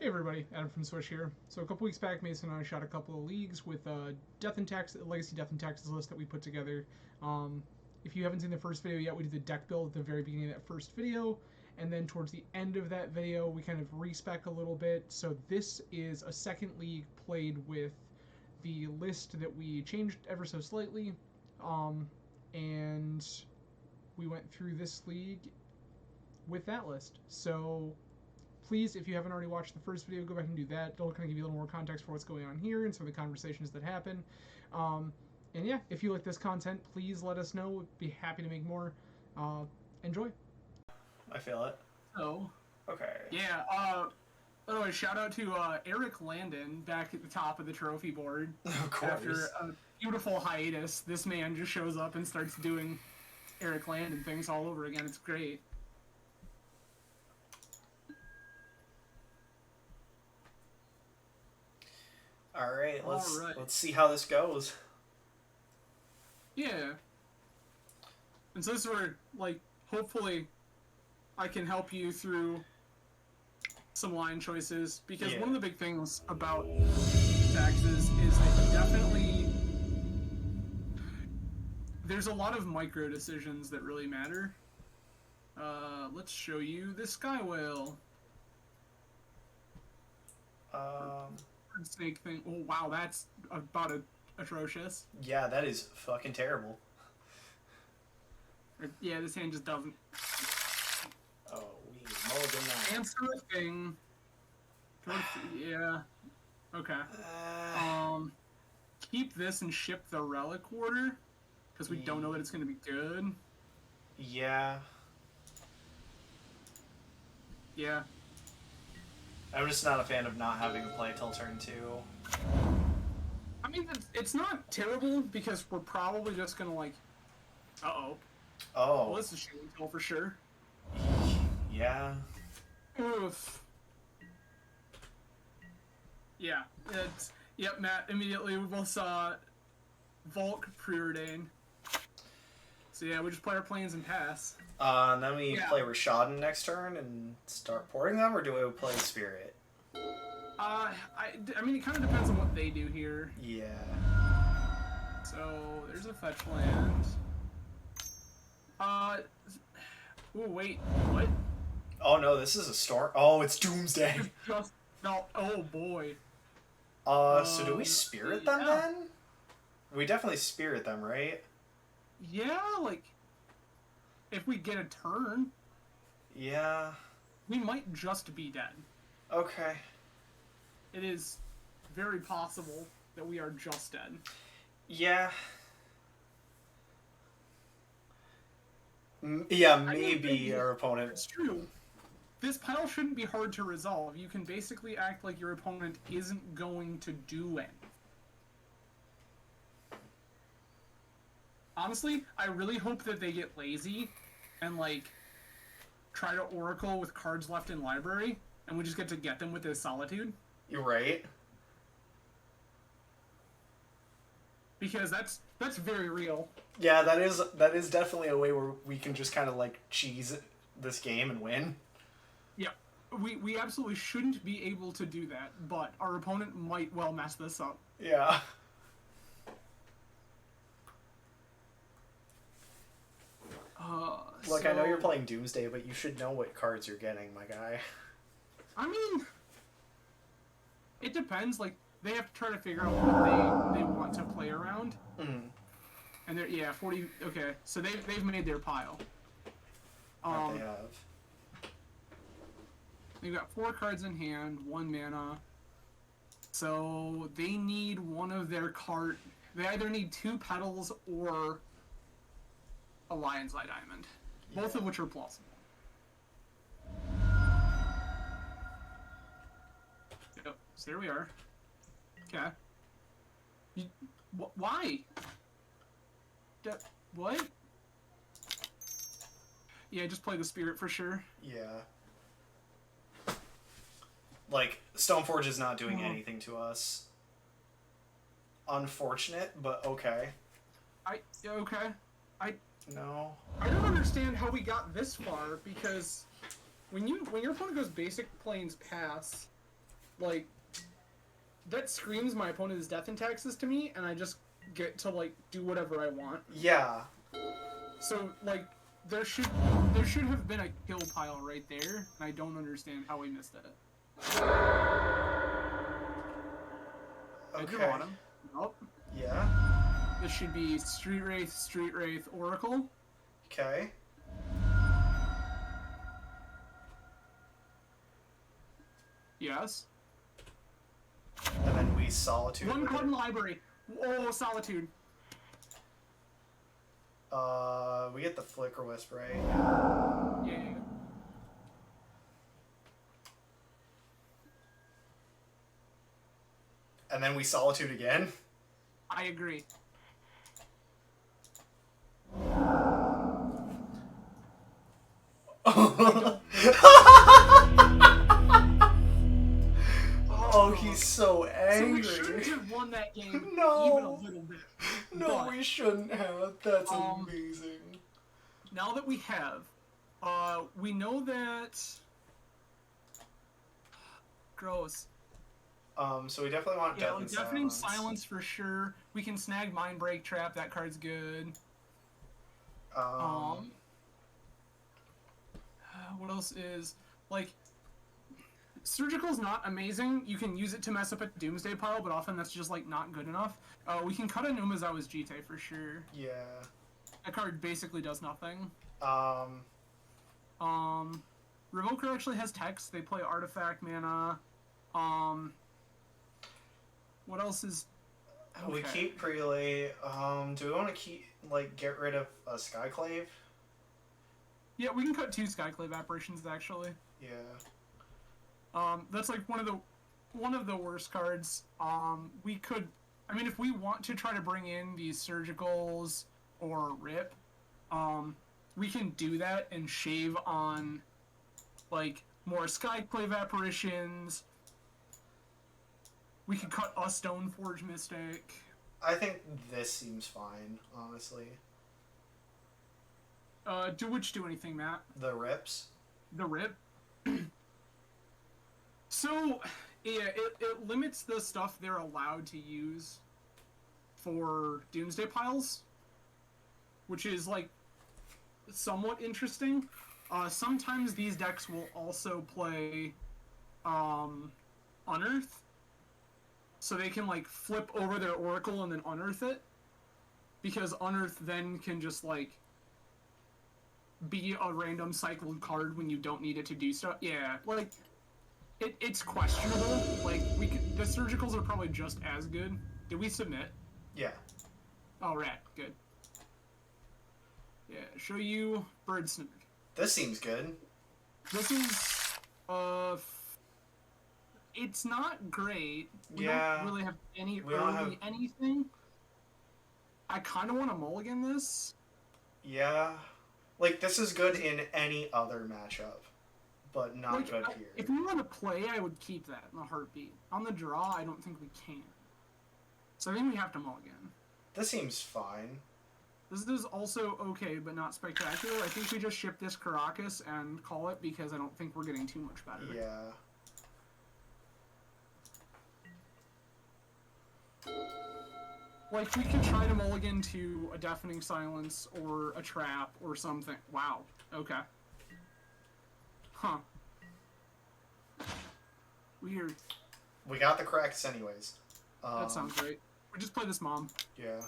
Hey everybody, Adam from Swish here. So a couple weeks back, Mason and I shot a couple of leagues with Death and Tax, Legacy Death and Taxes list that we put together. Um, if you haven't seen the first video yet, we did the deck build at the very beginning of that first video, and then towards the end of that video, we kind of respec a little bit. So this is a second league played with the list that we changed ever so slightly, and we went through this league with that list. So please, if you haven't already watched the first video, go back and do that. It'll kind of give you a little more context for what's going on here and some of the conversations that happen. And yeah, if you like this content, please let us know. We'd be happy to make more. Enjoy. I feel it. So, Okay. yeah, by the way, shout out to Eric Landon back at the top of the trophy board. Of course. After a beautiful hiatus, this man just shows up and starts doing Eric Landon things all over again. It's great. All right. All right. Let's see how this goes. Yeah. And so this is where, like, hopefully I can help you through some line choices, because Yeah. one of the big things about taxes is that definitely there's a lot of micro decisions that really matter. Let's show you this sky whale. Snake thing. Oh wow, that's about atrocious. Yeah, that is fucking terrible. Yeah, this hand just doesn't Oh, we mulligan that. answer a thing. Yeah. Okay. Keep this and ship the relic water, because we don't know that it's going to be good. Yeah. Yeah. I'm just not a fan of not having to play till turn 2. I mean, it's not terrible, because we're probably just going to, like... Uh-oh. Oh. Well, this is shooting kill for sure. Yeah. Oof. Yeah. It's... Yep, Matt, immediately we both saw Volk preordain. So yeah, we just play our planes and pass. And then we Yeah. play Rishadan next turn and start porting them, or do we play Spirit? I mean, it kind of depends on what they do here. Yeah. So, there's a fetch land. Ooh, wait, what? Oh no, this is a storm. Oh, it's Doomsday. Just, no, oh boy. So do we Spirit them yeah. then? We definitely Spirit them, right? Yeah, like, if we get a turn, Yeah. we might just be dead. Okay. It is very possible that we are just dead. Yeah. Yeah, I mean, maybe our opponent. It's true. This pile shouldn't be hard to resolve. You can basically act like your opponent isn't going to do anything. Honestly, I really hope that they get lazy and, like, try to Oracle with cards left in library, and we just get to get them with this Solitude. You're right. Because that's very real. Yeah, that is definitely a way where we can just kind of like cheese this game and win. Yeah, we absolutely shouldn't be able to do that, but our opponent might well mess this up. Yeah. Look, I know you're playing Doomsday, but you should know what cards you're getting, my guy. I mean, it depends. Like, they have to try to figure out what they want to play around. Mm. And they're, yeah, 40, okay, so they've made their pile. They have. They've got 4 cards in hand, 1 mana. So they need one of their they either need 2 petals or a Lion's Eye Diamond. Both of which are plausible. Yep, so there we are. Okay. Why? What? Yeah, just play the Spirit for sure. Yeah. Like, Stoneforge is not doing anything to us. Unfortunate, but okay. Okay. No. I don't understand how we got this far, because when your opponent goes basic planes pass, like, that screams my opponent is death and taxes to me, and I just get to, like, do whatever I want. Yeah. So, like, there should have been a kill pile right there, and I don't understand how we missed it. Okay. At the bottom. Nope. Yeah. This should be Street Wraith, Oracle. Okay. Yes. And then we Solitude. One with card it. in library. Oh, Solitude. We get the Flicker Wisp, right? Yeah. And then we Solitude again. I agree. Oh, he's so angry. So we shouldn't have won that game No. even a little bit. No, But, we shouldn't have. That's amazing. now that we have, we know that... Gross. So we definitely want Yeah, Death like and Deafening Silence. Silence for sure. We can snag Mind Break Trap, that card's good. What else is, like, Surgical's not amazing. You can use it to mess up a Doomsday pile, but often that's just, like, not good enough. We can cut a Numazawa's Jite for sure. Yeah. That card basically does nothing. Revoker actually has text. They play Artifact mana. What else is... Okay. We keep Prelay. Do we want to get rid of a Skyclave? Yeah, we can cut 2 Skyclave Apparitions, actually. Yeah. That's like one of the worst cards. We could, I mean, if we want to try to bring in these Surgicals or Rip, we can do that and shave on, like, more Skyclave Apparitions. We could cut a Stoneforge Mystic. I think this seems fine, honestly. Do anything, Matt? The Rips? The Rip? So, yeah, it limits the stuff they're allowed to use for Doomsday piles, which is, like, somewhat interesting. Sometimes these decks will also play Unearth, so they can, like, flip over their Oracle and then Unearth it, because Unearth then can just, like, be a random cycled card when you don't need it to do stuff. Yeah, like, it's questionable. Like, the Surgicals are probably just as good. Did we submit? Yeah. Oh, right, good. Yeah, show you Bird Snag. This seems good. This is, it's not great. We Yeah. don't really have any We don't early anything. I kind of want to mulligan this. Yeah. Like, this is good in any other matchup, but not Like, good here. If we want to play, I would keep that in a heartbeat. On the draw, I don't think we can. So I think we have to mulligan. This seems fine. This is also okay, but not spectacular. I think we just ship this Caracas and call it, because I don't think we're getting too much better. Yeah. Like, we could try to mulligan to a Deafening Silence or a Trap or something. Wow. Okay. Huh. Weird. We got the cracks anyways. That sounds great. We just play this Mom. Yeah.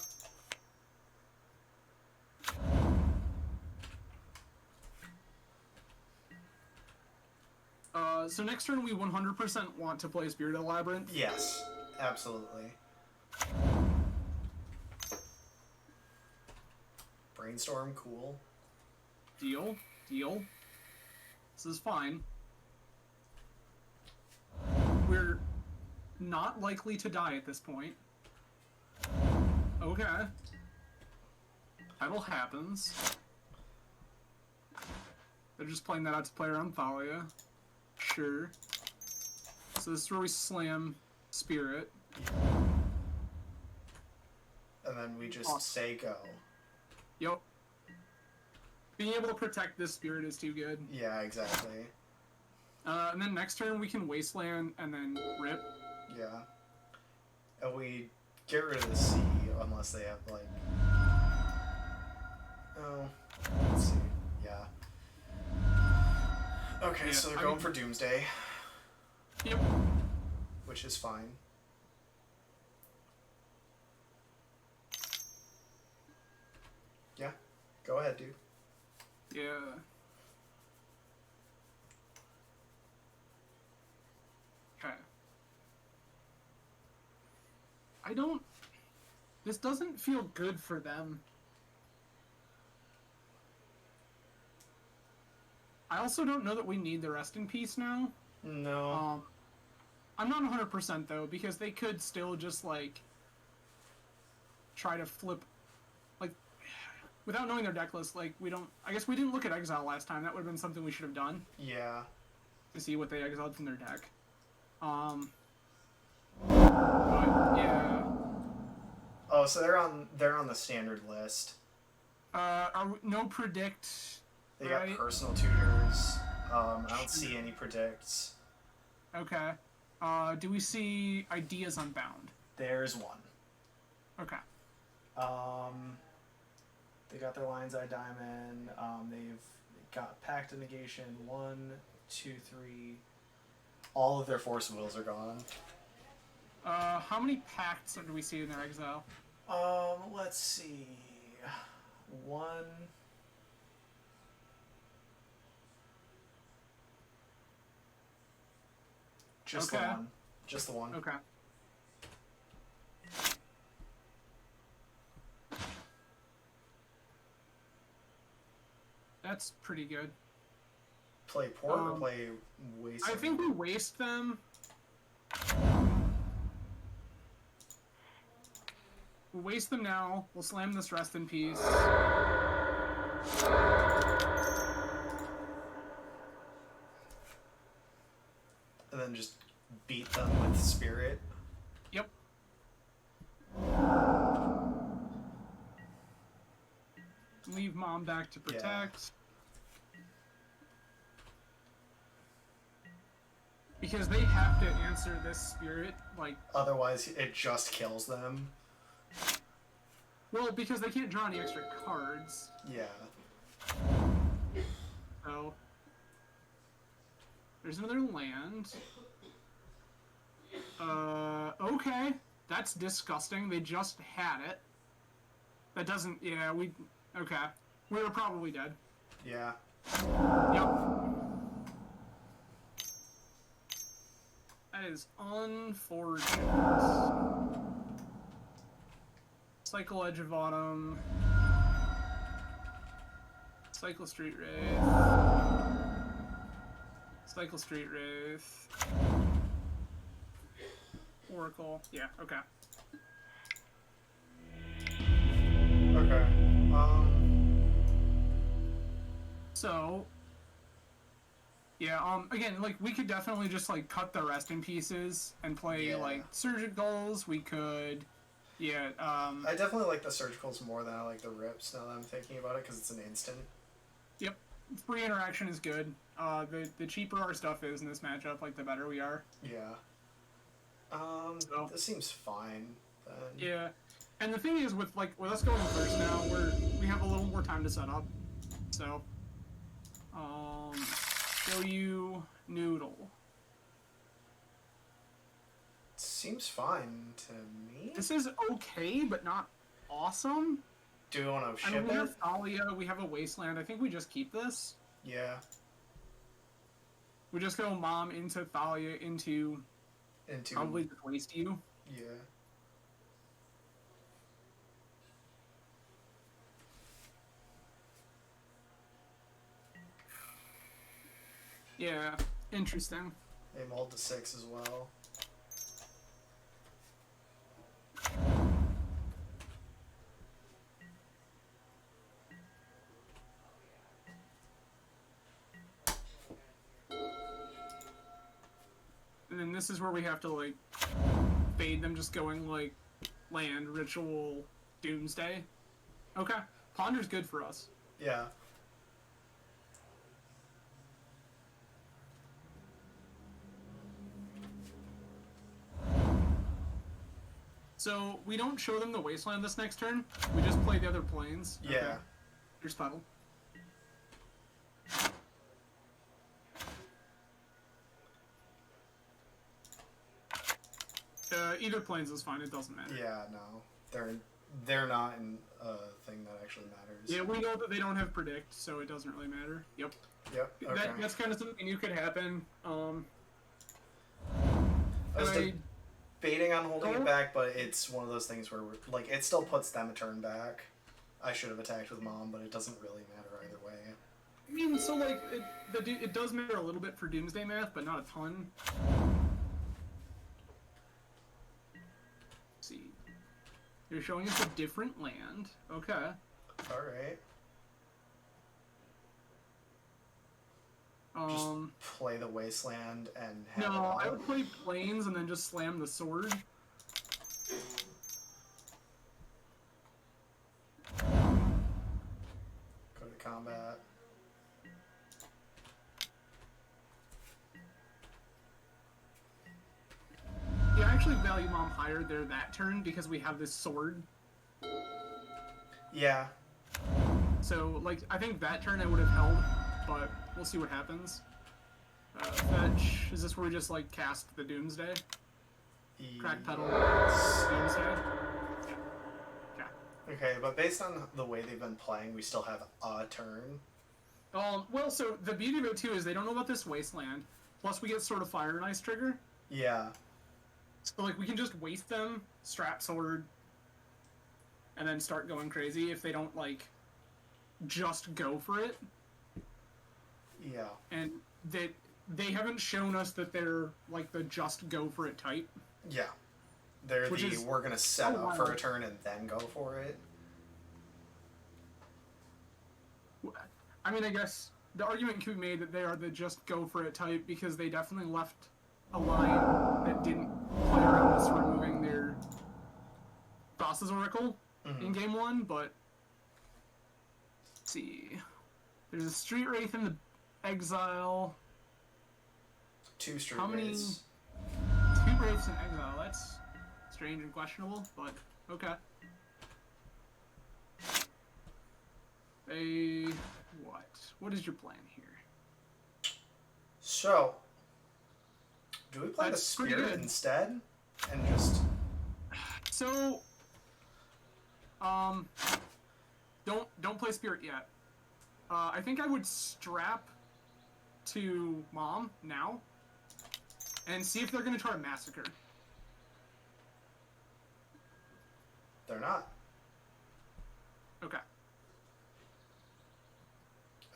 So next turn we 100% want to play Spirit of the Labyrinth. Yes. Absolutely. Brainstorm, cool. Deal. This is fine. We're not likely to die at this point. Okay. Title happens. They're just playing that out to play around Thalia. Sure. So this is where we slam Spirit. And then we just Awesome. say go. Yep. Being able to protect this Spirit is too good. Yeah, exactly. And then next turn we can Wasteland and then Rip. Yeah. And we get rid of the sea unless they have, like... Oh, let's see. Yeah. Okay, Yeah, so they're going for Doomsday. Yep. Which is fine. Yeah. Go ahead, dude. Yeah. Okay. I don't... This doesn't feel good for them. I also don't know that we need the Rest in Peace now. No. I'm not 100% though, because they could still just, like, try to flip, like, without knowing their deck list, like, we don't... I guess we didn't look at Exile last time. That would have been something we should have done. Yeah. To see what they exiled from their deck. But, yeah. Oh, so they're on the standard list. No predict. They right? got personal tutors. I don't see any predicts. Okay. Do we see Ideas Unbound? There's one. Okay. They got their Lion's Eye Diamond. They've got Pact of Negation. 1, 2, 3. All of their Force of Wills are gone. How many pacts do we see in their exile? Let's see. 1. Just Okay. the one. Just the one. Okay. That's pretty good. Play Port or play Waste? I think we waste them. We'll waste them now. We'll slam this Rest in Peace. And then just beat them with Spirit. Yep. Leave Mom back to protect. Because they have to answer this Spirit, like... Otherwise, it just kills them. Well, because they can't draw any extra cards. Yeah. So... There's another land. Okay. That's disgusting. They just had it. That doesn't... Yeah, we... Okay. We were probably dead. Yeah. Yep. That is unfortunate. Cycle Edge of Autumn. Cycle Street Wraith. Cycle Street Wraith. Oracle. Yeah, okay. Okay. So, yeah, again, like, we could definitely just, like, cut the Rest in Pieces and play, like, Surgicals. We could, yeah, I definitely like the Surgicals more than I like the Rips now that I'm thinking about it, because it's an instant. Yep. Free interaction is good. The cheaper our stuff is in this matchup, like, the better we are. Yeah. So, this seems fine, then. yeah. And the thing is, with us going first now, we have a little more time to set up. So, show you Noodle. Seems fine to me. This is okay, but not awesome. Do we want to I ship mean, we it? have Thalia, we have a Wasteland. I think we just keep this. Yeah. We just go Mom into Thalia into probably just waste you. Yeah. Yeah, interesting. They mulled to 6 as well. And then this is where we have to, like, fade them just going, like, land, ritual, doomsday. Okay. Ponder's good for us. Yeah. So we don't show them the wasteland this next turn. We just play the other planes. Yeah. Okay. Here's Puddle. Either planes is fine. It doesn't matter. Yeah, no, they're not in a thing that actually matters. Yeah, we know that they don't have predict, so it doesn't really matter. Yep. Yep. Okay. That's kind of something you could happen. I was debating on holding it back, but it's one of those things where like it still puts them a turn back. I should have attacked with Mom, but it doesn't really matter either way. I mean, so like it does matter a little bit for Doomsday math, but not a ton. Let's see, you're showing us a different land. Okay. All right. Just play the wasteland and have it No, all. I would play planes and then just slam the sword. Go to combat. Yeah, I actually value Mom higher there that turn because we have this sword. Yeah. So, like, I think that turn I would have held, but we'll see what happens. Fetch. Is this where we just, like, cast the Doomsday? Crack Petal. Doomsday? Yeah. Okay. Okay, but based on the way they've been playing, we still have a turn. Well, so the beauty of it, too, is they don't know about this Wasteland. Plus, we get sort of Fire and Ice trigger. Yeah. So, like, we can just waste them, strap sword, and then start going crazy if they don't, like, just go for it. Yeah. And that they haven't shown us that they're, like, the just go for it type. Yeah. They're Which is we're gonna set so up for a wild. turn and then go for it. I mean, I guess the argument could be made that they are the just go for it type because they definitely left a line that didn't play around us removing their Boss's Oracle in game one, but let's see. There's a Street Wraith in the Exile. 2 street How many? Wraiths. 2 Wraiths in Exile. That's strange and questionable, but okay. What? What is your plan here? So, do we play That's the pretty Spirit good. instead? And just... So, don't play Spirit yet. I think I would strap to Mom now and see if they're going to try to massacre. They're not. Okay.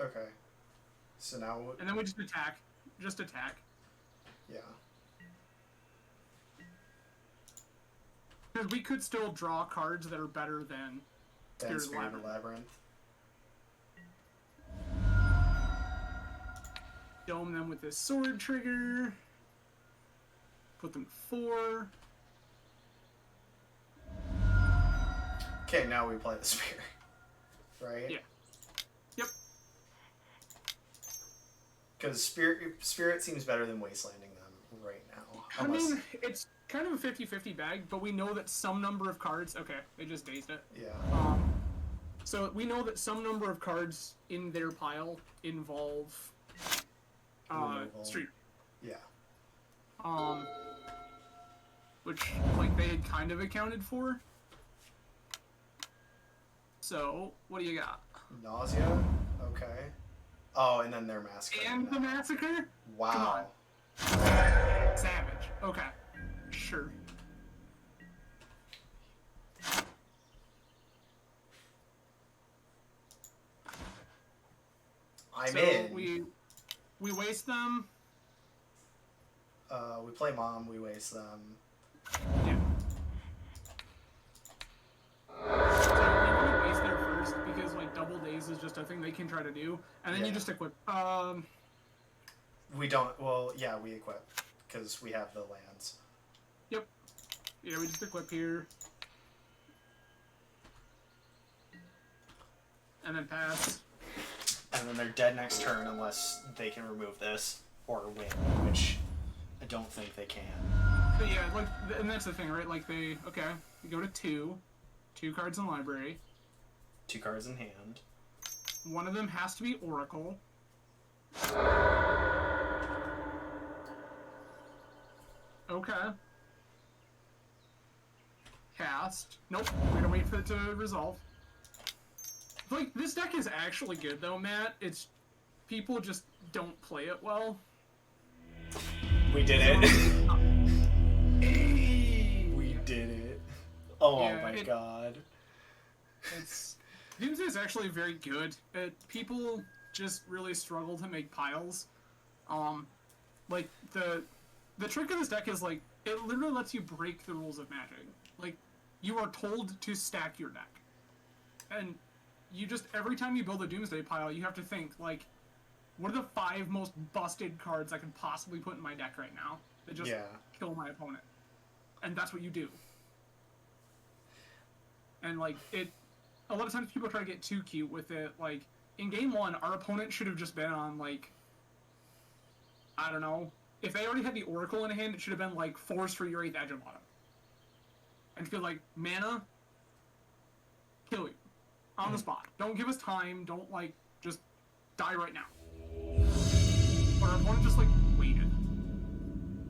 Okay. So now... And then we just attack. Just attack. Yeah. Because we could still draw cards that are better than Then Spirit Spirit Labyrinth. Labyrinth. Dome them with this sword trigger. Put them 4. Okay, now we play the Spirit. Right? Yeah. Yep. Because Spirit seems better than wastelanding them right now. I mean, it's kind of a 50-50 bag, but we know that some number of cards... Okay, they just dazed it. Yeah. So we know that some number of cards in their pile involve Removal. Street. Yeah. Which, like, they had kind of accounted for. So, what do you got? Nausea? Okay. Oh, and then they're massacring. And the now. Massacre? Wow. Savage. Okay. Sure. I'm So in. we waste them. We play Mom, we waste them. Yeah. So we want to waste there first because like double days is just a thing they can try to do, and then you Yeah. just equip. We don't, well, yeah, we equip. Because we have the lands. Yep. Yeah, we just equip here. And then pass. And then they're dead next turn unless they can remove this or win, which I don't think they can. But yeah, like, and that's the thing, right? Like, you go to two cards in library. 2 cards in hand. One of them has to be Oracle. Okay. Cast. Nope. We're gonna wait for it to resolve. Like, this deck is actually good, though, Matt. It's... people just don't play it well. We did it. Hey! We did it. Oh Yeah, my god. It's... Doomsday is actually very good. People just really struggle to make piles. Like, the trick of this deck is, like, it literally lets you break the rules of Magic. Like, you are told to stack your deck. And you just, every time you build a Doomsday pile, you have to think, like, what are the 5 most busted cards I can possibly put in my deck right now that just kill my opponent? And that's what you do. And, like, a lot of times people try to get too cute with it. Like, in game 1, our opponent should have just been on, like, I don't know. If they already had the Oracle in hand, it should have been, like, Force for your 8th Edge of Autumn. And feel like, mana, kill you. On the spot. Don't give us time. Don't, like, just die right now. But our opponent just, like, waited.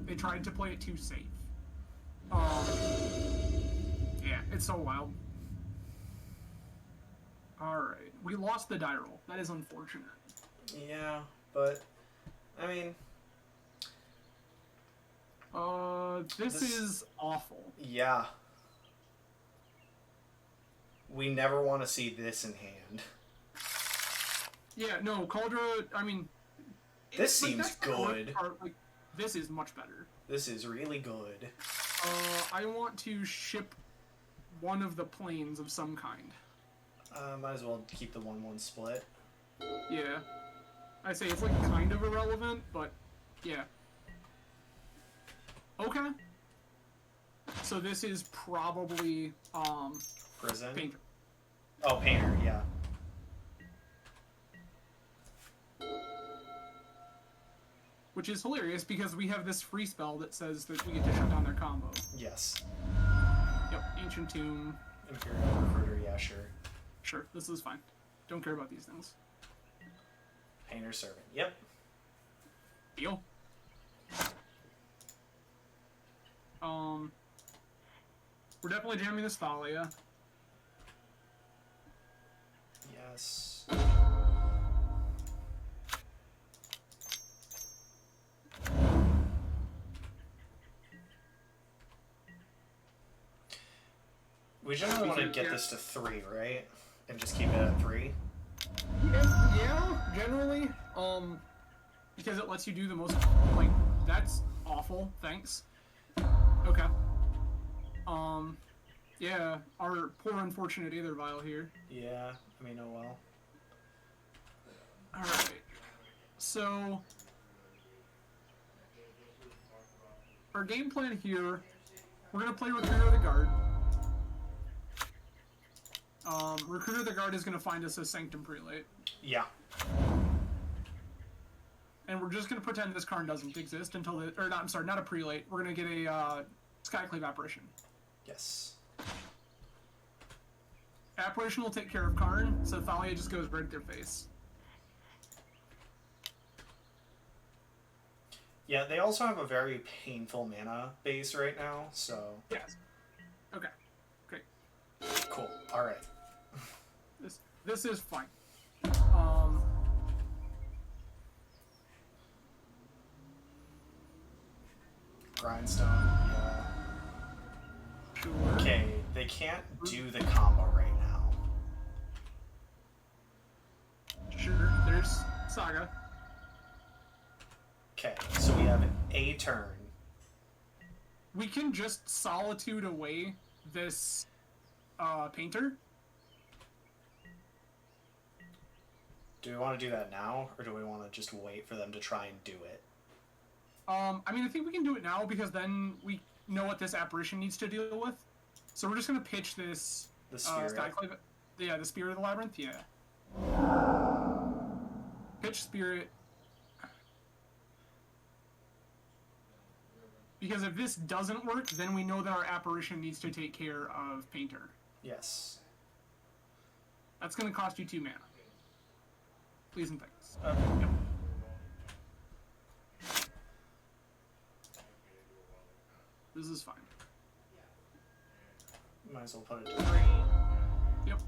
They tried to play it too safe. Yeah, it's so wild. Alright. We lost the die roll. That is unfortunate. Yeah, but, I mean... This is awful. Yeah. We never want to see this in hand. Yeah, no, Cauldra, I mean... This seems good. Like, this is much better. This is really good. I want to ship one of the planes of some kind. Might as well keep the 1-1 split. Yeah. I say it's, like, kind of irrelevant, but, yeah. Okay. So this is probably, Prison? Painter. Oh, Painter, yeah. Which is hilarious because we have this free spell that says that we get to shut down their combo. Yes. Yep, Ancient Tomb. Imperial Recruiter, yeah, sure. Sure, this is fine. Don't care about these things. Painter Servant, yep. Deal. We're definitely jamming this Thalia. Yes. We generally want to get this to 3, right? And just keep it at 3? Yeah, generally. Because it lets you do the most, like, that's awful, thanks. Okay. Yeah, our poor unfortunate Aether Vial here. Yeah, I mean, oh well. Alright. So... our game plan here, we're gonna play Recruiter of the Guard. Recruiter of the Guard is gonna find us a Sanctum Prelate. Yeah. And we're just gonna pretend this card doesn't exist until the, or not, I'm sorry, not a Prelate. We're gonna get a, Skyclave Apparition. Yes. Apparition will take care of Karn, so Thalia just goes right at their face. Yeah, they also have a very painful mana base right now, so... Yes. Okay. Great. Cool. Alright. This is fine. Grindstone, yeah. Sure. Okay, they can't do the combo right now. Sure. There's Saga. Okay, so we have a turn. We can just Solitude away this Painter. Do we want to do that now, or do we want to just wait for them to try and do it? I mean, I think we can do it now because then we know what this apparition needs to deal with. So we're just gonna pitch this. The Spirit? Skyclave, yeah, the Spirit of the Labyrinth, yeah. Pitch Spirit. Because if this doesn't work, then we know that our apparition needs to take care of Painter. Yes. That's going to cost you 2 mana. Please and thanks. Okay. Yep. This is fine. Might as well put it to 3. Yep.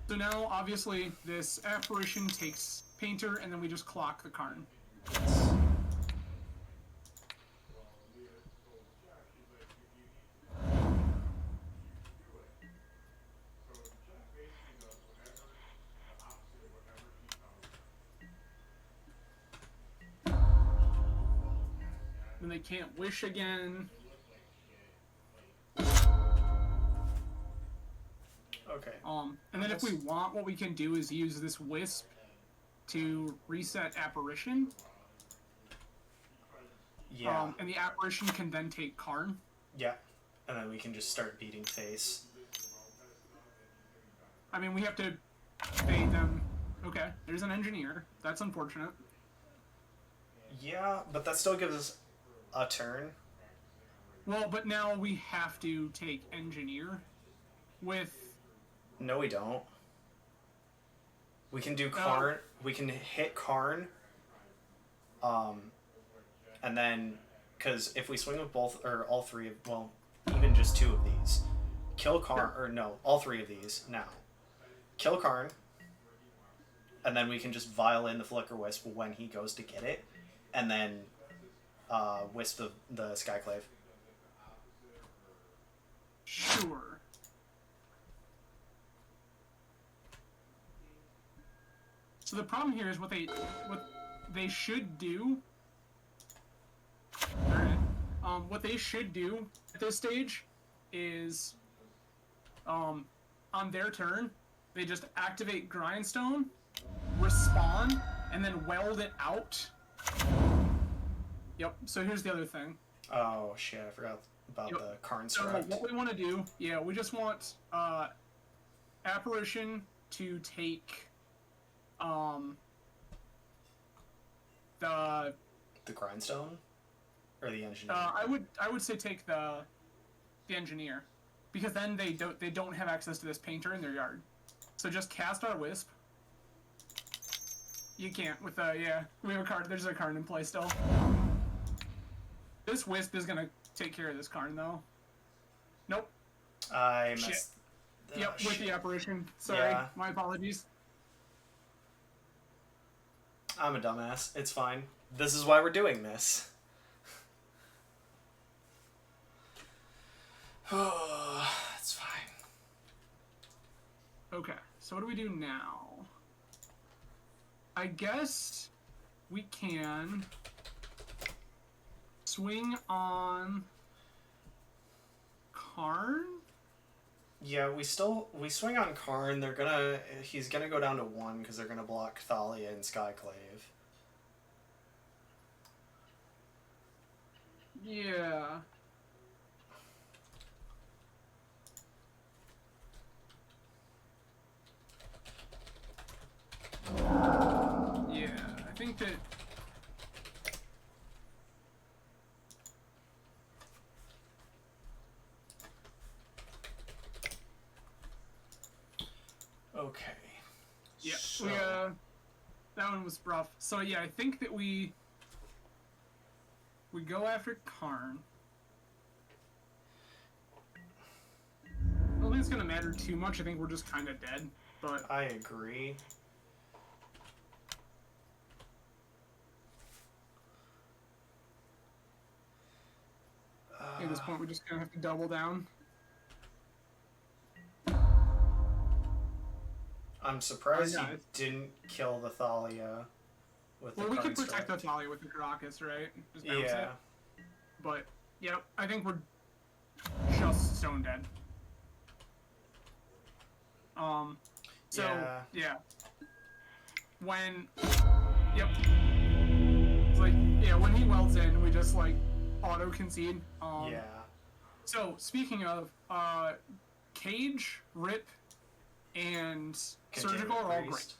So now, obviously, this apparition takes Painter, and then we just clock the Karn. Yes. Then they can't wish again. Okay. And then if we want, what we can do is use this Wisp to reset Apparition. Yeah. And the Apparition can then take Karn. Yeah. And then we can just start beating face. I mean, we have to fade them. Okay, there's an Engineer. That's unfortunate. Yeah, but that still gives us a turn. Well, but now we have to take Engineer with... No, we don't. We can do Karn. We can hit Karn. And then, because if we swing with both, or all 3 of, well, even just 2 of these, kill Karn, or no, all 3 of these now. Kill Karn, and then we can just vial in the Flicker Wisp when he goes to get it, and then Wisp the Skyclave. Sure. So the problem here is what they should do. All right. What they should do at this stage is, on their turn, they just activate Grindstone, respawn, and then weld it out. Yep. So here's the other thing. Oh shit! I forgot about the Karn So Struct. what we want to do, yeah, we just want Apparition to take The Grindstone, or the Engineer. I would say take the Engineer, because then they don't have access to this Painter in their yard. So just cast our Wisp. You can't with yeah, we have a card. There's a Karn in play still. This Wisp is gonna take care of this Karn though. Nope. I messed. Yep, with the Apparition. Sorry, Yeah. my apologies. I'm a dumbass. It's fine. This is why we're doing this. It's fine. Okay, so what do we do now? I guess we can swing on Karn? Yeah, we swing on Karn. He's gonna go down to 1 because they're gonna block Thalia and Skyclave. Yeah. Yeah, I think that... Okay. Yeah, So, that one was rough. So yeah, I think that we go after Karn. I don't think it's gonna matter too much. I think we're just kind of dead. But I agree. at this point, we're just gonna have to double down. I'm surprised Oh, he nice. didn't kill the Thalia with the Well, we Karn could protect the Strike. Thalia with the Caracas, right? Just bounce Yeah. it. But yep, I think we're just stone dead. So yeah. When yep. It's like yeah, when he welds in, we just like auto concede. Yeah. So speaking of Cage, Rip, and Surgical are all great. Priest.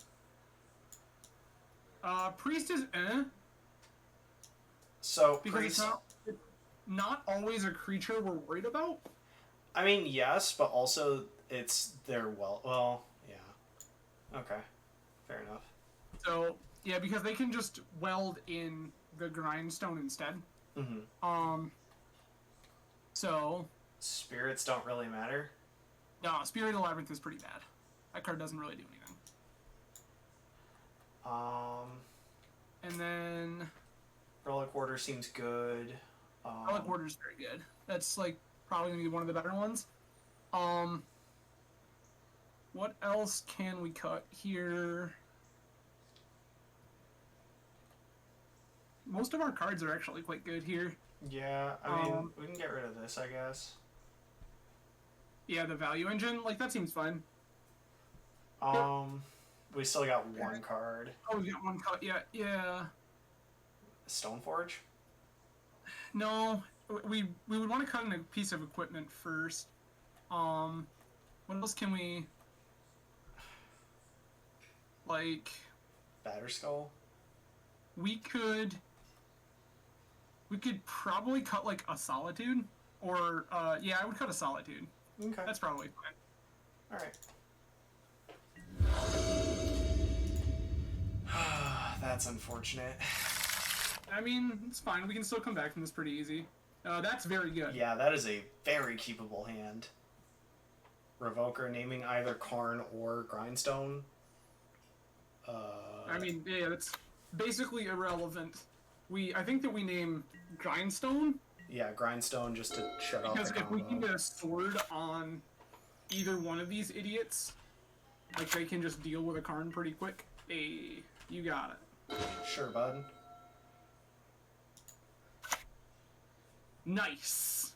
Priest is So because Priest. not always a creature we're worried about. I mean, yes, but also it's their well, yeah. Okay, fair enough. So yeah, because they can just weld in the grindstone instead. Mm-hmm. So Spirits don't really matter. no, Spirit of the Labyrinth is pretty bad. That card doesn't really do anything. And And then Relic Order seems good. Relic Order is very good. That's like probably gonna be one of the better ones. What else can we cut here? Most of our cards are actually quite good here. Yeah, I mean, we can get rid of this, I guess. Yeah, the value engine, like that seems fine. We still got one card. Oh, we got one cut. Yeah. Stoneforge? No, we would want to cut in a piece of equipment first. What else can we like? Batterskull? We could probably cut like a Solitude, or yeah, I would cut a Solitude. Okay. That's probably fine. Alright. That's unfortunate. I mean, it's fine. We can still come back from this pretty easy. That's very good. Yeah, that is a very keepable hand. Revoker naming either Karn or Grindstone. I mean, yeah, that's basically irrelevant. I think that we name Grindstone Yeah, Grindstone just to shut off because the if we combo. can get a sword on either one of these idiots, like they can just deal with a Karn pretty quick. Hey, you got it. Sure, bud. Nice.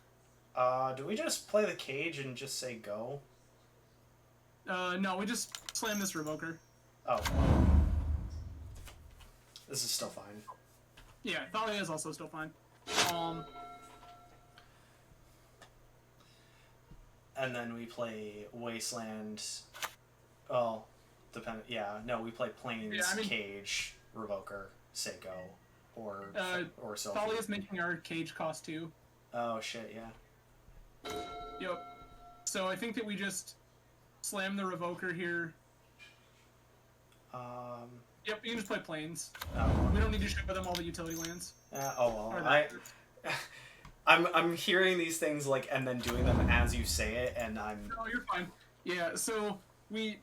Do we just play the cage and just say go? No, we just slam this Revoker. Oh. This is still fine. Yeah, Thalia is also still fine. And then we play Wasteland. Oh, yeah, no, we play Plains, Yeah, I mean- Cage, Revoker, say go, or Sylphie. Thalia is making our cage cost 2. Oh shit, yeah. Yep. So I think that we just slam the Revoker here. Yep, you can just play Plains. Oh, We don't need to ship with them all the utility lands. oh Or well, the- I'm hearing these things like and then doing them as you say it, and I'm No, you're fine. Yeah, so we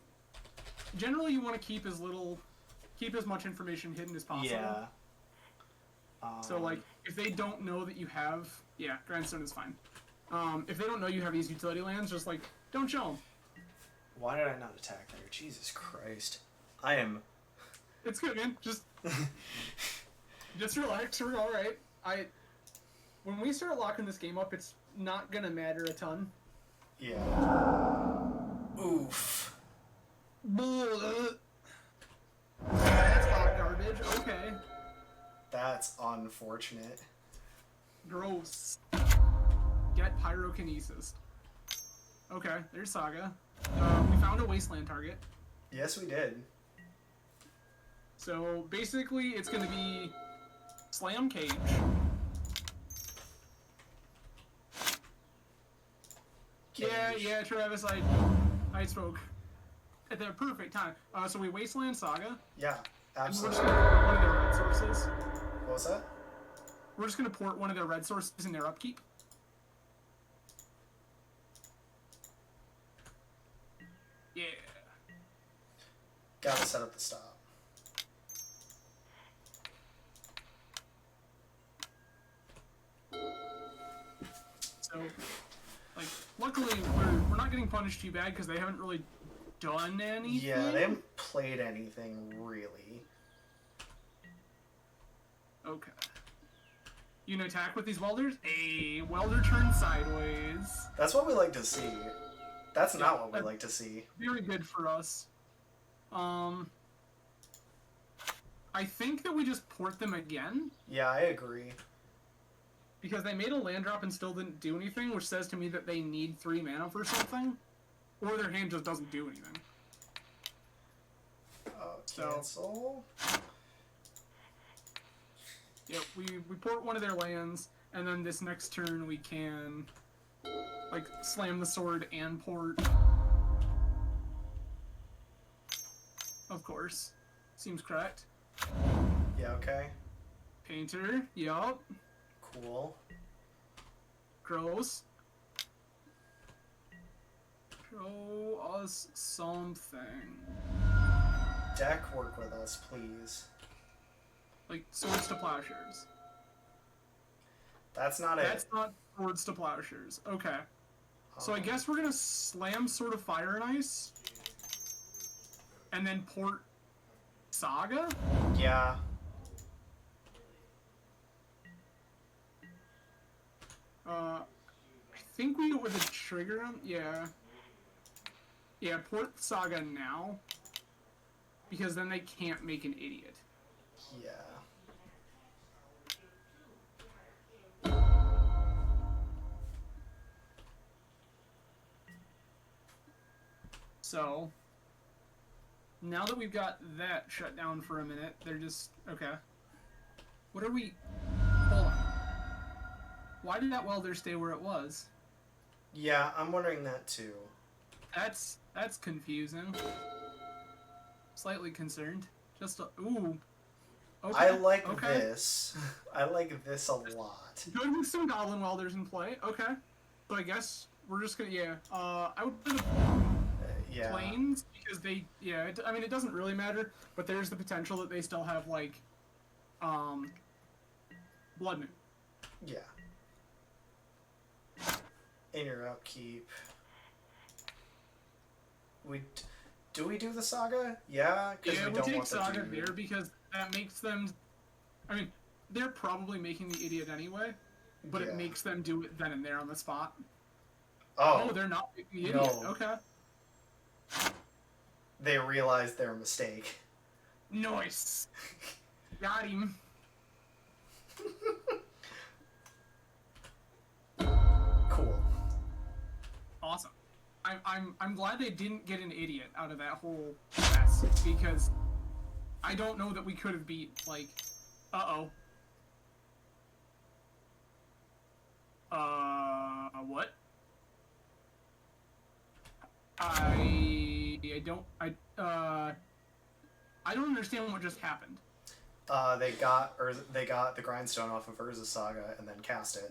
generally you want to keep as much information hidden as possible. yeah. So like if they don't know that you have, yeah, Grindstone is fine. If they don't know you have these utility lands, just like don't show them. Why did I not attack there? Jesus Christ, I am. It's good, man. Just relax. We're all right. When we start locking this game up, it's not gonna matter a ton. Yeah. Oof. That's hot garbage. Okay. That's unfortunate. Gross. Get Pyrokinesis. Okay, there's Saga. We found a Wasteland target. Yes, we did. So basically, it's going to be Slam Cage. Yeah, Travis, I spoke at the perfect time. So we Wasteland Saga. Yeah, And we're absolutely. just going to port one of their red sources. What was that? We're just going to port one of their red sources in their upkeep. Yeah. Gotta set up the stop. So, like, luckily we're not getting punished too bad because they haven't really done anything. Yeah, they haven't played anything really. Okay. You can attack with these welders? A welder turns sideways. That's what we like to see. That's not what we like to see. Very good for us. I think that we just port them again Yeah, I agree. because they made a land drop and still didn't do anything, which says to me that they need 3 mana for something, or their hand just doesn't do anything. Cancel. Yep, we port one of their lands. and then this next turn we can like slam the sword and port. Of course. Seems correct. Yeah, okay. Painter, yup. Cool. Gross. Show us something. Deck, work with us, please. Like swords to plowshares. That's not That's it. not swords to plowshares. Okay. So I guess we're gonna slam Sword of Fire and Ice. And then port Saga? Yeah. I think we do it with a trigger on. Yeah. Yeah, port Saga now. Because then they can't make an idiot. Yeah. So, now that we've got that shut down for a minute, they're just... Okay. What are we... Hold on. Why did that welder stay where it was? Yeah, I'm wondering that too. That's confusing. Slightly concerned. Just a... Ooh. Okay. I like okay. this. I like this a lot. Good with some goblin welders in play. Okay. So I guess we're just gonna... Yeah. I would put Yeah. planes because they... Yeah, I mean, it doesn't really matter, but there's the potential that they still have, like... Blood Moon. Yeah. In your upkeep. Do we do the Saga? Yeah, because Yeah, we we'll don't take want the Saga dude. there because that makes them... I mean, they're probably making the idiot anyway, but Yeah. it makes them do it then and there on the spot. Oh, Oh, they're not making the idiot. No. Okay. they realized their mistake. Nice. Got him. Cool. Awesome. I'm glad they didn't get an idiot out of that whole mess because I don't know that we could have beat like what? I don't understand what just happened. They got the grindstone off of Urza's Saga and then cast it.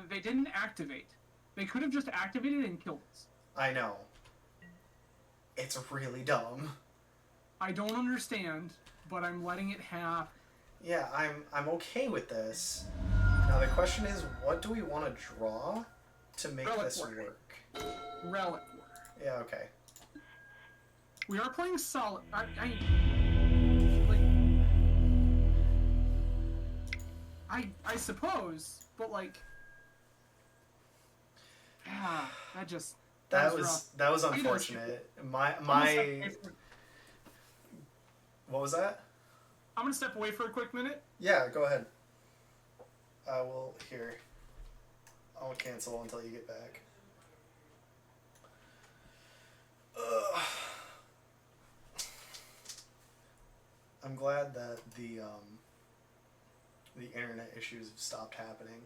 They didn't activate. They could have just activated and killed us. I know. It's really dumb. I don't understand, but I'm letting it happen. Yeah, I'm okay with this. Now the question is, what do we want to draw to make Relic this Warrior. work? Relic. Yeah, okay. We are playing solid. I suppose, but like, yeah, that was unfortunate. My what was that? I'm gonna step away for a quick minute. Yeah, go ahead. I will here. I'll cancel until you get back. Ugh. I'm glad that the internet issues have stopped happening.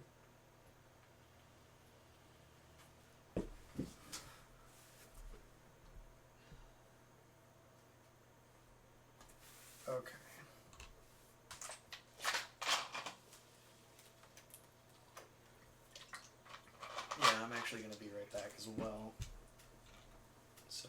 Okay. Yeah, I'm actually going to be right back as well. So.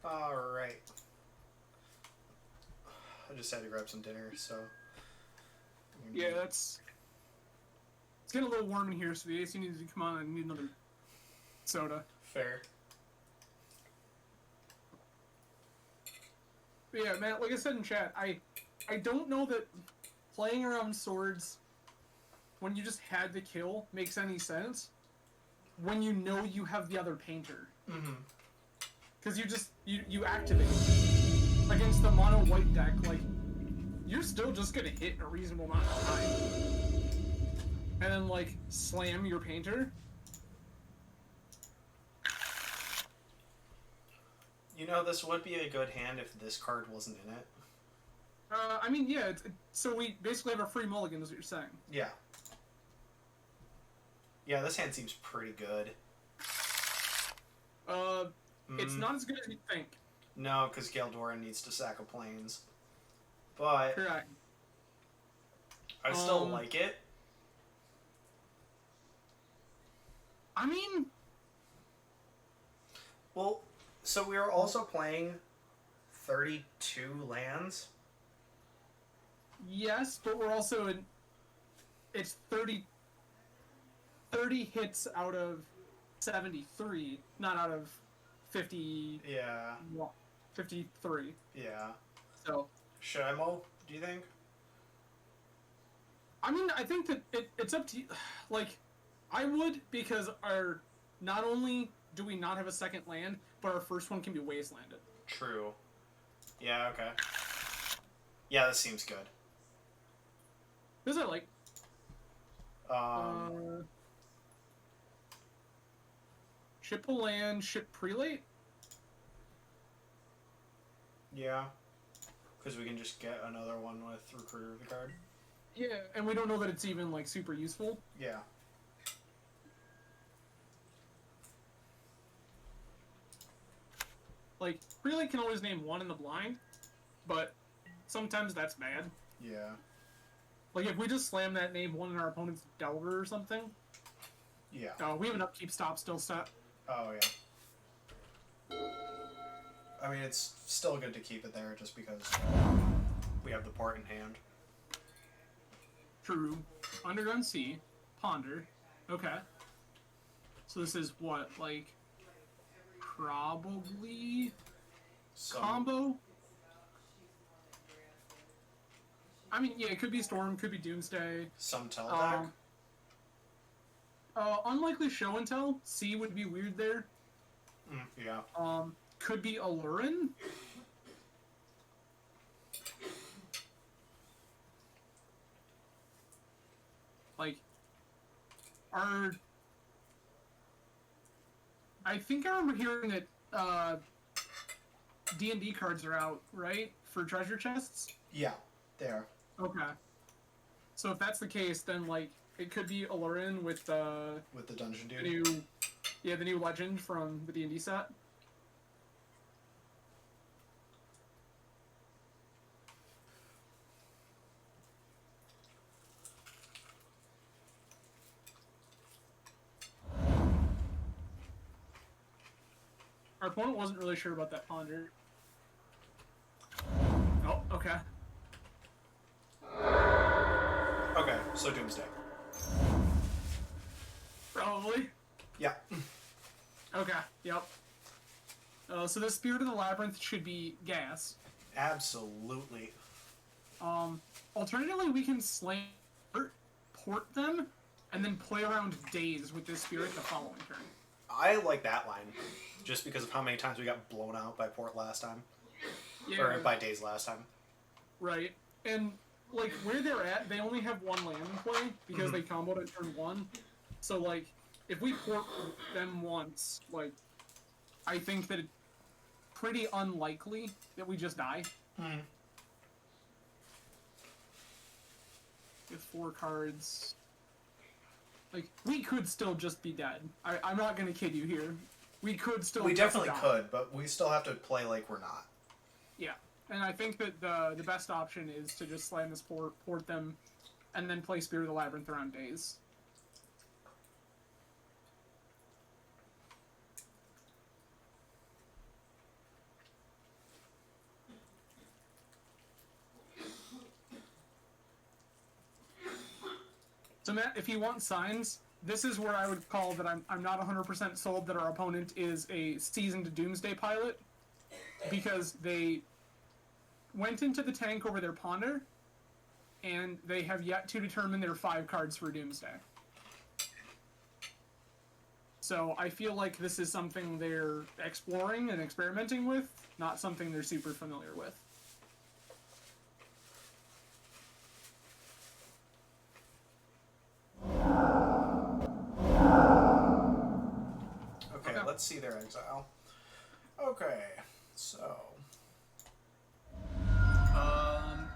Alright. I just had to grab some dinner, so... Yeah, it's getting a little warm in here, so the AC needs to come on. I need another soda. Fair. But yeah, man, like I said in chat, I don't know that playing around swords when you just had to kill makes any sense when you know you have the other painter. Mm-hmm. Because you activate against the mono white deck, like, you're still just gonna hit a reasonable amount of time. And then, like, slam your painter. You know, this would be a good hand if this card wasn't in it. I mean, yeah, so we basically have a free mulligan, is what you're saying. Yeah. Yeah, this hand seems pretty good. It's not as good as you think. No, because Galdora needs to sack a plains. But Correct. I still like it. I mean... Well, so we are also playing 32 lands. Yes, but we're also in... It's 30 hits out of 73, not out of 50... Yeah. 53. Yeah. So... Should I mull, do you think? I mean, I think that it's up to you. Like, I would, because not only do we not have a second land, but our first one can be wastelanded. True. Yeah, okay. Yeah, this seems good. This I like. Ship a land, ship prelate? Yeah. Because we can just get another one with Recruiter of the card. Yeah, and we don't know that it's even, like, super useful. Yeah. Like, prelate can always name one in the blind, but sometimes that's bad. Yeah. Like, if we just slam that name one in our opponent's Delver or something. Yeah. Oh, we have an upkeep stop still set. Oh, yeah. I mean, it's still good to keep it there just because we have the port in hand. True. Underground Sea. Ponder. Okay. So this is what, like, probably combo? I mean, yeah, it could be Storm, could be Doomsday. Some tell deck. Unlikely Show and Tell. C would be weird there. Yeah. Could be Allurin. Like, I think I remember hearing that D&D cards are out, right? For treasure chests? Yeah, they are. Okay. So if that's the case, then, like, it could be Allurin with the dungeon dude. The new legend from the D&D set. Our opponent wasn't really sure about that Ponder. Oh, okay. Okay, so Doomsday. Probably. Yeah. Okay, yep. So the Spirit of the Labyrinth should be gas. Absolutely. Alternatively, we can slam, port them, and then play around days with this Spirit the following turn. I like that line, just because of how many times we got blown out by port last time. Yeah. Or by days last time. Right. And, like, where they're at, they only have one land in play, because they comboed at turn 1. So, like, if we port them once, like, I think that it's pretty unlikely that we just die. With 4 cards. Like, we could still just be dead. I'm not gonna kid you here. We could still We just definitely die. could, but we still have to play like we're not. Yeah. And I think that the best option is to just slam this port them, and then play Spirit of the Labyrinth around days. So Matt, if you want signs, this is where I would call that I'm not 100% sold that our opponent is a seasoned Doomsday pilot, because they went into the tank over their Ponder, and they have yet to determine their 5 cards for Doomsday. So I feel like this is something they're exploring and experimenting with, not something they're super familiar with. Okay, let's see their exile. Okay, so...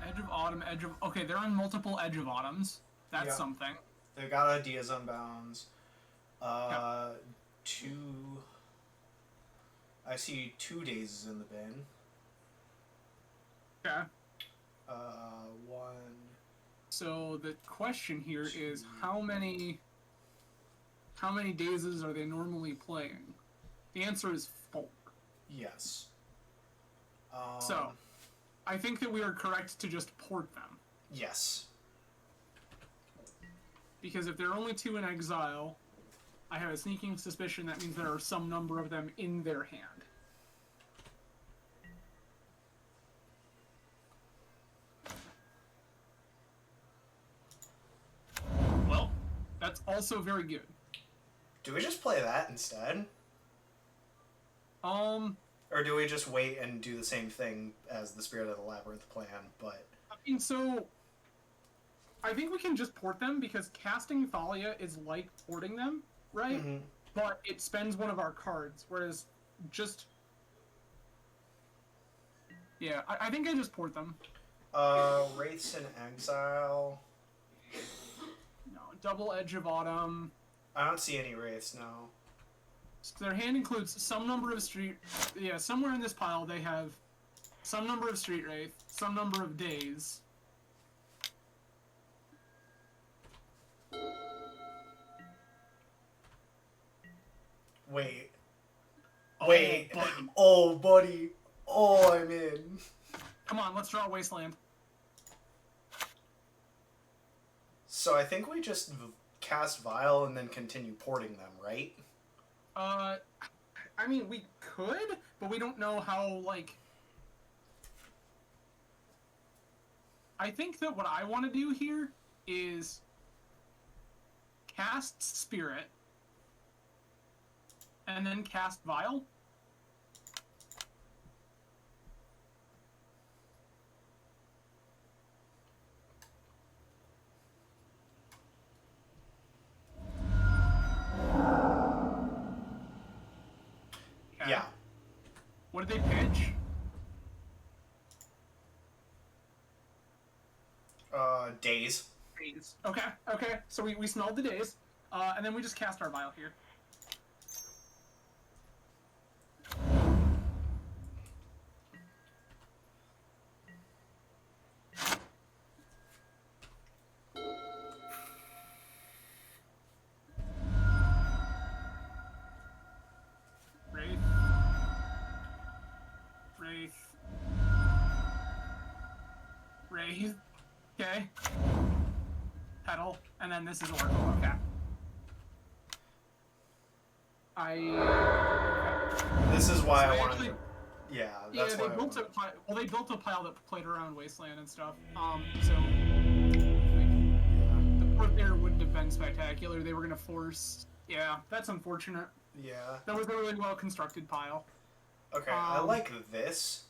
Edge of Autumn, Edge of... Okay, they're on multiple Edge of Autumns. That's something. They got Ideas Unbounds. Yep. 2... I see 2 Dazes in the bin. Okay. 1... So the question here is how many Dazes are they normally playing? The answer is 4. Yes. So, I think that we are correct to just port them. Yes. Because if there are only 2 in exile, I have a sneaking suspicion that means there are some number of them in their hand. Well, that's also very good. Do we just play that instead? Or do we just wait and do the same thing as the Spirit of the Labyrinth plan, but... I mean, so... I think we can just port them, because casting Thalia is like porting them, right? Mm-hmm. But it spends one of our cards, whereas just... Yeah, I think I just port them. Wraiths in Exile... No, double Edge of Autumn. I don't see any Wraiths, no. So their hand includes some number of street... Yeah, somewhere in this pile they have some number of Street Wraith, some number of Days. Wait. Oh, Wait. buddy. Oh, buddy. Oh, I'm in. Come on, let's draw a Wasteland. So I think we just cast Vial and then continue porting them, right? I mean, we could, but we don't know how, like... I think that what I want to do here is cast Spirit, and then cast Vial. Okay. Yeah. What did they pitch? Days. Days. Okay, okay. So we smelled the Days, and then we just cast our Vial here. Wraith. Wraith. Wraith. Okay. Petal, and then this is Oracle. Okay. This is why So I they wanted actually- to... Yeah, that's Yeah, why they I built wanted... a pile. Well, they built a pile that played around Wasteland and stuff. So like, the port there wouldn't have been spectacular. They were gonna force. Yeah, that's unfortunate. Yeah. That was a really well constructed pile. Okay, I like this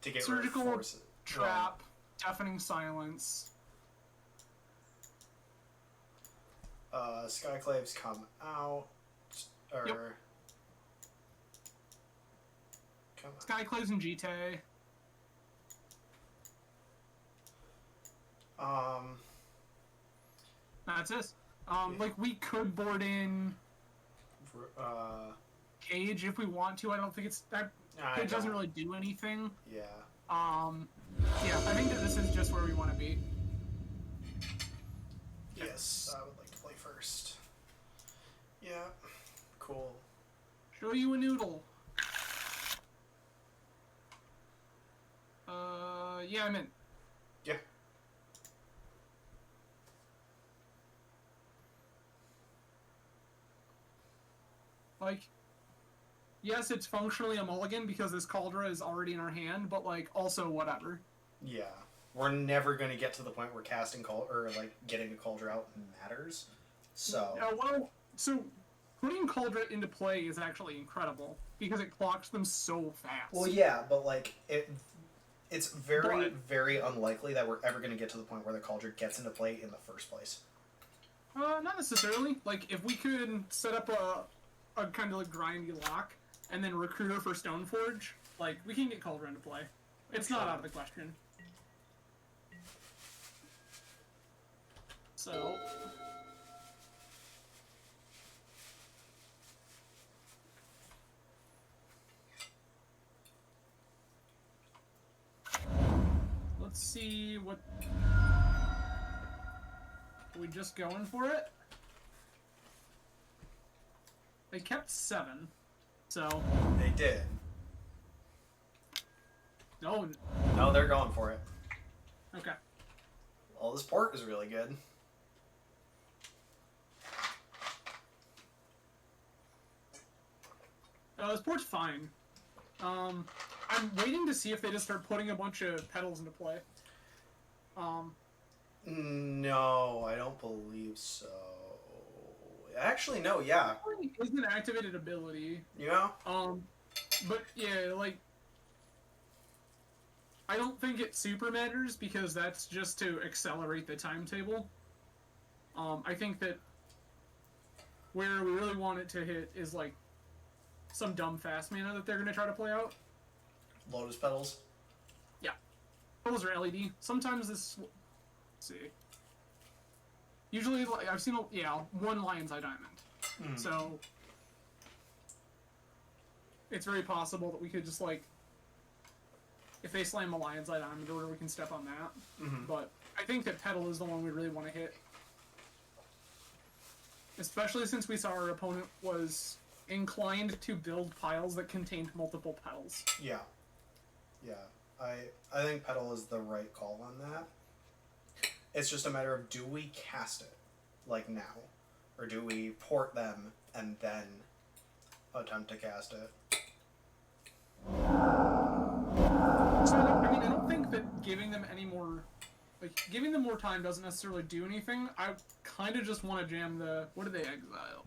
to get rid of Surgical forces. Trap, Deafening Silence. Skyclaves come out. Or... Yep. Come on. Skyclaves and Jite. That's it. Like, we could board in Cage if we want to. I don't think it's... Cage doesn't really do anything. Yeah. Yeah, I think that this is just where we want to be. Yes, I would like to play first. Yeah. Cool. Show you a noodle. Yeah, I'm in. Yeah. Like, yes, it's functionally a mulligan because this Cauldra is already in our hand, but, like, also whatever. Yeah. We're never going to get to the point where casting or like getting a Cauldra out matters. So. Well, so putting Cauldra into play is actually incredible because it clocks them so fast. Well, yeah, but like it's very, very unlikely that we're ever going to get to the point where the Cauldra gets into play in the first place. Not necessarily. Like, if we could set up a kind of like grindy lock and then Recruiter for Stoneforge, like, we can get Cauldra into play. It's not out of the question. So. Let's see what. Are we just going for it? They kept 7, so. They did. No. No, they're going for it. Okay. Well, this port is really good. This port's fine. I'm waiting to see if they just start putting a bunch of petals into play. No, I don't believe so. Actually, no, yeah. It is an activated ability. Yeah? But yeah, like, I don't think it super matters because that's just to accelerate the timetable. I think that where we really want it to hit is, like, some dumb fast mana that they're going to try to play out. Lotus petals? Yeah. Petals are LED. Sometimes this... Let's see. Usually, like, I've seen, one Lion's Eye Diamond. So, it's very possible that we could just, like, if they slam a Lion's Eye Diamond order, we can step on that. But I think that Petal is the one we really want to hit. Especially since we saw our opponent was inclined to build piles that contained multiple petals. Yeah. Yeah. I think Petal is the right call on that. It's just a matter of, do we cast it, like, now? Or do we port them and then attempt to cast it? So, I mean, I don't think that giving them any more... Like, giving them more time doesn't necessarily do anything. I kind of just want to jam the... What do they exile?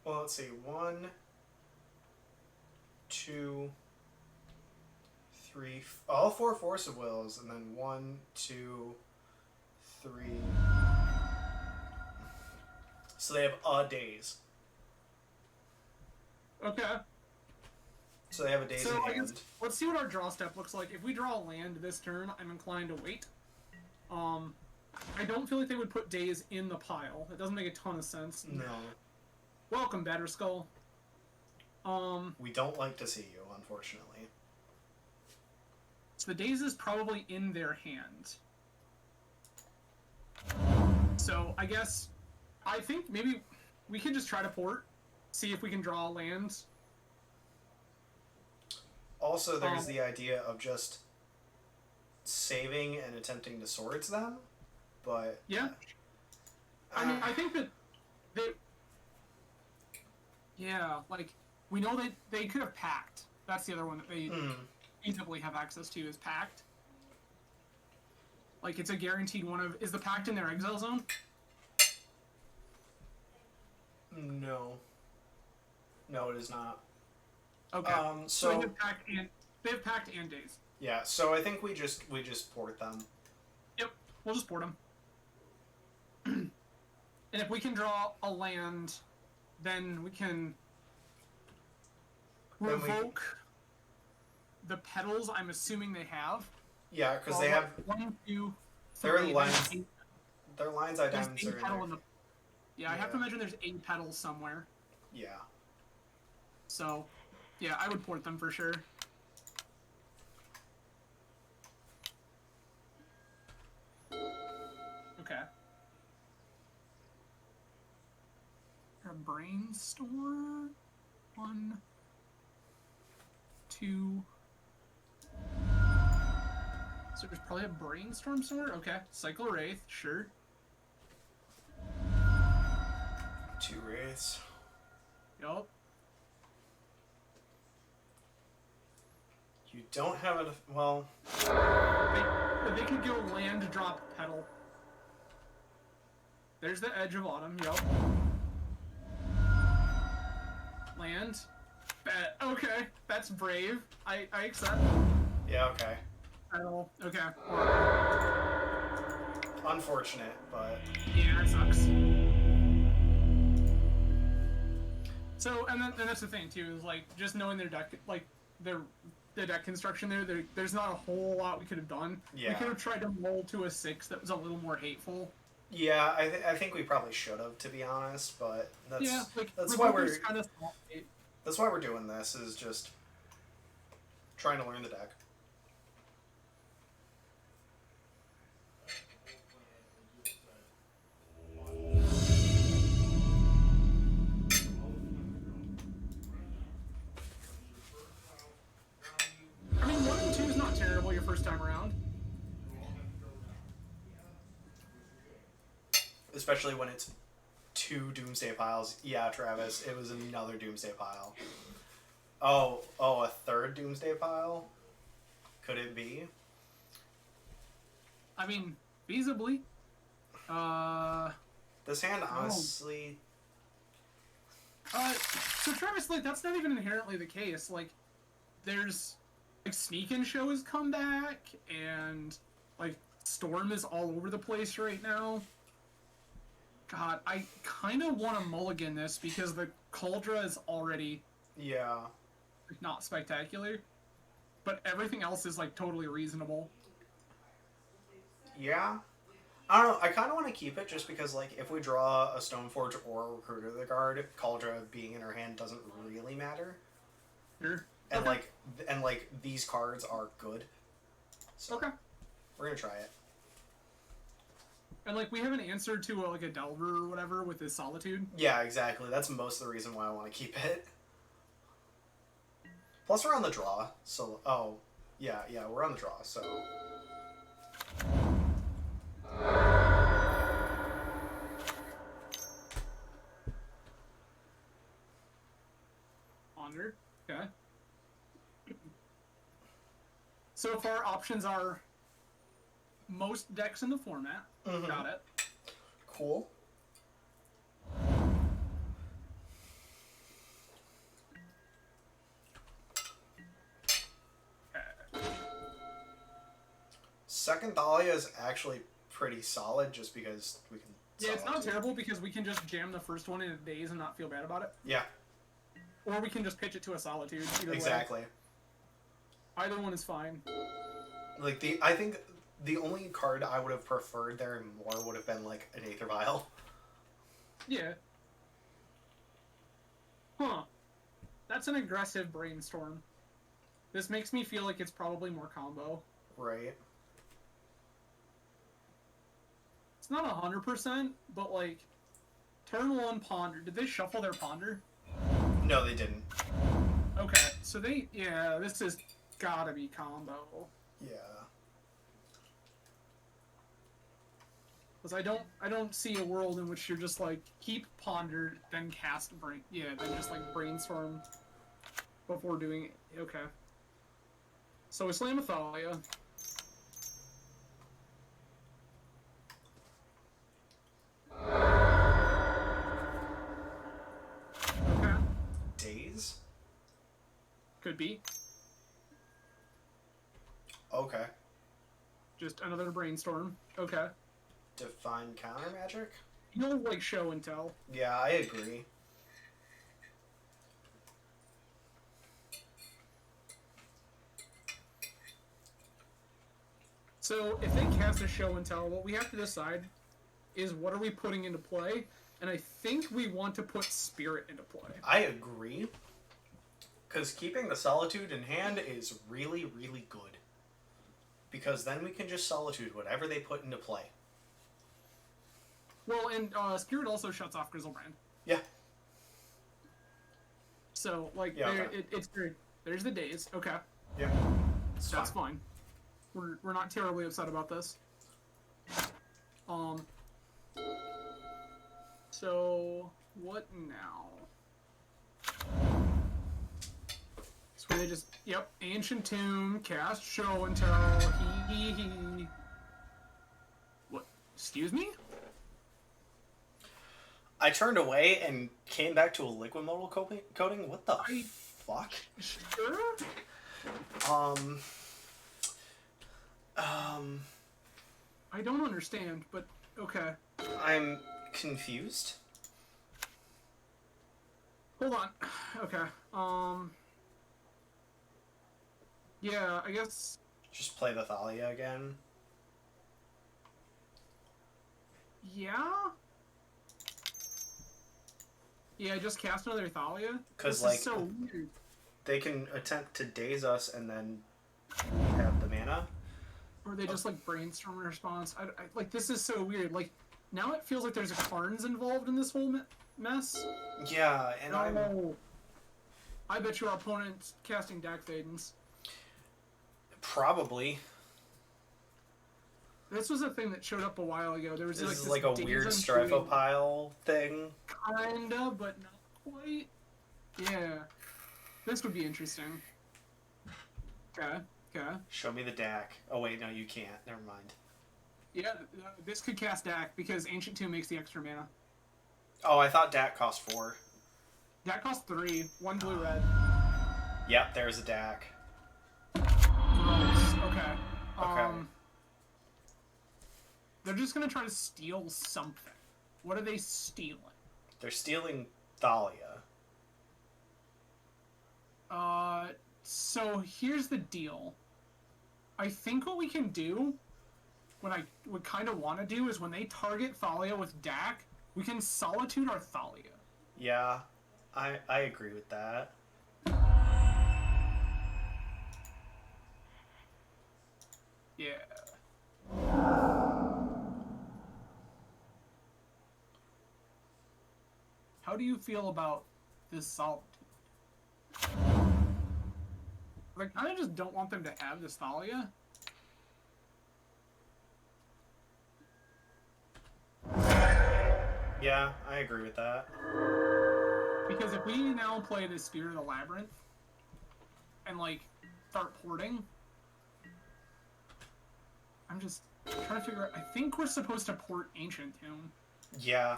Well, let's see. 1, 2, 3... All 4 Force of Wills, and then 1, 2... 3. So they have days. Okay. So they have a days in I hand. guess, let's see what our draw step looks like. If we draw a land this turn, I'm inclined to wait. I don't feel like they would put days in the pile. It doesn't make a ton of sense. No. Welcome, Batterskull. We don't like to see you, unfortunately. So the days is probably in their hand. So I guess, I think maybe we can just try to port, see if we can draw a land. Also, there's the idea of just saving and attempting to swords them, but... Yeah. I mean, I think that they... Yeah, like, we know that they could have Pact. That's the other one that they easily have access to, is Pact. Like, it's a guaranteed one of... Is the Pact in their exile zone? No. No, it is not. Okay. So they have Pact and days. Yeah, so I think we just port them. Yep, we'll just port them. And if we can draw a land, then we can revoke the petals I'm assuming they have. Yeah, because they have 1, 2, 3. their lines. Their lines I diamonds are in there. Yeah, I have to imagine there's 8 petals somewhere. Yeah. So, yeah, I would port them for sure. Okay. A brainstorm. 1, 2. So there's probably a brainstorm somewhere. Okay, Cycle Wraith, sure. 2 wraiths. Yup. don't have it. Well, They could go land, drop, petal. There's the Edge of Autumn, yup. Land. Bet. Okay, that's brave. I accept. yeah, okay. Petal. Okay. Unfortunate, but Yeah, that sucks. So, and that's the thing too, is like just knowing their deck, like the deck construction there's not a whole lot we could have done. Yeah. We could have tried to mold to a 6 that was a little more hateful. yeah, I think we probably should have, to be honest. But that's Yeah, like that's why we're kind of that's why we're doing this, is just trying to learn the deck. I mean, 1 and 2 is not terrible your first time around. Especially when it's 2 Doomsday piles. Yeah, Travis, it was another Doomsday pile. Oh, a third Doomsday pile? Could it be? I mean, feasibly. This hand, honestly... So Travis, like, that's not even inherently the case. Like, there's, like, Sneak and Show has come back, and, like, Storm is all over the place right now. God, I kind of want to mulligan this because the Cauldra is already Yeah. not spectacular, but everything else is, like, totally reasonable. Yeah. I don't know, I kind of want to keep it just because, like, if we draw a Stoneforge or a Recruiter the card, Cauldra being in our hand doesn't really matter. Sure. And, Okay. like, these cards are good. So, Okay. we're gonna try it. And, like, we have an answer to, like, a Delver or whatever with his Solitude. Yeah, exactly. That's most of the reason why I want to keep it. Plus, we're on the draw, so... Oh, yeah, we're on the draw, so... Ponder. Okay. So far, options are most decks in the format. Mhm. Got it. Cool. Second Dahlia is actually pretty solid just because we can... Yeah, it's not Solitude. terrible because we can just jam the first one in a daze and not feel bad about it. Yeah, Or we can just pitch it to a Solitude. Either exactly. way. Either one is fine. Like, I think the only card I would have preferred there more would have been, like, an Aether Vial. Yeah. Huh. That's an aggressive brainstorm. This makes me feel like it's probably more combo. Right. It's not 100%, but like, turn 1 Ponder. Did they shuffle their Ponder? No, they didn't. Okay, so yeah, this has gotta be combo. Yeah. Because I don't see a world in which you're just like, keep Ponder, then cast then just like brainstorm before doing it. Okay. So we slam Thalia. Okay. Days? Could be. Okay. Just another brainstorm. Okay. Define counter magic? You'll like show and tell. Yeah, I agree. So if they cast a show and tell, what we have to decide is what are we putting into play, and I think we want to put Spirit into play. I agree. Because keeping the Solitude in hand is really, really good. Because then we can just Solitude whatever they put into play. Well, and Spirit also shuts off Grizzlebrand. Yeah. So, like, Yeah, there, okay. it's very... There's the days. Okay. Yeah. That's fine. We're not terribly upset about this. So, what now? So they just, yep, Ancient Tomb, cast Show and Tell, he. What? Excuse me? I turned away and came back to a liquid modal coating? What the fuck? Sure? I don't understand, but okay. I'm confused. Hold on. Okay. Yeah, I guess. Just play the Thalia again. Yeah? Yeah, just cast another Thalia? Because, This like, is so weird. they can attempt to daze us and then have the mana. Or they just, like, brainstorm a response. Like, this is so weird. Like, now it feels like there's a Karns involved in this whole mess. Yeah, and I bet you our opponent's casting Dak Fadens. Probably. This was a thing that showed up a while ago. There was This like is this like a daze weird unfolding- Strifopile thing. Kinda, but not quite. Yeah. This would be interesting. Okay. Show me the DAC. Oh wait, no, you can't. Never mind. Yeah, this could cast Dak because Ancient Tomb makes the extra mana. Oh, I thought DAC cost 4. Dak costs 3, 1 blue red. Yep, there's a DAC. Gross. Okay. Okay. They're just gonna try to steal something. What are they stealing? They're stealing Thalia. So here's the deal. I think what we can do, what I would kind of want to do, is when they target Thalia with Dak, we can Solitude our Thalia. Yeah, I agree with that. Yeah. How do you feel about this Solitude? Like, I just don't want them to have this Thalia. Yeah, I agree with that. Because if we now play the Spirit of the Labyrinth and, like, start porting, I'm just trying to figure out. I think we're supposed to port Ancient Tomb. Yeah.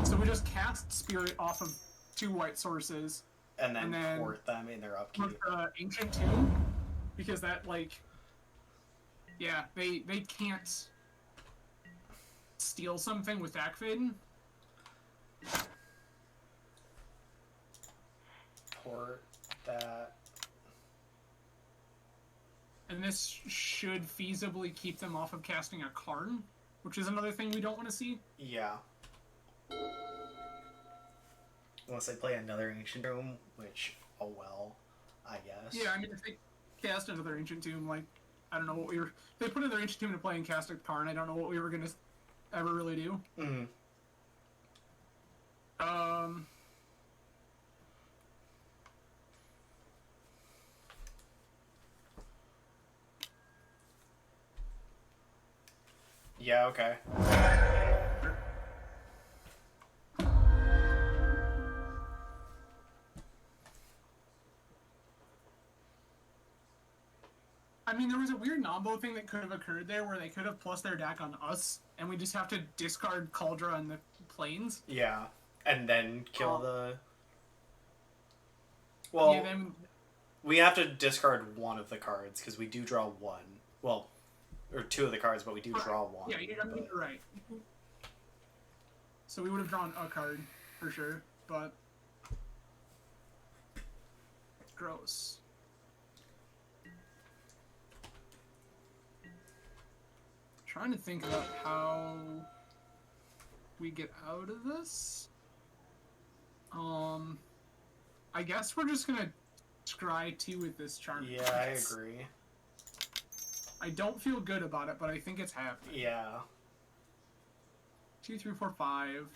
So we just cast Spirit off of 2 white sources. And then And then port them in their upkeep. With Ancient Tomb, because that, like, yeah, they can't steal something with Akfaden. Port that. And this should feasibly keep them off of casting a Karn, which is another thing we don't want to see. Yeah. Unless they play another Ancient Tomb, which, oh well, I guess. Yeah, I mean, if they cast another Ancient Tomb, like, I don't know what we were... If they put another Ancient Tomb to play and cast a Karn, I don't know what we were going to ever really do. Mm-hmm. Yeah, okay. I mean, there was a weird Nombo thing that could have occurred there where they could have plus their deck on us, and we just have to discard Cauldra on the plains. Yeah. And then kill the... Well, Yeah, then... we have to discard one of the cards, because we do draw one. Well, or 2 of the cards, but we do draw one. Yeah, you're right. So we would have drawn a card, for sure, but... Gross. Trying to think about how we get out of this. I guess we're just gonna scry 2 with this charm. Yeah, I agree. I don't feel good about it, but I think it's happening. Yeah. 2, 3, 4, 5.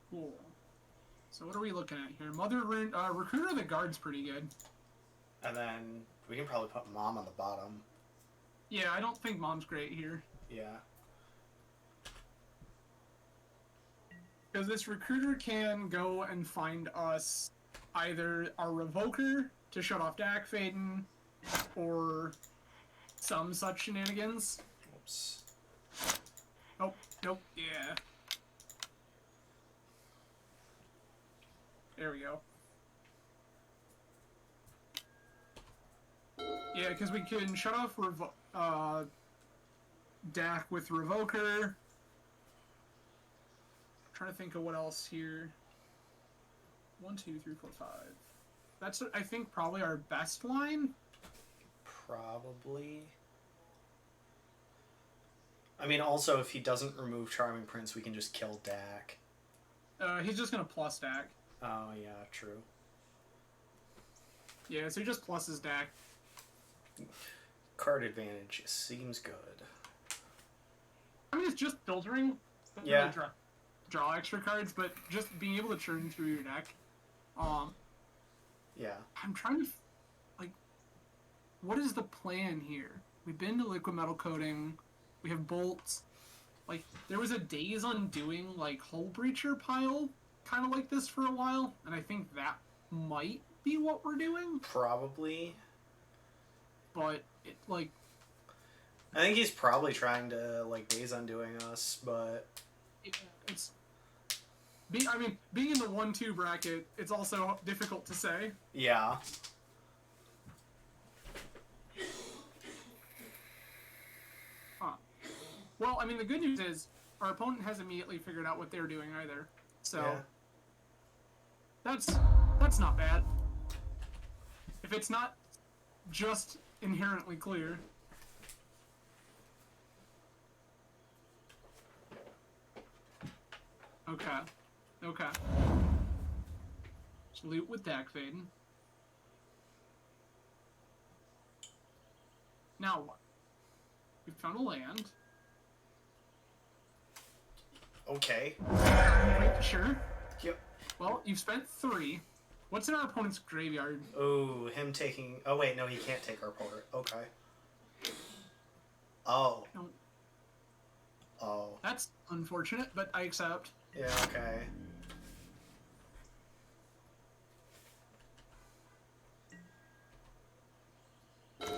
Cool. So what are we looking at here? Mother Rune, Recruiter of the Guard's pretty good. And then we can probably put Mom on the bottom. Yeah, I don't think Mom's great here. Yeah. Because this recruiter can go and find us either our Revoker to shut off Dak Faden, or some such shenanigans. Oops. Nope, yeah. There we go. Yeah, because we can shut off Dak with Revoker. Trying to think of what else here. 1, 2, 3, 4, 5. That's, I think, probably our best line. Probably. I mean, also, if he doesn't remove Charming Prince, we can just kill Dak. He's just gonna plus Dak. Oh, yeah, true. Yeah, so he just pluses Dak. Card advantage seems good. I mean, it's just filtering. Doesn't Yeah. really draw extra cards, but just being able to churn through your deck. Yeah. I'm trying to, like, what is the plan here? We've been to liquid metal coating. We have bolts. Like, there was a Days Undoing, like, Hull Breacher pile, kind of like this for a while, and I think that might be what we're doing. Probably. But, it, like... I think he's probably trying to, like, Days Undoing us, but... It's... I mean, being in the 1-2 bracket, it's also difficult to say. Yeah. Well, I mean, the good news is our opponent has immediately figured out what they're doing either. So yeah. that's not bad. If it's not just inherently clear. Okay. Okay. Just loot with Dak Faden. Now what? We found a land. Okay. Sure. Yep. Well, you've spent 3. What's in our opponent's graveyard? Oh, him taking... Oh, wait, no, he can't take our port. Okay. Oh. No. Oh. That's unfortunate, but I accept. Yeah, okay.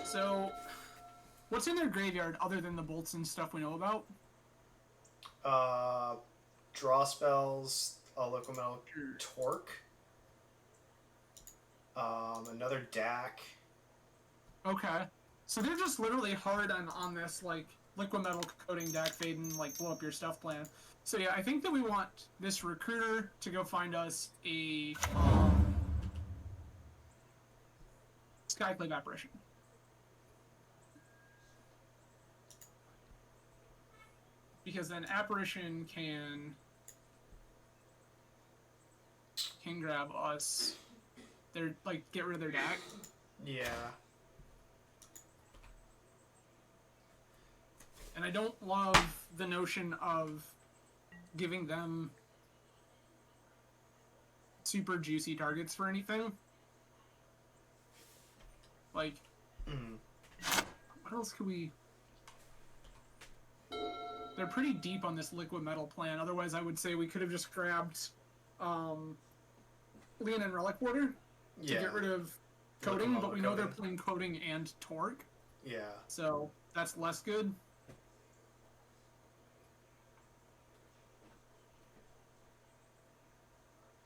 So, what's in their graveyard other than the bolts and stuff we know about? Draw spells, liquid metal torque, another Dak. Okay. So they're just literally hard on this, like, liquid metal coating Dak Faden, like, blow up your stuff plan. So yeah, I think that we want this recruiter to go find us a, Skyclave Apparition. Because then Apparition can grab us. They're like get rid of their deck. Yeah. And I don't love the notion of giving them super juicy targets for anything. Like, what else could we... They're pretty deep on this liquid metal plan. Otherwise, I would say we could have just grabbed Leon and Relic Warder to get rid of Coating, but we know they're playing Coating and Torque. Yeah. So that's less good.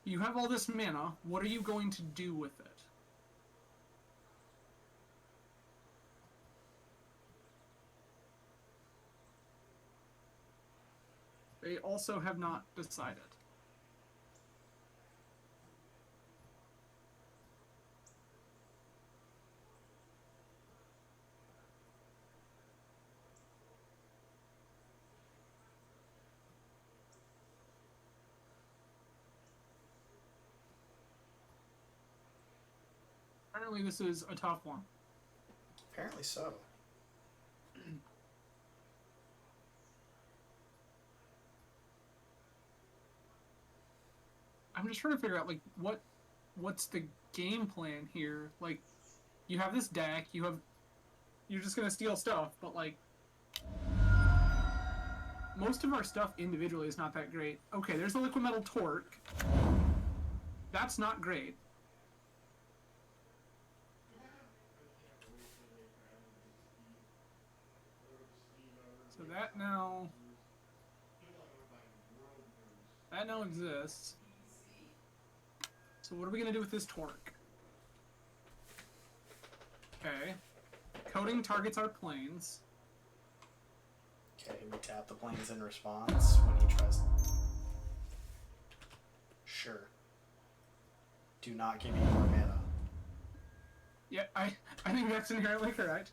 You have all this mana. What are you going to do with it? They also have not decided. Apparently this is a tough one. Apparently so. I'm just trying to figure out, like, what's the game plan here? Like, you have this deck, you're just gonna steal stuff, but, like, most of our stuff individually is not that great. Okay, there's the liquid metal torque. That's not great. So that now exists. So what are we gonna do with this torque? Okay. Coding targets our planes. Okay, we tap the planes in response when he tries. Sure. Do not give me more mana. Yeah, I think that's inherently correct.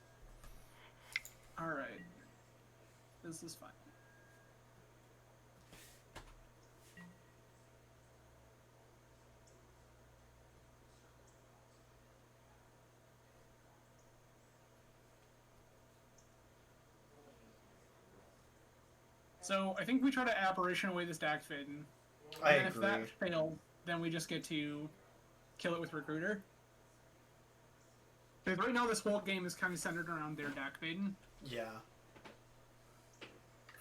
Alright. This is fine. So I think we try to apparition away this Dak Faden. I And agree. if that fails, then we just get to kill it with Recruiter. Because right now this whole game is kind of centered around their Dak Faden. Yeah.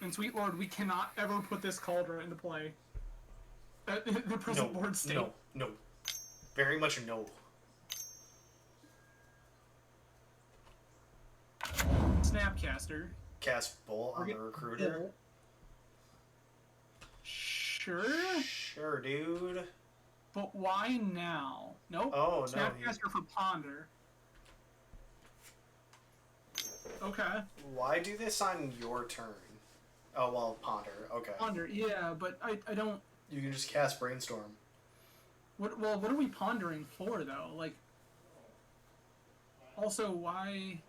And Sweet Lord, we cannot ever put this Cauldra into play. At the present board state. No. Very much no. Snapcaster. Cast Bolt on the Recruiter. Sure. Sure, dude. But why now? Nope. Oh, no. Snapcaster for Ponder. Okay. Why do this on your turn? Oh, well, Ponder. Okay. Ponder, yeah, but I don't... You can just cast Brainstorm. What are we pondering for, though? Like... Also, why...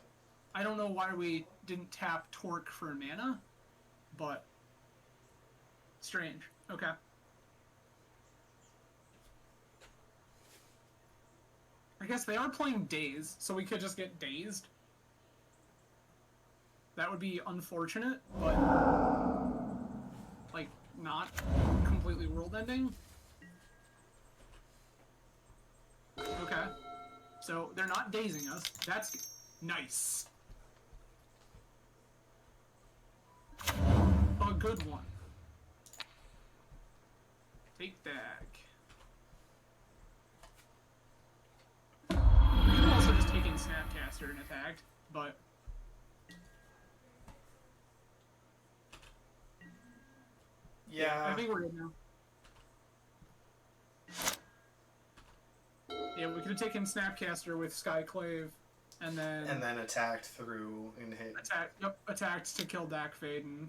I don't know why we didn't tap Torque for mana, but... Strange. Okay. I guess they are playing Daze, so we could just get Dazed. That would be unfortunate, but... like, not completely world-ending. Okay. So, they're not dazing us. That's nice. A good one. Take that. We could also just take in Snapcaster and attacked, but... Yeah. I think we're good now. Yeah, we could have taken Snapcaster with Skyclave, and then... And then attacked through and hit. Attacked to kill Dak Faden.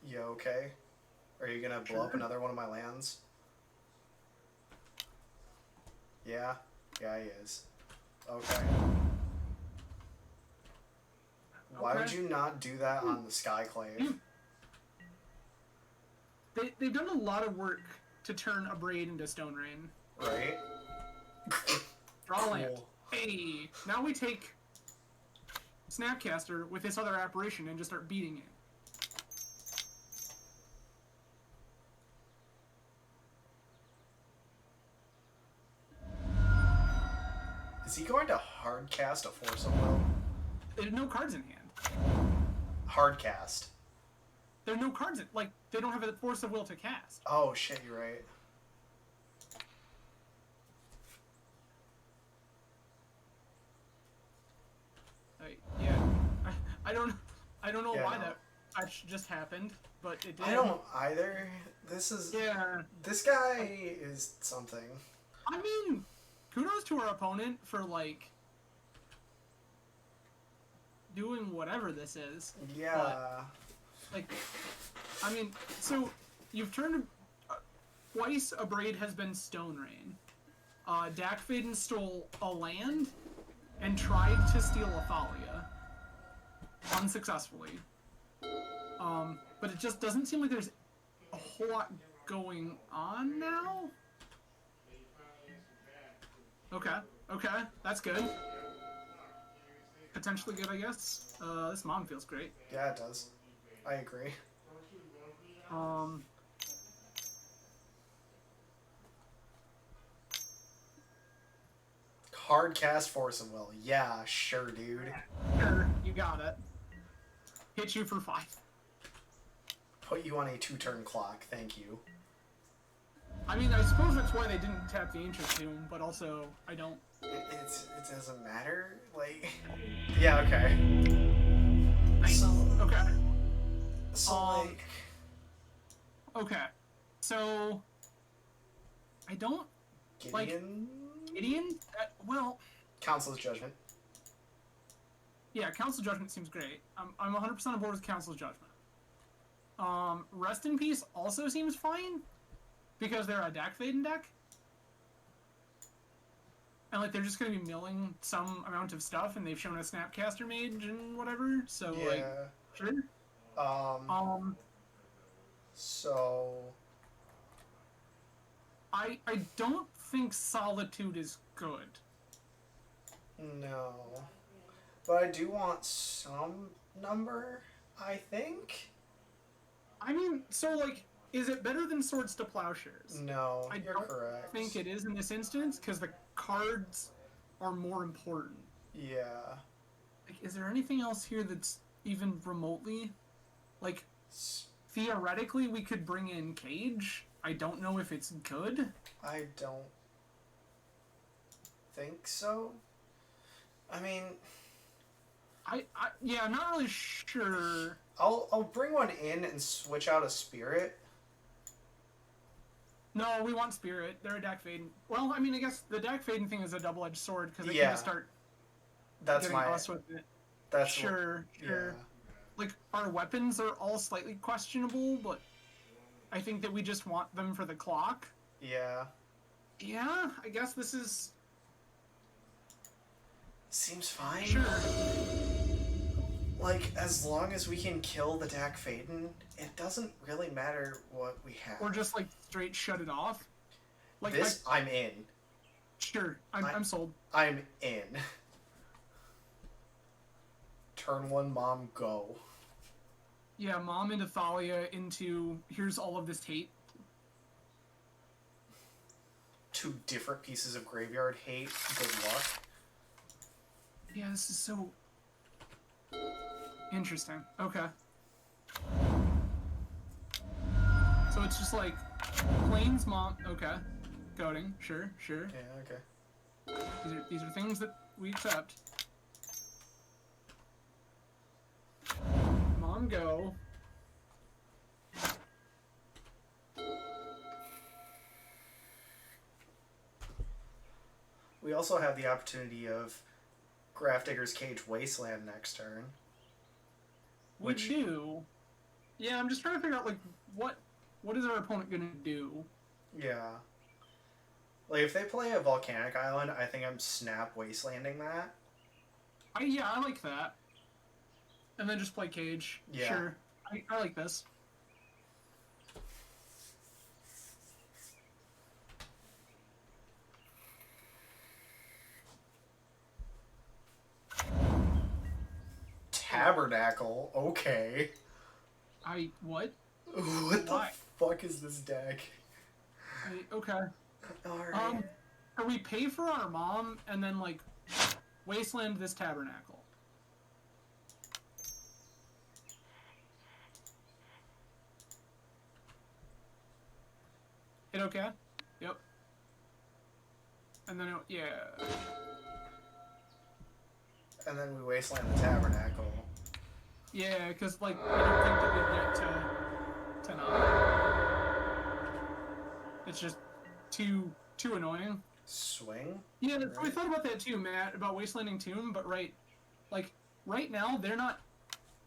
You okay? Are you gonna blow up another one of my lands? Yeah? Yeah, he is. Okay. Why would you not do that on the Skyclave? They've done a lot of work to turn a Braid into Stone Rain. Right? Draw land. Cool. Hey, now we take Snapcaster with this other apparition and just start beating it. Is he going to hard cast a Force of Will? There's no cards in hand. Hard cast. There are no cards in... Like, they don't have a Force of Will to cast. Oh shit, you're right. Yeah. I don't know Yeah, why no. that just happened, but it did. I don't either. This is... Yeah. This guy is something. I mean, kudos to our opponent for, like, doing whatever this is. Yeah. But, like, I mean, so you've turned... twice a Braid has been Stone Rain. Dak Faden stole a land and tried to steal a Thalia. Unsuccessfully. But it just doesn't seem like there's a whole lot going on now. Okay, that's good. Potentially good, I guess. This mom feels great. Yeah, it does. I agree. Hard cast Force of Will. Yeah, sure, dude. Sure, you got it. Hit you for 5. put you on a 2-turn clock. Thank you. I mean, I suppose that's why they didn't tap the Ancient Tomb, but also, I don't... It doesn't matter? Like... Yeah, okay. So... Okay. So, like... Okay. So... I don't... Gideon? Like... Gideon? Well... Council's Judgment. Yeah, Council Judgment seems great. I'm 100% on board with Council Judgment. Rest in Peace also seems fine, because they're a deck Faden deck. And, like, they're just going to be milling some amount of stuff, and they've shown a Snapcaster Mage and whatever, so, Yeah. like, sure. So... I don't think Solitude is good. No. But I do want some number, I think? I mean, so, like, is it better than Swords to Plowshares? No, I you're don't correct. think it is in this instance, because the cards are more important. Yeah. Like, is there anything else here that's even remotely... Like, theoretically, we could bring in Cage. I don't know if it's good. I don't think so. I mean... Yeah, I'm not really sure. I'll bring one in and switch out a Spirit. No, we want Spirit. They're a deck Faden. Well, I mean, I guess the deck Faden thing is a double-edged sword, because they can just start getting us with it. That's sure. Yeah. Like, our weapons are all slightly questionable, but I think that we just want them for the clock. Yeah. Yeah, I guess this is... Seems fine. Sure. Like, as long as we can kill the Dak Faden, it doesn't really matter what we have. Or just, like, straight shut it off. Like, this, I'm in. Sure, I'm sold. I'm in. Turn 1, Mom, go. Yeah, Mom into Thalia into, here's all of this hate. 2 different pieces of graveyard hate. Good luck. Yeah, this is so... interesting. Okay. So it's just like, Plains, Mom, okay. Goading, sure. Yeah, okay. These are things that we accept. Mom, go. We also have the opportunity of Grafdigger's Cage Wasteland next turn. We do. Yeah, I'm just trying to figure out, like, what is our opponent gonna do? Yeah. Like, if they play a Volcanic Island, I think I'm snap Wastelanding that. I like that. And then just play Cage. Yeah. Sure. I like this. Tabernacle, okay. What? What Why? the fuck is this deck? Okay. Alright. Or we pay for our mom and then, like, wasteland this tabernacle. Hit okay? Yep. And then, yeah. And then we Wasteland the Tabernacle. Yeah, because, like, I don't think that we'd get to 9. It's just too annoying. Swing? Yeah, right. I thought about that too, Matt, about Wastelanding Tomb, but right now, they're not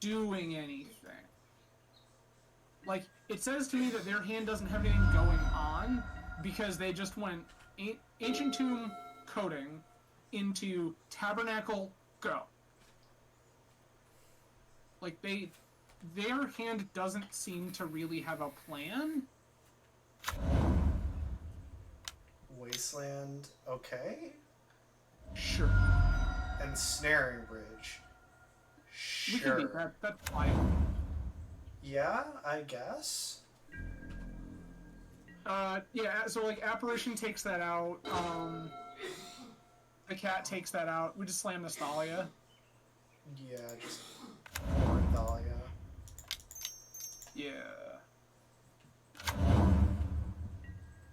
doing anything. Like, it says to me that their hand doesn't have anything going on, because they just went Ancient Tomb coding into Tabernacle go. Like, their hand doesn't seem to really have a plan. Wasteland, okay. Sure. And Snaring Bridge. Sure. We can beat that. That's fine. Yeah, I guess. Yeah, so, like, Apparition takes that out. The cat takes that out. We just slam the Thalia. Yeah, just poor Thalia. Yeah.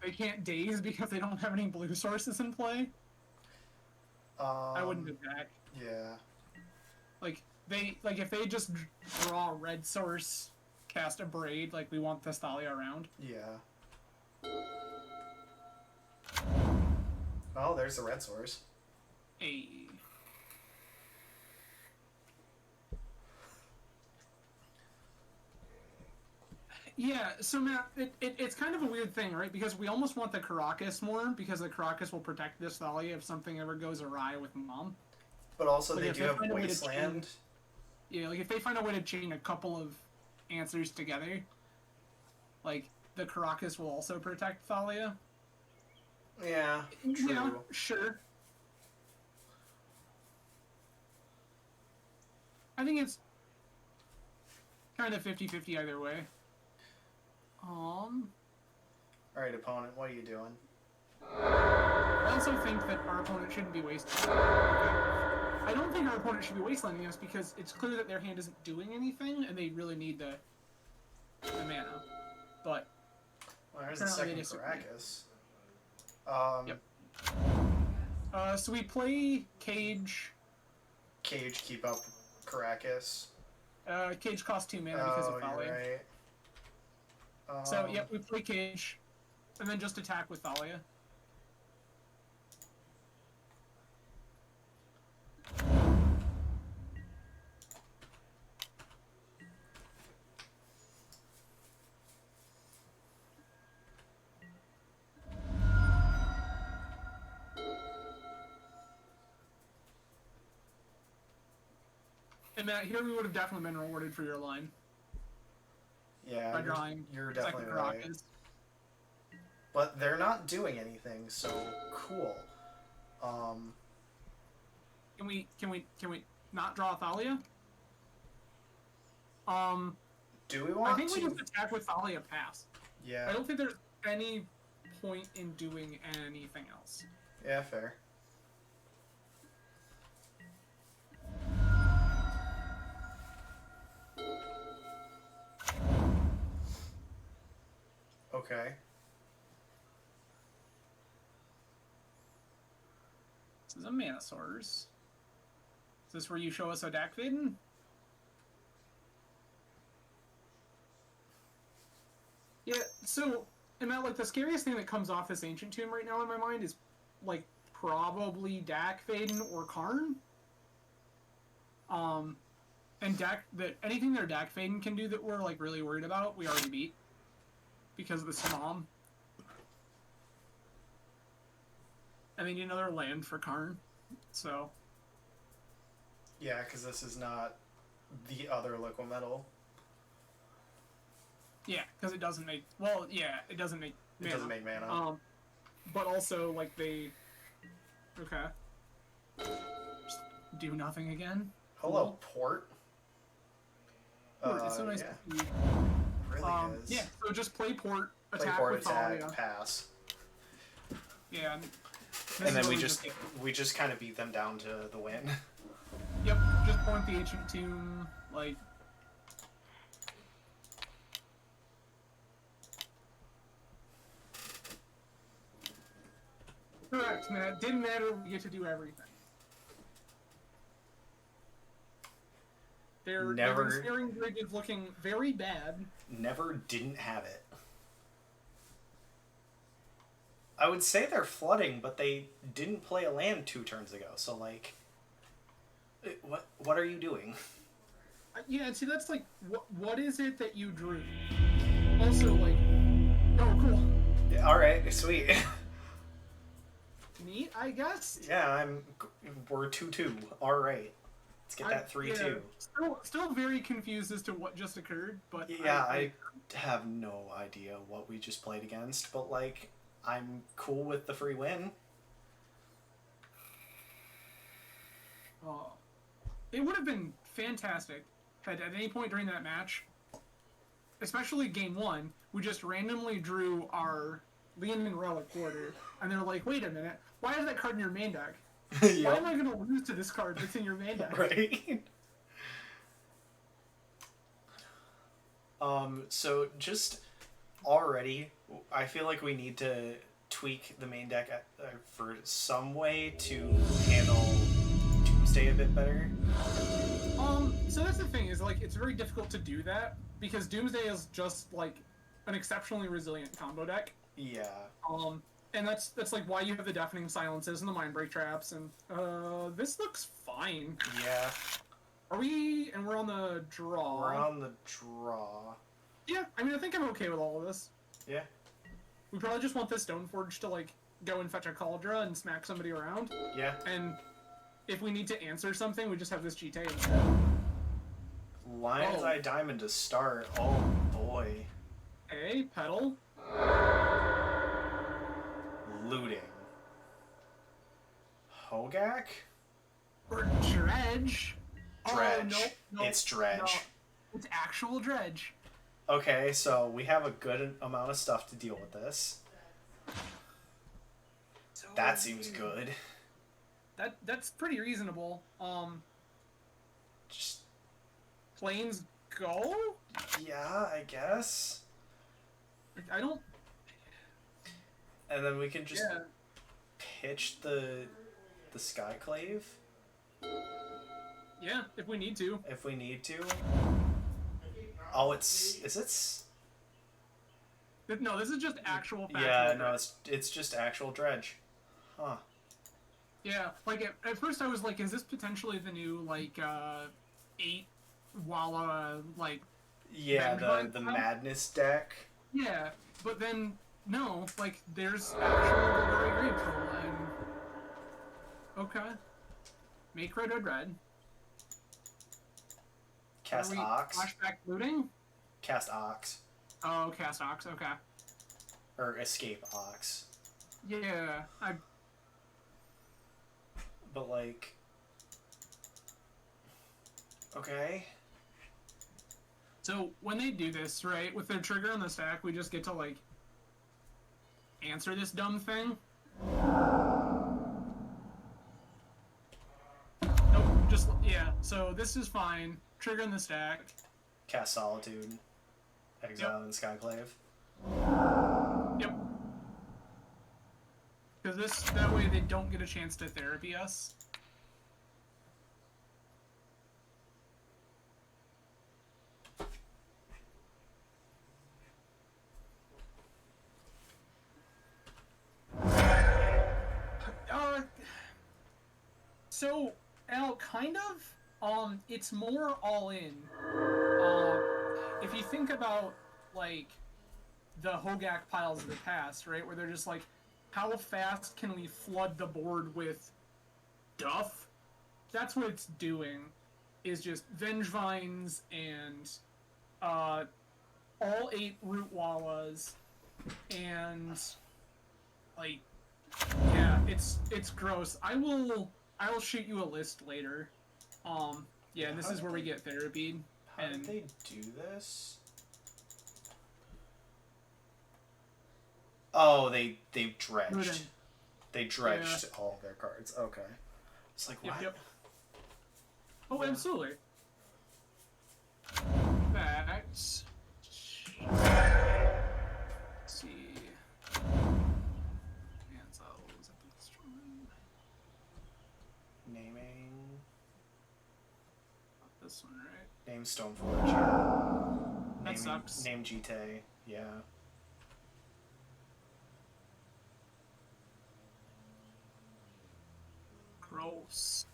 they can't daze because they don't have any blue sources in play. I wouldn't attack. Yeah. Like if they just draw a red source, cast a braid, like we want this Thalia around. Yeah. Oh, there's the red source. A. Yeah, so Matt, it's kind of a weird thing, right? Because we almost want the Caracas more, because the Caracas will protect this Thalia if something ever goes awry with Mom. But also, Like, they if do they have find a way to Wasteland. Yeah, like if they find a way to chain a couple of answers together, like the Caracas will also protect Thalia. Yeah, true. Yeah, sure. I think it's kind of 50-50 either way. Alright, opponent, what are you doing? I also think that our opponent shouldn't be wasting. I don't think our opponent should be wastelanding us because it's clear that their hand isn't doing anything and they really need the mana. But Well, there's the apparently they second disagree. Caracas. Yep. So we play Cage. Cage, keep up Caracas. Cage costs 2 mana because of Thalia. Right. So, yep, we play Cage, and then just attack with Thalia. And Matt, here we would have definitely been rewarded for your line. Yeah, By drawing you're definitely second right. Caracas. But they're not doing anything, so cool. Can we not draw Thalia? Do we want I think to? we just attack with Thalia pass. Yeah. I don't think there's any point in doing anything else. Yeah, fair. Okay. This is a Mana Source. Is this where you show us Odak Vaden? Yeah, so, and Matt, like, the scariest thing that comes off this Ancient Tomb right now in my mind is, like, probably Dak Vaden or Karn. And anything their Dak Vaden can do that we're, like, really worried about, we already beat. Because of the Snom. And they need another land for Karn. So. Yeah, because this is not the other liquid metal. Yeah, because it doesn't make. Well, yeah, it doesn't make. It doesn't make mana. But also like they. Okay. Just do nothing again. Hello, Port. Port, it's so nice yeah. to see. Really is. Yeah, so just play Port, Play attack Port, with attack, Thalia. pass. Yeah. And then we just kind of beat them down to the win. Yep, just point the Ancient Tomb, like. Correct, man. It didn't matter. We get to do everything. Their ensnaring bridge is looking very bad. Never didn't have it. I would say they're flooding, but they didn't play a land 2 turns ago. So like, what are you doing? Yeah, see, that's like, what is it that you drew? Also, like, oh, cool. Yeah, all right, sweet. Neat, I guess. Yeah, we're 2-2. All right, let's get that 3-2. Yeah, still very confused as to what just occurred, but yeah, I have no idea what we just played against, but like, I'm cool with the free win. Oh, it would have been fantastic had at any point during that match, especially game 1, we just randomly drew our Leonin Relic Quarter, and they're like, wait a minute, why is that card in your main deck? Yep. Why am I going to lose to this card that's in your main deck? Right? So just already, I feel like we need to tweak the main deck for some way to handle Doomsday a bit better. So that's the thing, is like it's very difficult to do that because Doomsday is just like an exceptionally resilient combo deck. Yeah. And that's like why you have the Deafening Silences and the Mindbreak Traps, and this looks fine. Yeah. Are we? And we're on the draw. We're on the draw. Yeah, I mean, I think I'm okay with all of this. Yeah. We probably just want this Stoneforge to like go and fetch a Cauldra and smack somebody around. Yeah. And if we need to answer something, we just have this GT instead. Lion's Eye Diamond to start. Oh boy. Hey, Petal. Looting. Hogak? Or Dredge. Dredge. Oh, no, It's Dredge. No. It's actual Dredge. Okay, so we have a good amount of stuff to deal with this. So That seems good. That's pretty reasonable. Just, Planes go? yeah, I guess. I don't. And then we can just Yeah. pitch the Skyclave Yeah, if we need to. if we need to. Oh, is it? No, this is just actual factual. Yeah, Dredge. no, it's just actual Dredge. Huh. Yeah, like at first I was like, is this potentially the new like 8 Walla like? Yeah, Vengevine the style? Madness deck. Yeah, but then no, like there's actual Glory Grave Troll and okay, make red red. Cast Are we Ox. Flashback looting. Cast Ox. Oh, cast Ox. Okay. Or Escape Ox. Yeah, But like, okay. So when they do this, right, with their trigger on the stack, we just get to like answer this dumb thing. Nope, just yeah. So this is fine. Trigger in the stack. Cast Solitude. Exile and Skyclave. Yep. Because that way they don't get a chance to therapy us. So, Al, kind of, it's more all in. If you think about, like, the Hogak piles of the past, right, where they're just like, how fast can we flood the board with stuff? That's what it's doing, is just Vengevines and, all 8 Root Wallas, and, like, yeah, it's gross. I'll shoot you a list later. Yeah, this is where we get therapied. How did they do this? Oh, they've dredged. Looting. They dredged all of their cards. Okay. It's like, what? Yep. Oh, absolutely. Facts. Let's see. Naming. This one, right? Name Stoneforge. That sucks. Name GT. Yeah. Gross.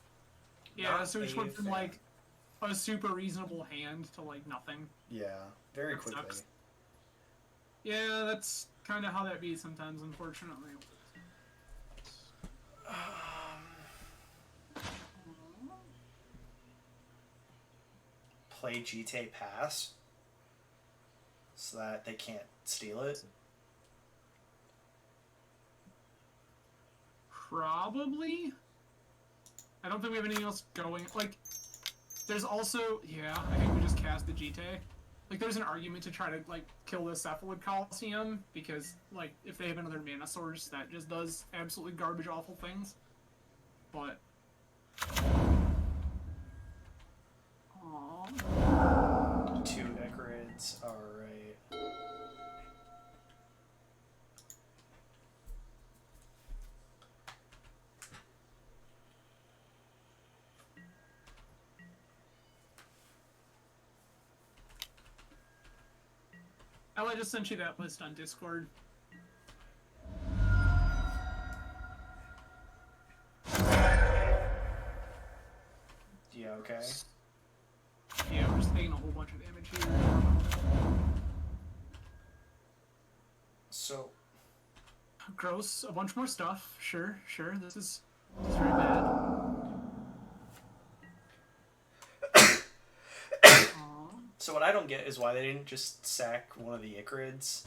Yeah, Not so we just went from fan. like a super reasonable hand to like nothing. Yeah. Very That quickly. sucks. Yeah, that's kind of how that be sometimes, unfortunately. Play GT Pass so that they can't steal it. Probably. I don't think we have anything else going. Like, there's also, yeah, I think we just cast the GT. Like, there's an argument to try to, like, kill the Cephalid Coliseum, because, like, if they have another mana source, that just does absolutely garbage awful things. But... Aww. 2 Icarids, alright. I just sent you that list on Discord. Yeah, okay. Yeah, we're just taking a whole bunch of damage here. So, Gross. A bunch more stuff. Sure. This is very bad. so what I don't get is why they didn't just sack one of the Icarids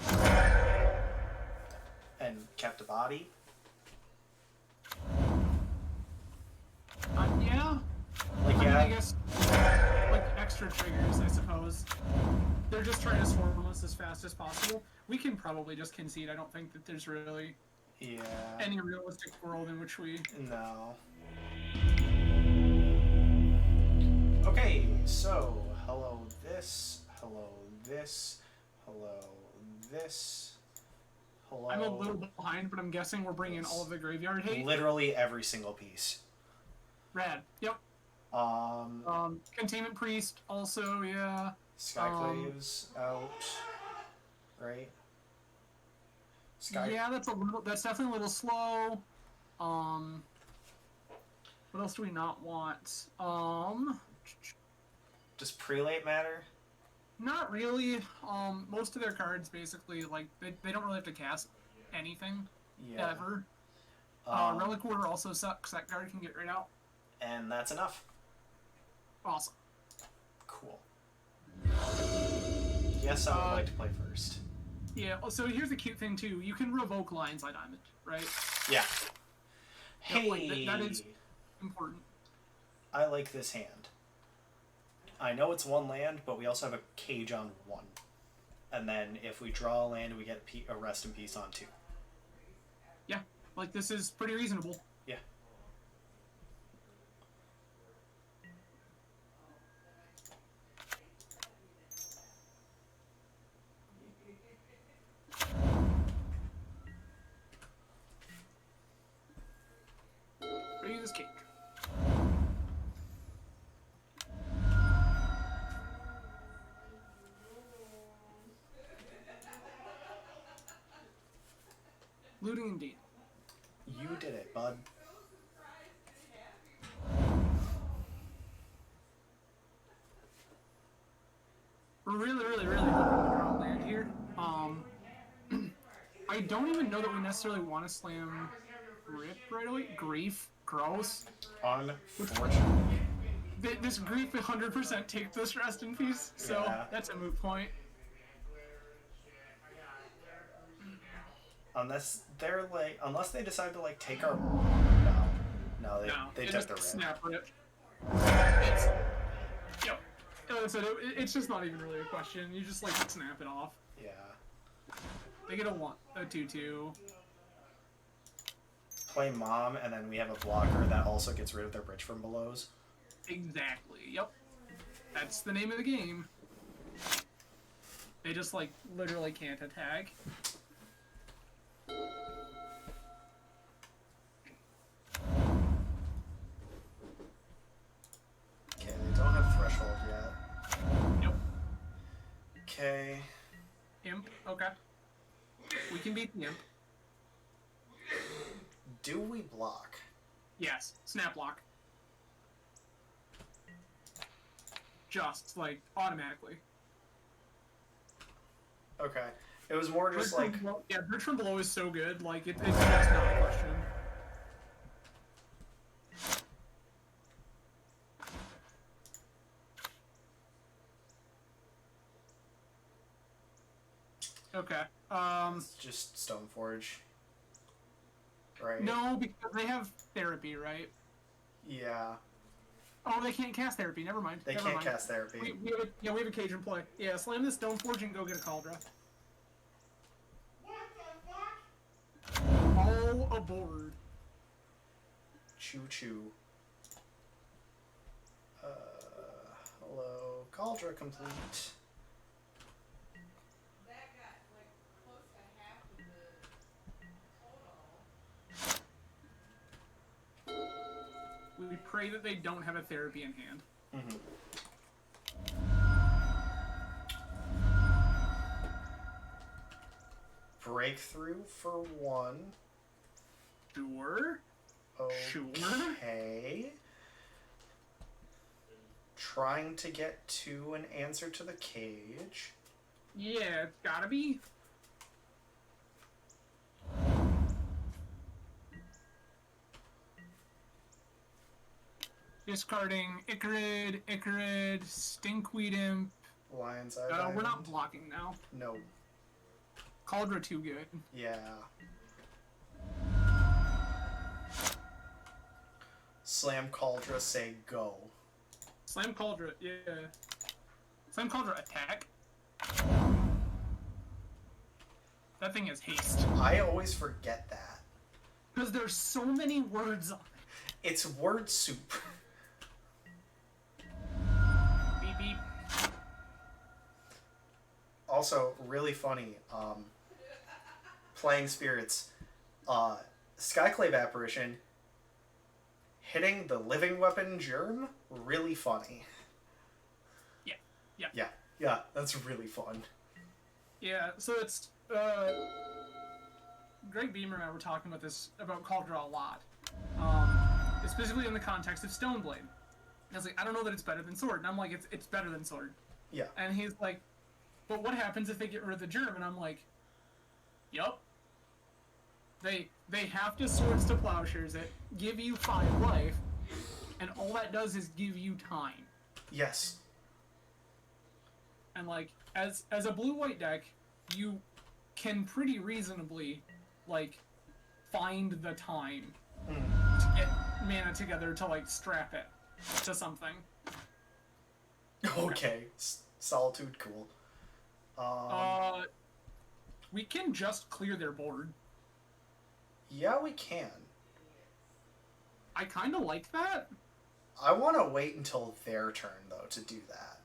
and kept a body. Yeah. Like, I mean, yeah. I guess, like, extra triggers, I suppose. They're just trying to swarm us as fast as possible. We can probably just concede. I don't think that there's really any realistic world in which we... No. Okay, so, hello this, hello this, hello this, hello... I'm a little behind, but I'm guessing we're bringing all of the graveyard hate. Literally every single piece. Rad. Yep. Containment Priest also, yeah. Skyclaves out. Right? Yeah, that's definitely a little slow. What else do we not want? Does Prelate matter? Not really. Most of their cards basically, like, they don't really have to cast anything. Yeah. Ever. Relic Order also sucks. That card can get right out. And that's enough. Awesome. Cool. Yes, I would like to play first. Yeah, so here's the cute thing, too. You can revoke Lion's Eye Diamond, right? Yeah. Hey! Hey! Like, that is important. I like this hand. I know it's one land, but we also have a cage on one. And then if we draw a land, we get a rest in peace on two. Yeah, like, this is pretty reasonable. Yeah. Ready this cage. Looting indeed. You did it, bud. We're really hoping to draw land here. I don't even know that we necessarily want to slam Rip right away. Grief. Gross. Unfortunately. This Grief 100% take this rest in peace, so Yeah. that's a moot point. Unless they decide to like take our no, they took just the rip. snap Rip. It's just not even really a question. You just like snap it off. Yeah. They get a 2/2. Play Mom, and then we have a blocker that also gets rid of their bridge from belows. Exactly. Yep. That's the name of the game. They just like literally can't attack. Okay, they don't have threshold yet. Yep. Okay. Imp. Okay. We can beat the Imp. Do we block? Yes. Snap block. Just like automatically. Okay. It was more just like Bridge from below is so good. Like it's just not a question. Okay. it's just Stoneforge. Right? No, because they have therapy, right? Yeah. Oh, they can't cast therapy. Never mind. They can't cast therapy. We have a cage in play. Yeah, slam this Stoneforge and go get a Cauldron. All aboard. Choo choo. Hello. Cauldron complete. We pray that they don't have a therapy in hand. Mm-hmm. Breakthrough for 1. Sure. Sure. Okay. Trying to get to an answer to the cage. Yeah, it's gotta be. Discarding Icarid, Stinkweed Imp. Lion's Eye. We're not blocking now. No. Cauldra too good. Yeah. Slam Cauldra, say go. Slam Cauldra, yeah. Slam Cauldra attack. That thing is haste. I always forget that. Because there's so many words on it. It's word soup. Beep beep. Also, really funny, playing spirits, Skyclave Apparition hitting the living weapon germ, really funny. Yeah, that's really fun. Yeah, so it's, Greg Beamer and I were talking about this, about Cauldra a lot. Specifically in the context of Stoneblade. I was like, I don't know that it's better than Sword. And I'm like, it's better than Sword. Yeah. And he's like, but what happens if they get rid of the germ? And I'm like, yup. They have to Swords to Plowshares it, give you 5 life, and all that does is give you time. Yes. And like, as a blue-white deck, you can pretty reasonably, like, find the time to get mana together to, like, strap it to something. Okay. Solitude, cool. We can just clear their board. Yeah, we can. I kind of like that. I want to wait until their turn, though, to do that.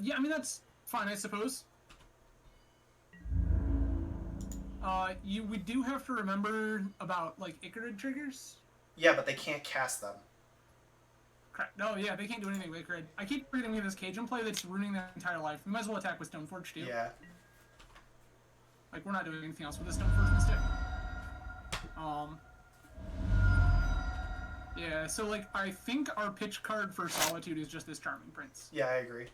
Yeah, I mean, that's fine, I suppose. We do have to remember about, like, Icarid triggers. Yeah, but they can't cast them. Correct. No, yeah, they can't do anything with Icarid. I keep forgetting we have this cage in play that's ruining their entire life. We might as well attack with Stoneforge, too. Yeah. Like, we're not doing anything else with this Stoneforge Mystic. Yeah, so, like, I think our pitch card for Solitude is just this Charming Prince. Yeah, I agree.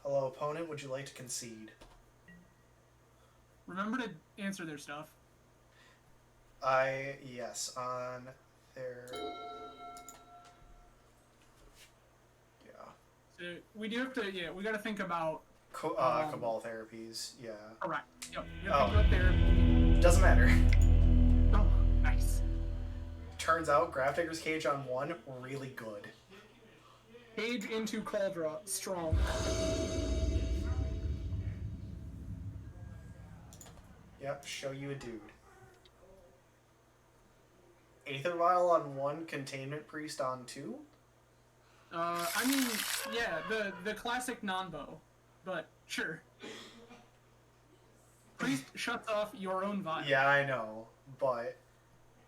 Hello, opponent. Would you like to concede? Remember to answer their stuff. Yes, on their... Yeah. So we do have to, yeah, we gotta think about... Cabal therapies, yeah. Correct. Yep. You have to think about therapy. Doesn't matter. Oh, nice. Turns out, Grafdigger's Cage on 1, really good. Cage into Cauldra, strong. Yep, show you a dude. Aether Vial on 1, Containment Priest on 2? I mean, yeah, the classic non-bow, but sure. Priest shuts off your own vial. Yeah, I know, but...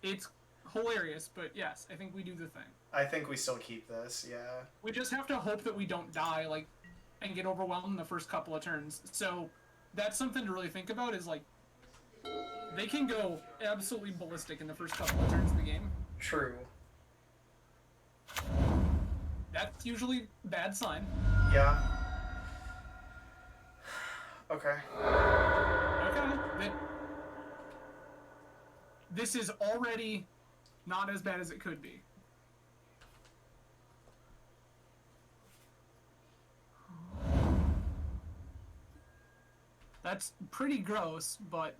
It's hilarious, but yes, I think we do the thing. I think we still keep this, yeah. We just have to hope that we don't die, like, and get overwhelmed in the first couple of turns. So, that's something to really think about, is, like, they can go absolutely ballistic in the first couple of turns of the game. True. That's usually a bad sign. Yeah. Okay. Okay. This is already not as bad as it could be. That's pretty gross, but...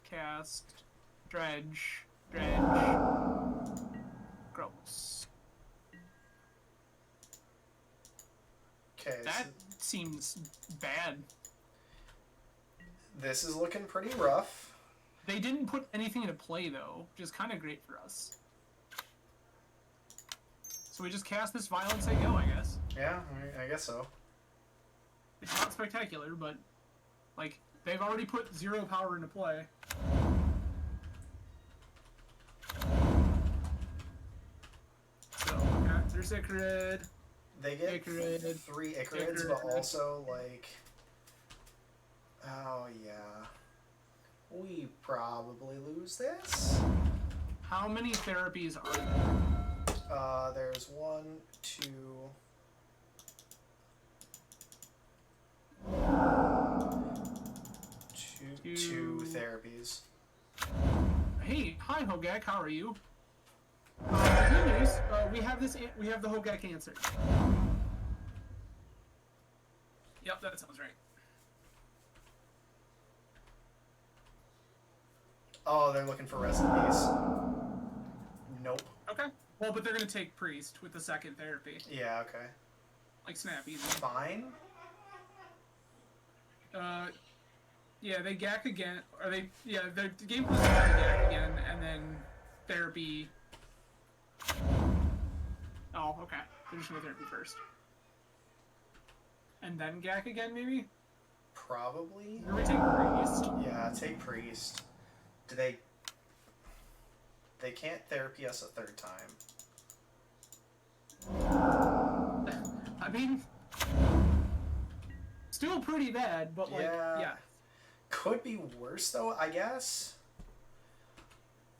Cast, dredge, gross. Okay. That seems bad. This is looking pretty rough. They didn't put anything into play, though, which is kind of great for us. So we just cast this vial and say go, I guess. Yeah, I guess so. It's not spectacular, but, like, they've already put 0 power into play. So, There's Icarid. They get Icarid. 3 Icarids, but also, like... Oh, yeah. We probably lose this. How many therapies are there? There's 1, 2... Two therapies. Hey, hi Hogak, how are you? Good news. We have the Hogak answer. Yep, that sounds right. Oh, they're looking for rest in peace. Nope. Okay. Well, but they're gonna take priest with the second therapy. Yeah. Okay. Like snap easy. Fine. Yeah, they gack again. Or they, yeah, their game was gack again, and then therapy. Oh, okay. They're just gonna therapy first. And then gack again, maybe? Probably. Or we take priest. Yeah, take priest. Do they... They can't therapy us a third time. I mean, still pretty bad, but like, yeah. Could be worse though, I guess.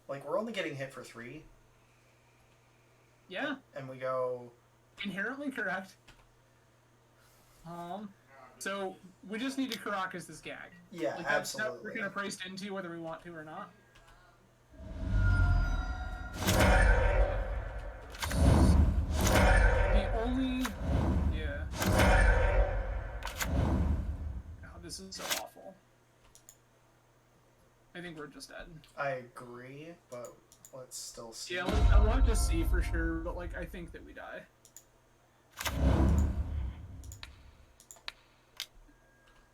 Like, we're only getting hit for 3. Yeah. And we go... Inherently correct. So we just need to Caracas this gag. Yeah, like, absolutely. That we're gonna priest into whether we want to or not. The only... Yeah. Oh, this is so awful. I think we're just dead. I agree, but let's still see. Yeah, I want to see for sure, but like I think that we die.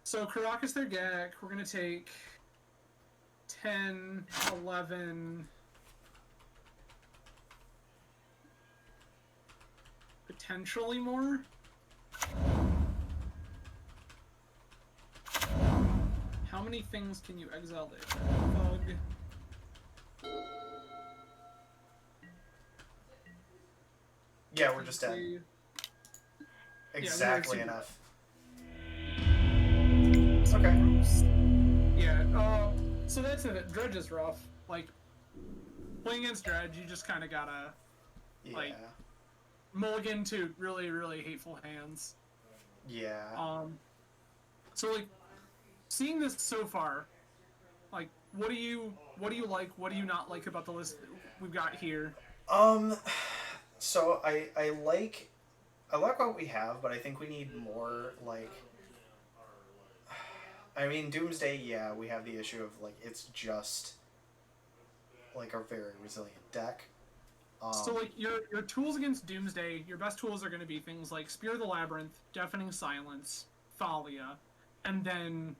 So Caracas their Gak, we're gonna take 10, 11, potentially more. How many things can you exile there? Bug. Yeah, we're just dead. Exactly enough. Okay. Yeah, so that's it. Dredge is rough. Like, playing against Dredge, you just kind of gotta, like, mulligan to really, really hateful hands. Yeah. So, like, seeing this so far, like, what do you like, what do you not like about the list we've got here? So I like what we have, but I think we need more, like, I mean, Doomsday, yeah, we have the issue of, like, it's just, like, a very resilient deck. So, like, your tools against Doomsday, your best tools are going to be things like Spear of the Labyrinth, Deafening Silence, Thalia, and then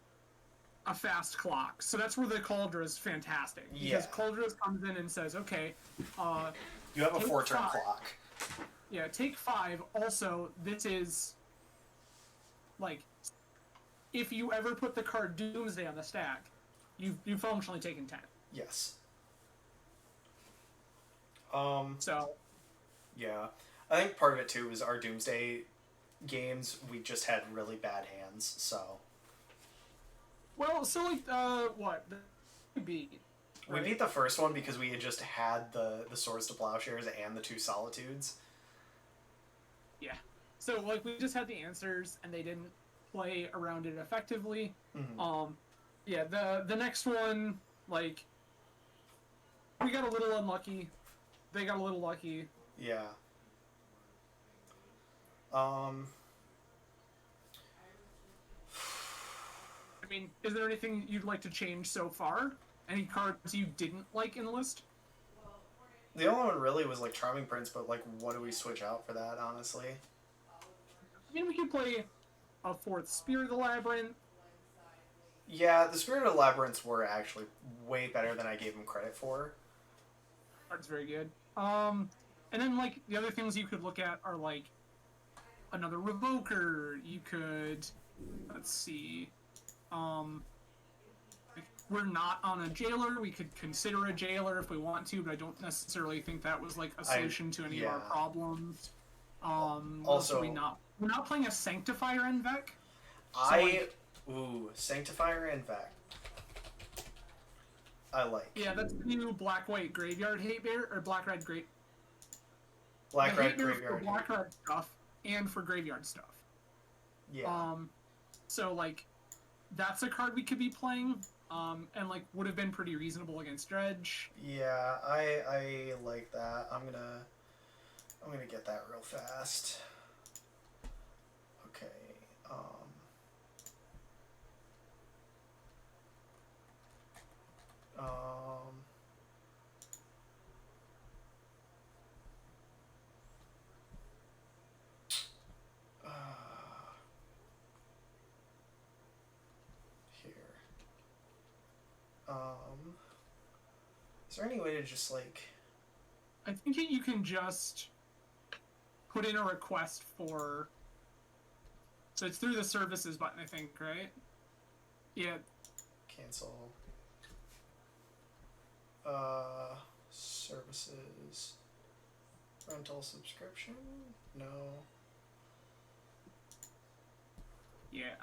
a fast clock. So that's where the Cauldra is fantastic. Because Cauldra comes in and says, okay, you have a 4-turn clock. Yeah, take 5. Also, this is, like, if you ever put the card Doomsday on the stack, you've functionally taken 10. Yes. So. Yeah. I think part of it, too, is our Doomsday games, we just had really bad hands, so. Well, so, like, what? We beat. Right? We beat the first one because we had just had the Swords to Plowshares and the 2 Solitudes. Yeah. So, like, we just had the answers, and they didn't play around it effectively. Mm-hmm. Yeah, the next one, like, we got a little unlucky. They got a little lucky. Yeah. I mean, is there anything you'd like to change so far? Any cards you didn't like in the list? The only one really was, like, Charming Prince, but, like, what do we switch out for that, honestly? I mean, we could play a 4th Spear of the Labyrinth. Yeah, the Spirit of the Labyrinths were actually way better than I gave them credit for. That's very good. And then, like, the other things you could look at are, like, another Revoker. You could, let's see, we're not on a Jailer. We could consider a Jailer if we want to, but I don't necessarily think that was, like, a solution to any of our problems. What else are we Also, not? We're not playing a Sanctifier Envec. Sanctifier and Vac. I like. Yeah, that's the new black-white graveyard hate bear, or black-red great. Black red hate bear graveyard. for black-red stuff and for graveyard stuff. Yeah. So like, that's a card we could be playing. And like would have been pretty reasonable against Dredge. Yeah, I like that. I'm gonna get that real fast. Okay. Uh, Here. Is there any way to just like? I think you can just put in a request for. So it's through the services button, I think, right? Yeah. Cancel. Services. Rental subscription? No. Yeah,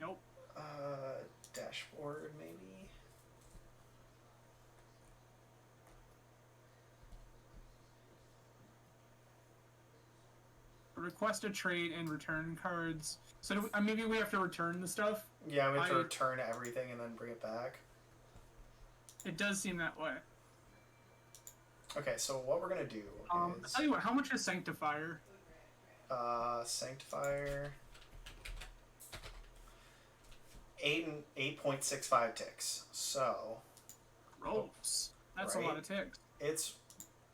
Nope. Dashboard maybe? Request a trade and return cards. So maybe we have to return the stuff? Yeah, we have to return everything and then bring it back. It does seem that way. Okay, so what we're gonna do I'll is... tell you what, how much is Sanctifier? Sanctifier... 8.65 ticks. So... Gross. That's right? a lot of ticks. It's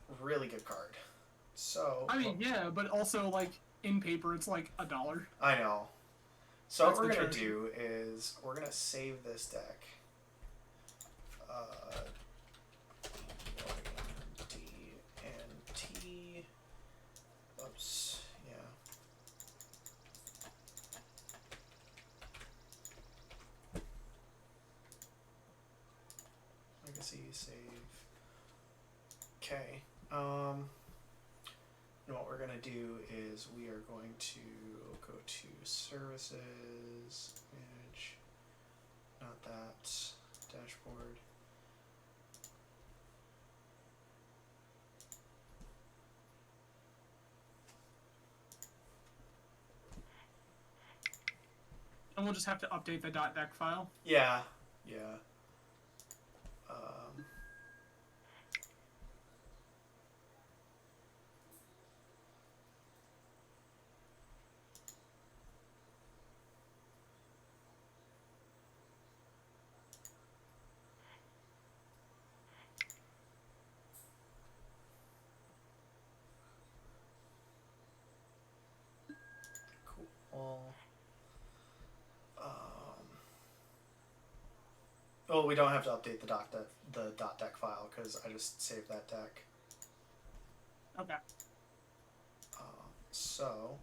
a really good card. So... I mean, yeah, but also, like, in paper, it's like $1. I know. So That's what we're the going to treasure. do is we're going to save this deck. D and T. Oops. Yeah. Legacy save. Okay. And what we're going to do is we are going to go to services, manage, not that, dashboard. And we'll just have to update the .deck file. Yeah, yeah. Cool. Oh, we don't have to update the .deck file because I just saved that deck. Okay. So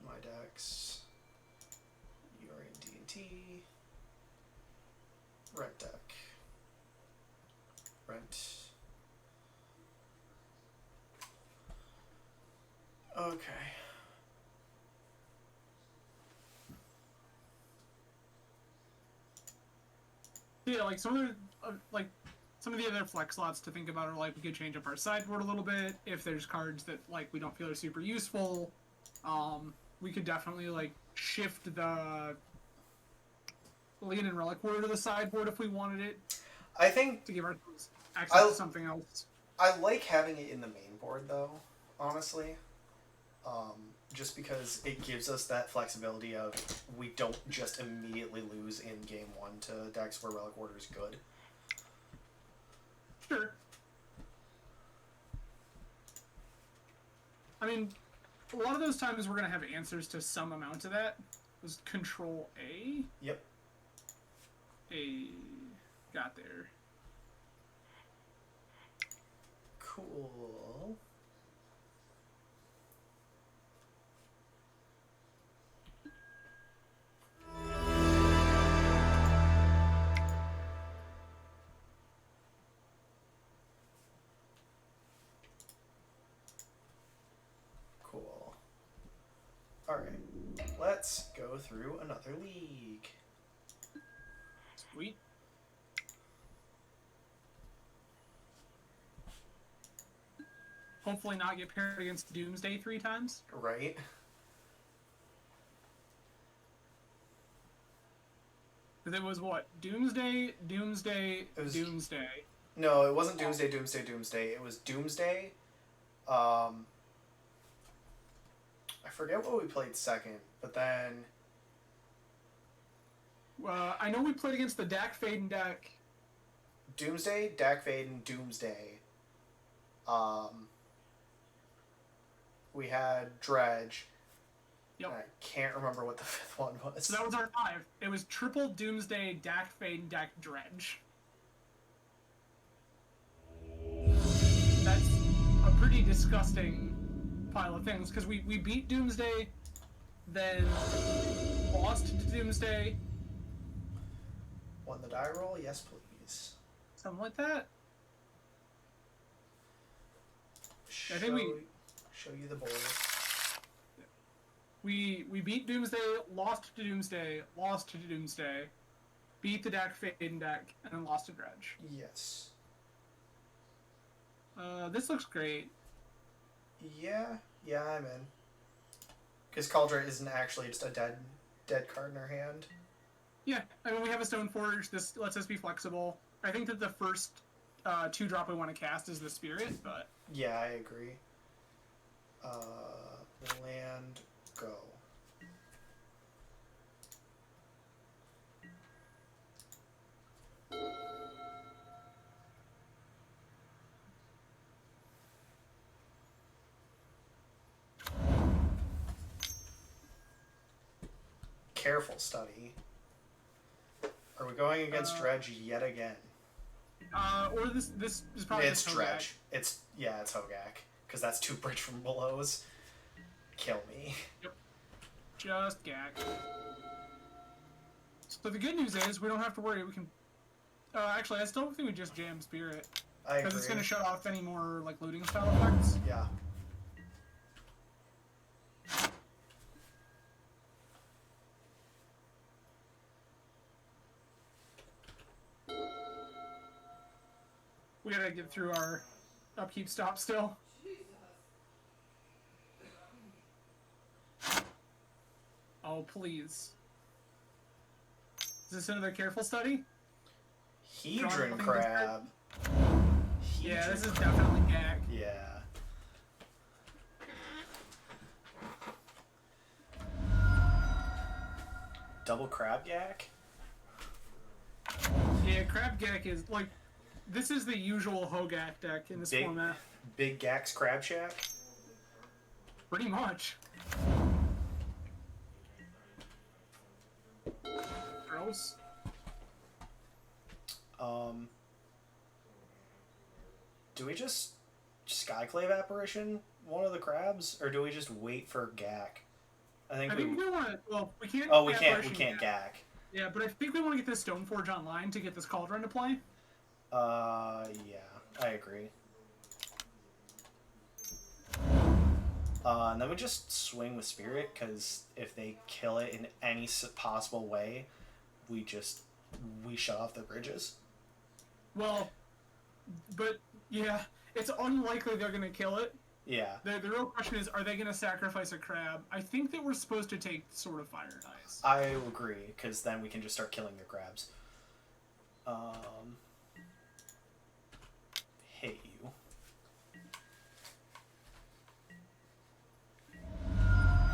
my decks, you are in D&T, rent deck, rent. Okay. Yeah, like some of the other flex slots to think about are like we could change up our sideboard a little bit if there's cards that like we don't feel are super useful. We could definitely like shift the Lean and Relic Warrior to the sideboard if we wanted it. I think to give ourselves access to something else. I like having it in the main board though, honestly. Just because it gives us that flexibility of we don't just immediately lose in game one to decks where Relic Warrior is good. Sure. I mean, a lot of those times we're going to have answers to some amount of that. Was Control A? Yep. A. Got there. Cool. Alright. Let's go through another league. Sweet. Hopefully not get paired against Doomsday 3 times. Right? Because it was what? Doomsday, Doomsday, It was- Doomsday. No, it wasn't Doomsday, Doomsday, Doomsday. It was Doomsday. I forget what we played second, but then... I know we played against the Dak Faden deck. Doomsday, Dak Vaden, Doomsday. We had Dredge. Yep. I can't remember what the fifth one was. So that was our 5. It was triple Doomsday, Dak Faden, Dak Dredge. That's a pretty disgusting pile of things, because we beat Doomsday, then lost to Doomsday, Won the die roll? Yes, please. something like that. Show, I think show you the board. We beat Doomsday, lost to Doomsday, lost to Doomsday, beat the Dak Faden deck, and then lost to Dredge. Yes. This looks great. Yeah, I'm in. Because Cauldron isn't actually just a dead card in our hand. Yeah, I mean, we have a Stoneforge. This lets us be flexible. I think that the first 2-drop we want to cast is the Spirit, but... Yeah, I agree. Land, go. Careful study. Are we going against Dredge yet again? Or this is probably It's just Dredge. It's Hogak. Because that's 2 bridge from belows. Kill me. Yep. Just gag. So the good news is we don't have to worry. We can. Actually, I still think we just jam Spirit I agree. because it's going to shut off any more like looting style effects. Yeah. We gotta get through our upkeep stop still. Oh please. Is this another careful study? Hedron Crab. Yeah, this Hedron is Crab. definitely gag. Yeah. Double Crab Yak? Yeah, Crab Gak is like this is the usual Hogak deck in this format. Big Gak's Crab Shack? Pretty much. Gross. Do we just Skyclave Apparition one of the crabs? Or do we just wait for Gak? I think we want to. Well, we can't. Oh, we can't Apparition yet. Gak. Yeah, but I think we want to get this Stoneforge online to get this Cauldron to play. Yeah, I agree. And then we just swing with Spirit, because if they kill it in any possible way, we shut off the bridges. Well, but yeah, it's unlikely they're gonna kill it. Yeah. The real question is, are they gonna sacrifice a crab? I think that we're supposed to take Sword of Fire dice. I agree, because then we can just start killing their crabs. Hit you.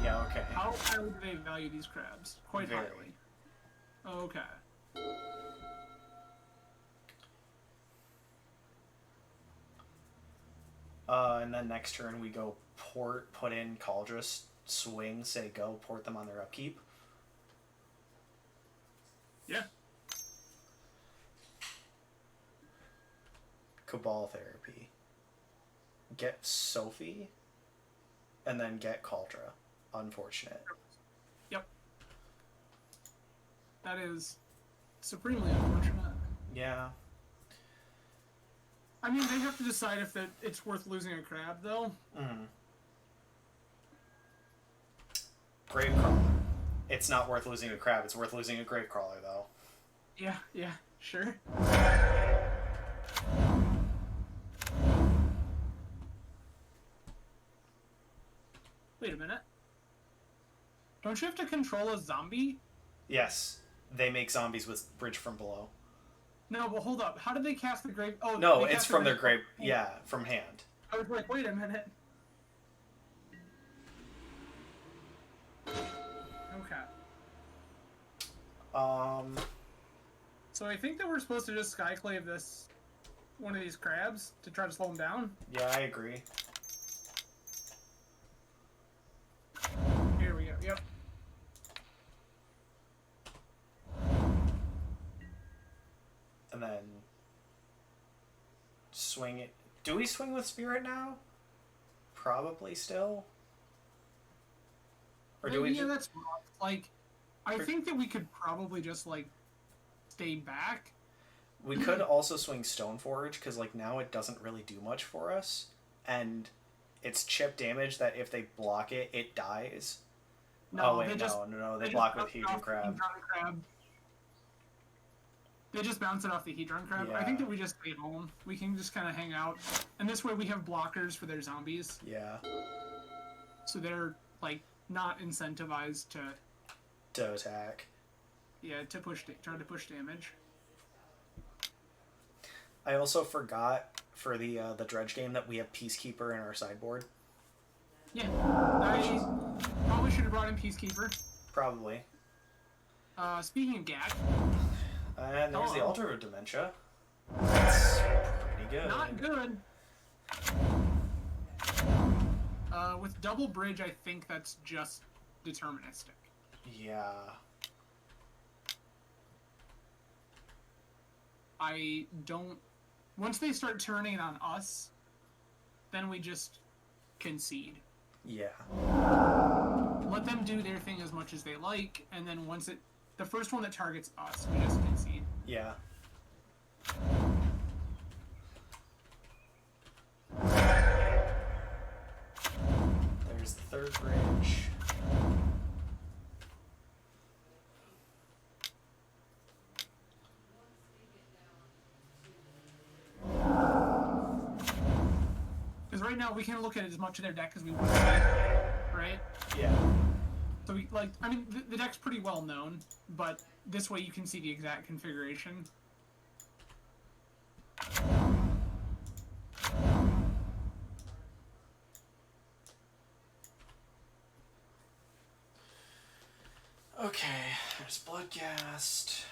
Yeah, okay. How highly do they value these crabs? Quite Very. highly. Okay. And then next turn we go put in Cauldrus, swing, say go, port them on their upkeep. Yeah. Cabal Therapy. Get Sophie, and then get Cauldra. Unfortunate. Yep. That is supremely unfortunate. Yeah. I mean, they have to decide if it's worth losing a crab, though. Mm. Gravecrawler. It's not worth losing a crab. It's worth losing a Gravecrawler, though. Yeah, sure. Wait a minute. Don't you have to control a zombie? Yes. They make zombies with Bridge from Below. No, but hold up. How did they cast the grave? Oh, No, they it's cast from the their grave. Yeah, from hand. I was like, wait a minute. Okay. So I think that we're supposed to just Skyclave this one of these crabs to try to slow him down. Yeah, I agree. Here we go. Yep. And then swing it. Do we swing with Spirit now? Probably still. Or do we? Yeah, that's rough. Like, I think that we could probably just like stay back. We could also swing Stoneforge because like now it doesn't really do much for us, and it's chip damage that if they block it, it dies. No, oh wait, they just, no, they block with Hedron Crab. They just bounce it off the Hedron Crab. Yeah. I think that we just stay home. We can just kind of hang out, and this way we have blockers for their zombies. Yeah. So they're like not incentivized to attack. Yeah, to try to push damage. I also forgot for the dredge game that we have Peacekeeper in our sideboard. Yeah, I probably should have brought in Peacekeeper. Probably. Speaking of Gak. And there's the Altar of Dementia. That's pretty good. Not good. With double bridge, I think that's just deterministic. Yeah. I don't... Once they start turning on us, then we just concede. Yeah. Let them do their thing as much as they like, and then once the first one that targets us, we just concede. Yeah. There's the third bridge. Because right now we can look at as much of their deck as we want to see, right? Yeah. So we, like, I mean, the deck's pretty well known, but this way you can see the exact configuration. Okay, there's Bloodghast.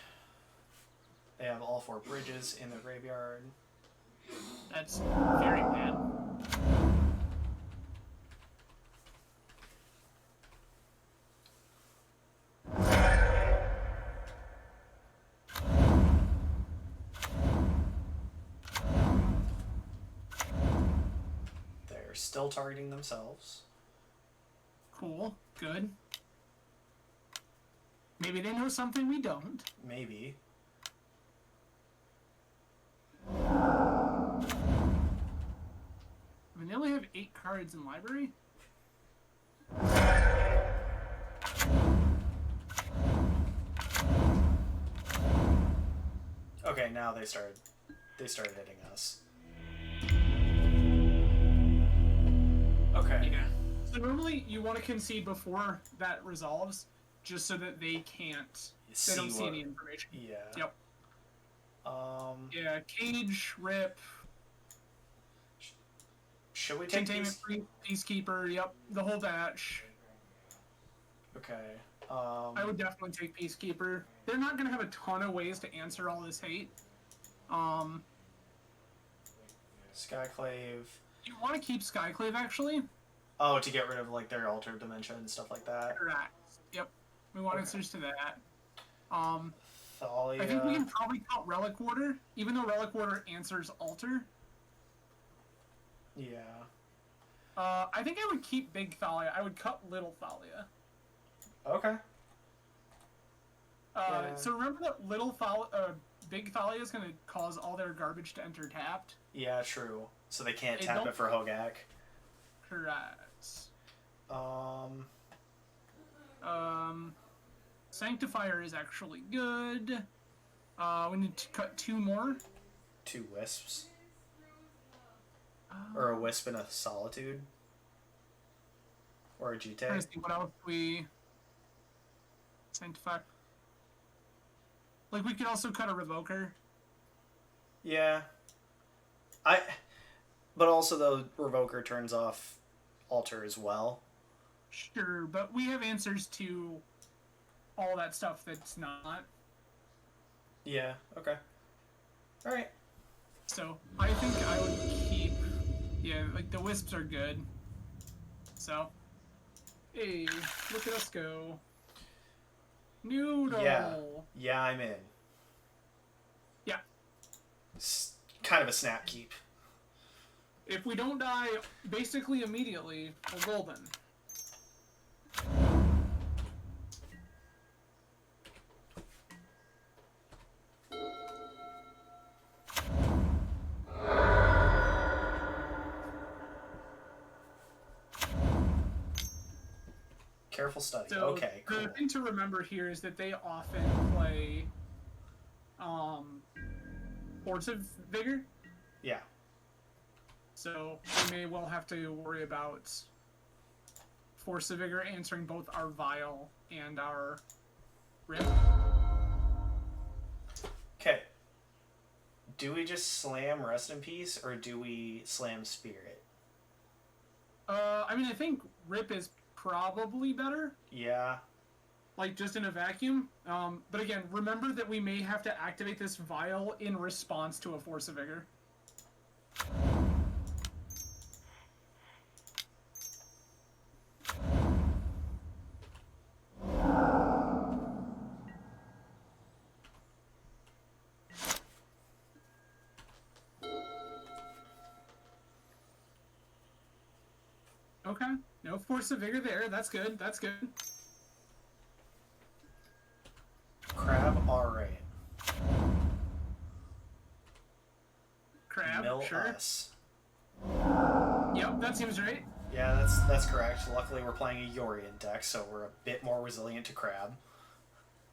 They have all 4 bridges in their graveyard. That's very bad. They're still targeting themselves. Cool. Good. Maybe they know something we don't. Maybe. I mean, they only have 8 cards in library. Okay, now they started hitting us. Okay. Yeah. So normally you want to concede before that resolves, just so that they can't. They don't see any information. Yeah. Yep. Yeah, Cage, Rip. Should we take Containment these? Peacekeeper, yep, the whole batch. Okay. I would definitely take Peacekeeper. They're not going to have a ton of ways to answer all this hate. Skyclave. You want to keep Skyclave, actually? Oh, to get rid of like their Altar of Dementia and stuff like that. Correct. Yep. We want answers to that. Thalia. I think we can probably count Relic Warder, even though Relic Warder answers Altar. Yeah. I think I would keep Big Thalia. I would cut Little Thalia. Okay. Yeah. So remember that Big Thalia is going to cause all their garbage to enter tapped? Yeah, true. So they can't tap it for Hogak. Correct. Sanctifier is actually good. We need to cut 2 more. 2 wisps. Or a wisp and a solitude. Or a Jute. Trying to see what else we sanctify. Like, we could also cut a revoker. Yeah. But also, though, revoker turns off altar as well. Sure, but we have answers to all that stuff that's not. Yeah, okay. Alright. So, I think I would keep... Yeah, like, the wisps are good. So... Hey, look at us go. Noodle! Yeah, I'm in. Yeah. It's kind of a snap keep. If we don't die basically immediately, we're golden. Careful study. So Okay, cool. the thing to remember here is that they often play Force of Vigor. Yeah. So we may well have to worry about Force of Vigor answering both our Vial and our Rip. Okay. Do we just slam Rest in Peace, or do we slam Spirit? I mean, I think Rip is probably better, Yeah. like just in a vacuum. But again, remember that we may have to activate this Vial in response to a Force of Vigor. Okay, no Force of Vigor there. That's good. That's good. Crab, alright. Crab, Mill sure. us. Yep, that seems right. Yeah, that's correct. Luckily, we're playing a Yorion deck, so we're a bit more resilient to Crab.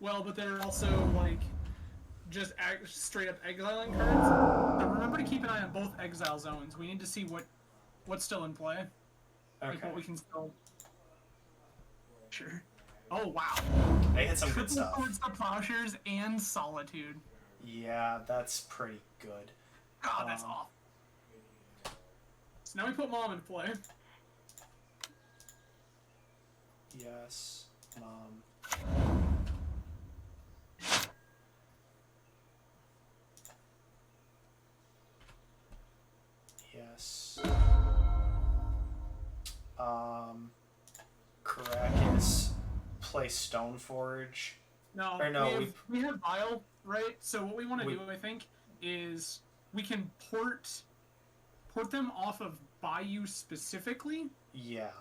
Well, but they're also, like, just straight up exiling cards. So remember to keep an eye on both exile zones. We need to see what's still in play. Okay. Like, what we can still... Sure. Oh, wow. They hit some good Triple stuff. Swords to Plowshares and Solitude. Yeah, that's pretty good. God, that's awful. So now we put Mom in play. Yes, Mom. Yes. Karakas, play Stoneforge. No, Or no, we have Vial, right? So what we want to We- do, I think, is we can port them off of Bayou specifically, Yeah.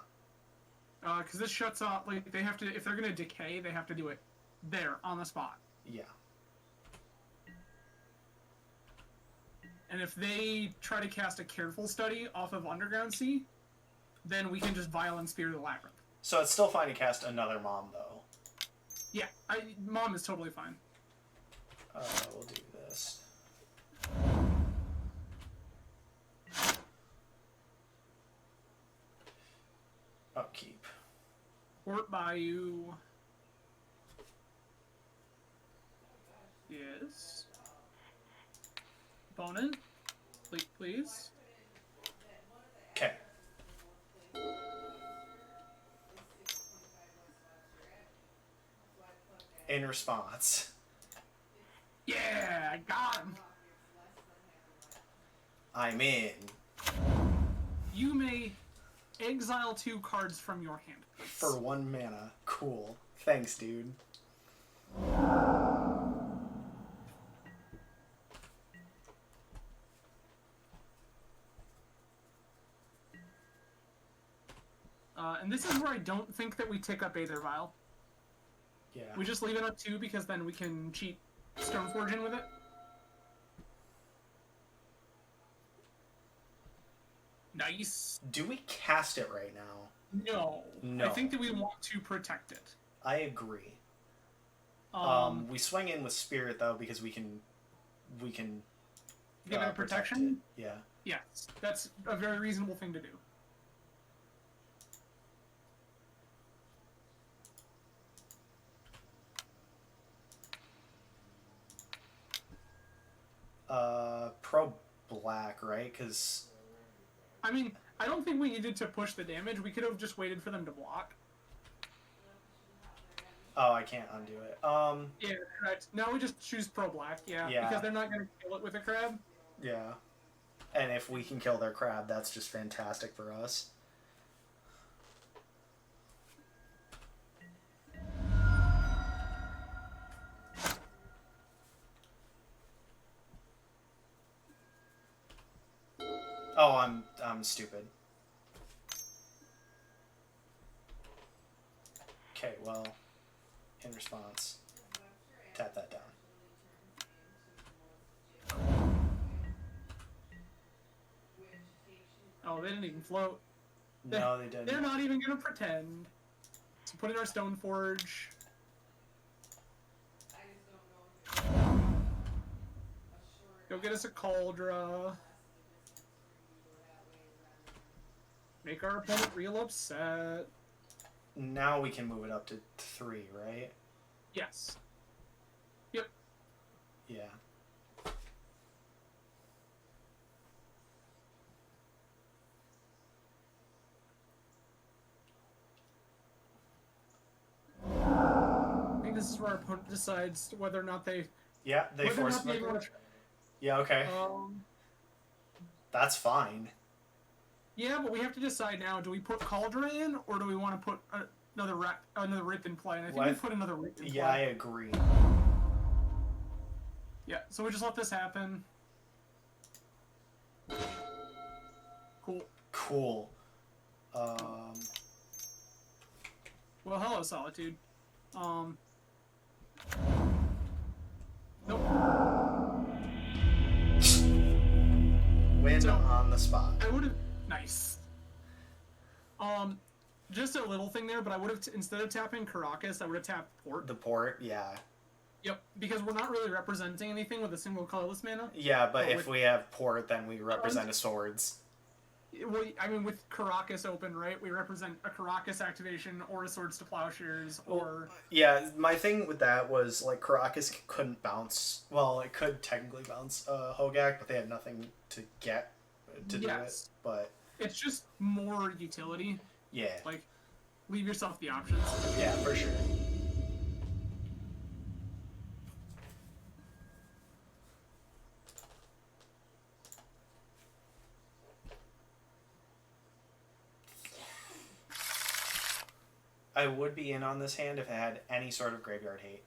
because this shuts off. Like they have to, if they're gonna decay, they have to do it there on the spot. Yeah. And if they try to cast a Careful Study off of Underground Sea, then we can just Vial and Spear the Labyrinth. So it's still fine to cast another Mom, though. Yeah, Mom is totally fine. We'll do this. Upkeep. Port Bayou. Yes. Opponent, please. Okay. In response. Yeah, I got him. I'm in. You may exile 2 cards from your hand. For 1 mana. Cool. Thanks, dude. And this is where I don't think that we tick up Aether Vial. Yeah. We just leave it up 2 because then we can cheat Stoneforge in with it. Nice. Do we cast it right now? No. No. I think that we want to protect it. I agree. We swing in with Spirit though because we can Give it a protect protection? it. Yeah. Yes, that's a very reasonable thing to do. Pro black, right? Because I mean, I don't think we needed to push the damage. We could have just waited for them to block. oh, I can't undo it. Yeah, correct. No, we just choose pro black. Yeah, Yeah. because they're not going to kill it with a crab. Yeah. And if we can kill their crab, that's just fantastic for us. Oh, I'm stupid. Okay, well, in response, tap that down. Oh, they didn't even float. No, they didn't. They're not even going to pretend. So put in our Stone Forge. Go get us a Cauldra. Make our opponent real upset. Now we can move it up to 3, right? Yes. Yep. Yeah. I think this is where our opponent decides whether or not they... Yeah, they whether or force not they me. want to... Yeah, okay. That's fine. Yeah, but we have to decide now. Do we put Cauldron in, or do we want to put another Rip in play? And I think we put another Rip in play. Yeah, I agree. Yeah, so we just let this happen. Cool. Cool. Well, hello, Solitude. Nope. Win So, on the spot. I would have... Nice. Just a little thing there, but I would have... instead of tapping Caracas, I would have tapped Port. The port, yeah. Yep, because we're not really representing anything with a single colorless mana. Yeah, but Oh, if we have port, then we represent a swords. Well, I mean, with Caracas open, right, we represent a Caracas activation or a Swords to Plowshares or... Yeah, my thing with that was, like, Caracas couldn't bounce... Well, it could technically bounce Hogak, but they had nothing to get to do it. But it's just more utility. yeah. Like, leave yourself the options. Yeah, for sure. I would be in on this hand if it had any sort of graveyard hate.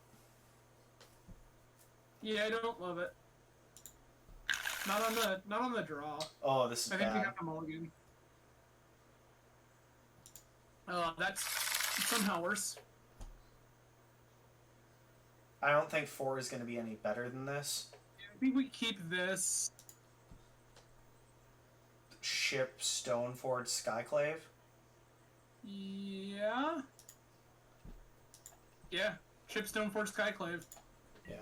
Yeah, I don't love it. Not on the draw. Oh, this is I think we bad. have the mulligan. That's somehow worse. I don't think 4 is going to be any better than this. I think we keep this. Ship Stoneforge Skyclave. Yeah. Yeah. Ship Stoneforge Skyclave. Yeah.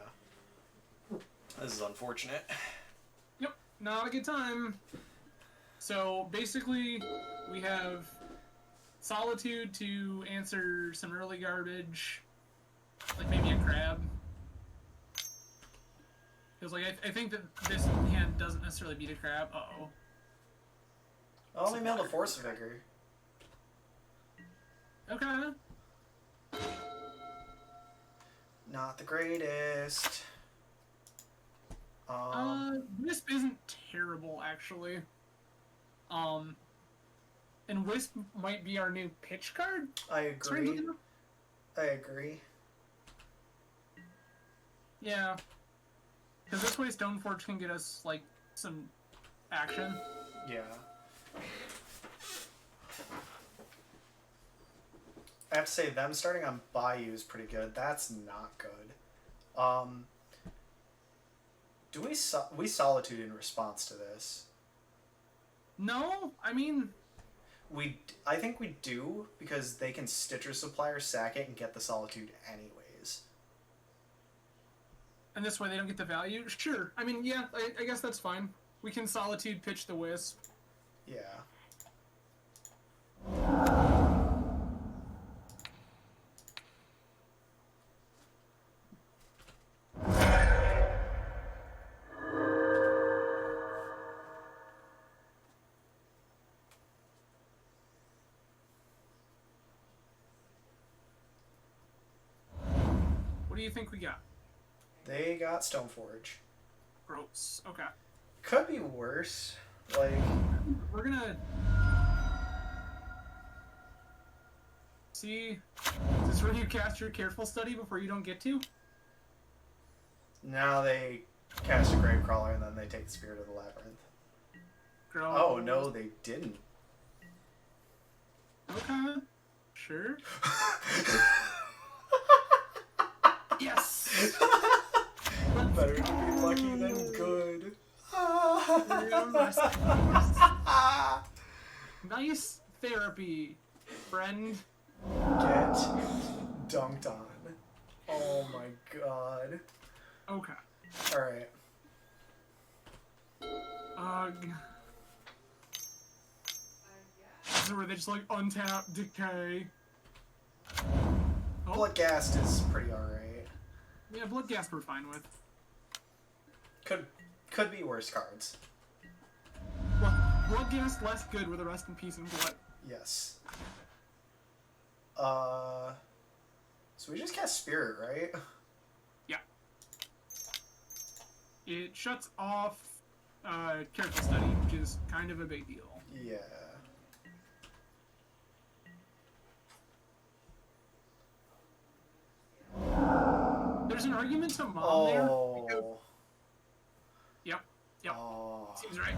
This is unfortunate. Yep. Not a good time. So basically, we have Solitude to answer some early garbage, like maybe a crab. Because like I think that this hand doesn't necessarily beat a crab. Uh-oh. Oh, they mailed a Force Vigor. Okay. Not the greatest. Wisp isn't terrible actually. And Wisp might be our new pitch card. I agree. I agree. Yeah. Because this way Stoneforge can get us, like, some action. Yeah. I have to say, them starting on Bayou is pretty good. That's not good. Do we Solitude in response to this? No, I mean... I think we do, because they can Stitcher Supplier, sack it, and get the Solitude anyways. And this way they don't get the value? Sure. I mean, yeah, I guess that's fine. We can Solitude pitch the Wisp. Yeah. What do you think we got? They got Stoneforge. Gross. Okay. Could be worse. Like, We're gonna... See? Is this where you cast your Careful Study before you don't get to? now they cast a Gravecrawler and then they take the Spirit of the Labyrinth. Gross. Oh, no, they didn't. Okay. Sure. Yes! Better to be lucky than good. Nice therapy, friend. Get dunked on. Oh my god. Okay. Alright. This is where they just like untap, decay. Oh, Bloodghast is pretty alright. yeah, Bloodghast we're fine with. Could be worse cards. Well, Bloodghast less good with a Rest in Peace and Blood. Yes. So we just cast Spirit, right? Yeah. It shuts off Careful Study, which is kind of a big deal. Yeah. There's an argument to Mom there. Because... Oh. Yep. Oh. Seems right.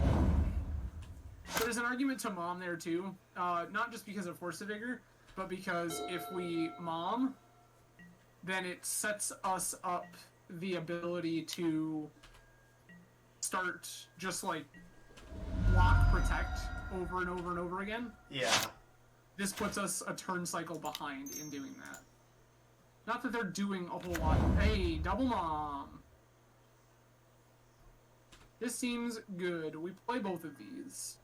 There's an argument to Mom there too, not just because of Force of Vigor, but because if we Mom, then it sets us up the ability to start just like block Protect over and over and over again. Yeah. This puts us a turn cycle behind in doing that. Not that they're doing a whole lot. Hey, Double Mom! This seems good. We play both of these.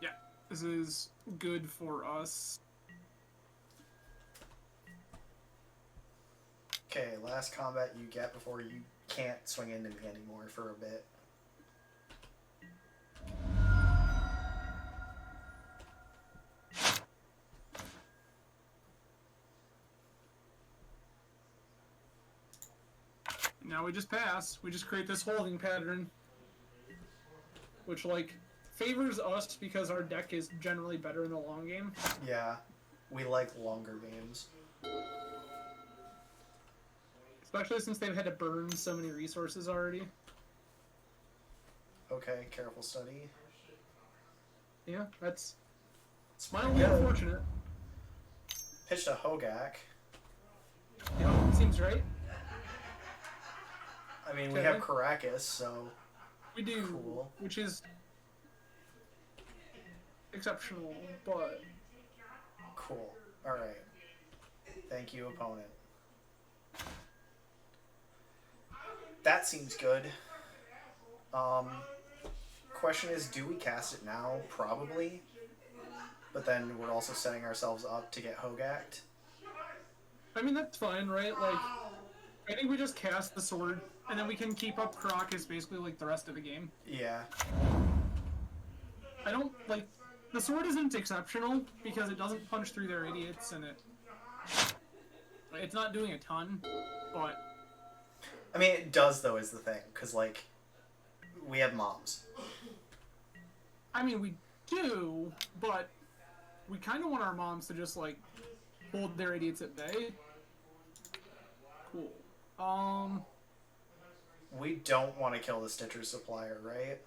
Yeah, this is good for us. Okay, last combat you get before you can't swing into me anymore for a bit. Now we just pass. We just create this holding pattern. Which, like, favors us because our deck is generally better in the long game. Yeah. We like longer games. Especially since they've had to burn so many resources already. Okay, Careful Study. Yeah, that's It's mildly good. unfortunate. Pitched a Hogak. Yeah, seems right. I mean, we Okay. have Caracas, so We do, Cool. which is exceptional, but cool. Alright. Thank you, opponent. That seems good. Question is, do we cast it now? Probably. But then we're also setting ourselves up to get Hogak'd. I mean that's fine, right? Like, I think we just cast the sword, and then we can keep up Caracas basically like the rest of the game. Yeah. I don't like the sword isn't exceptional because it doesn't punch through their idiots, and it's not doing a ton, but I mean, it does, though, is the thing. Because, like, we have moms. I mean we do, but we kind of want our moms to just like hold their idiots at bay. Cool. We don't want to kill the Stitcher Supplier, right?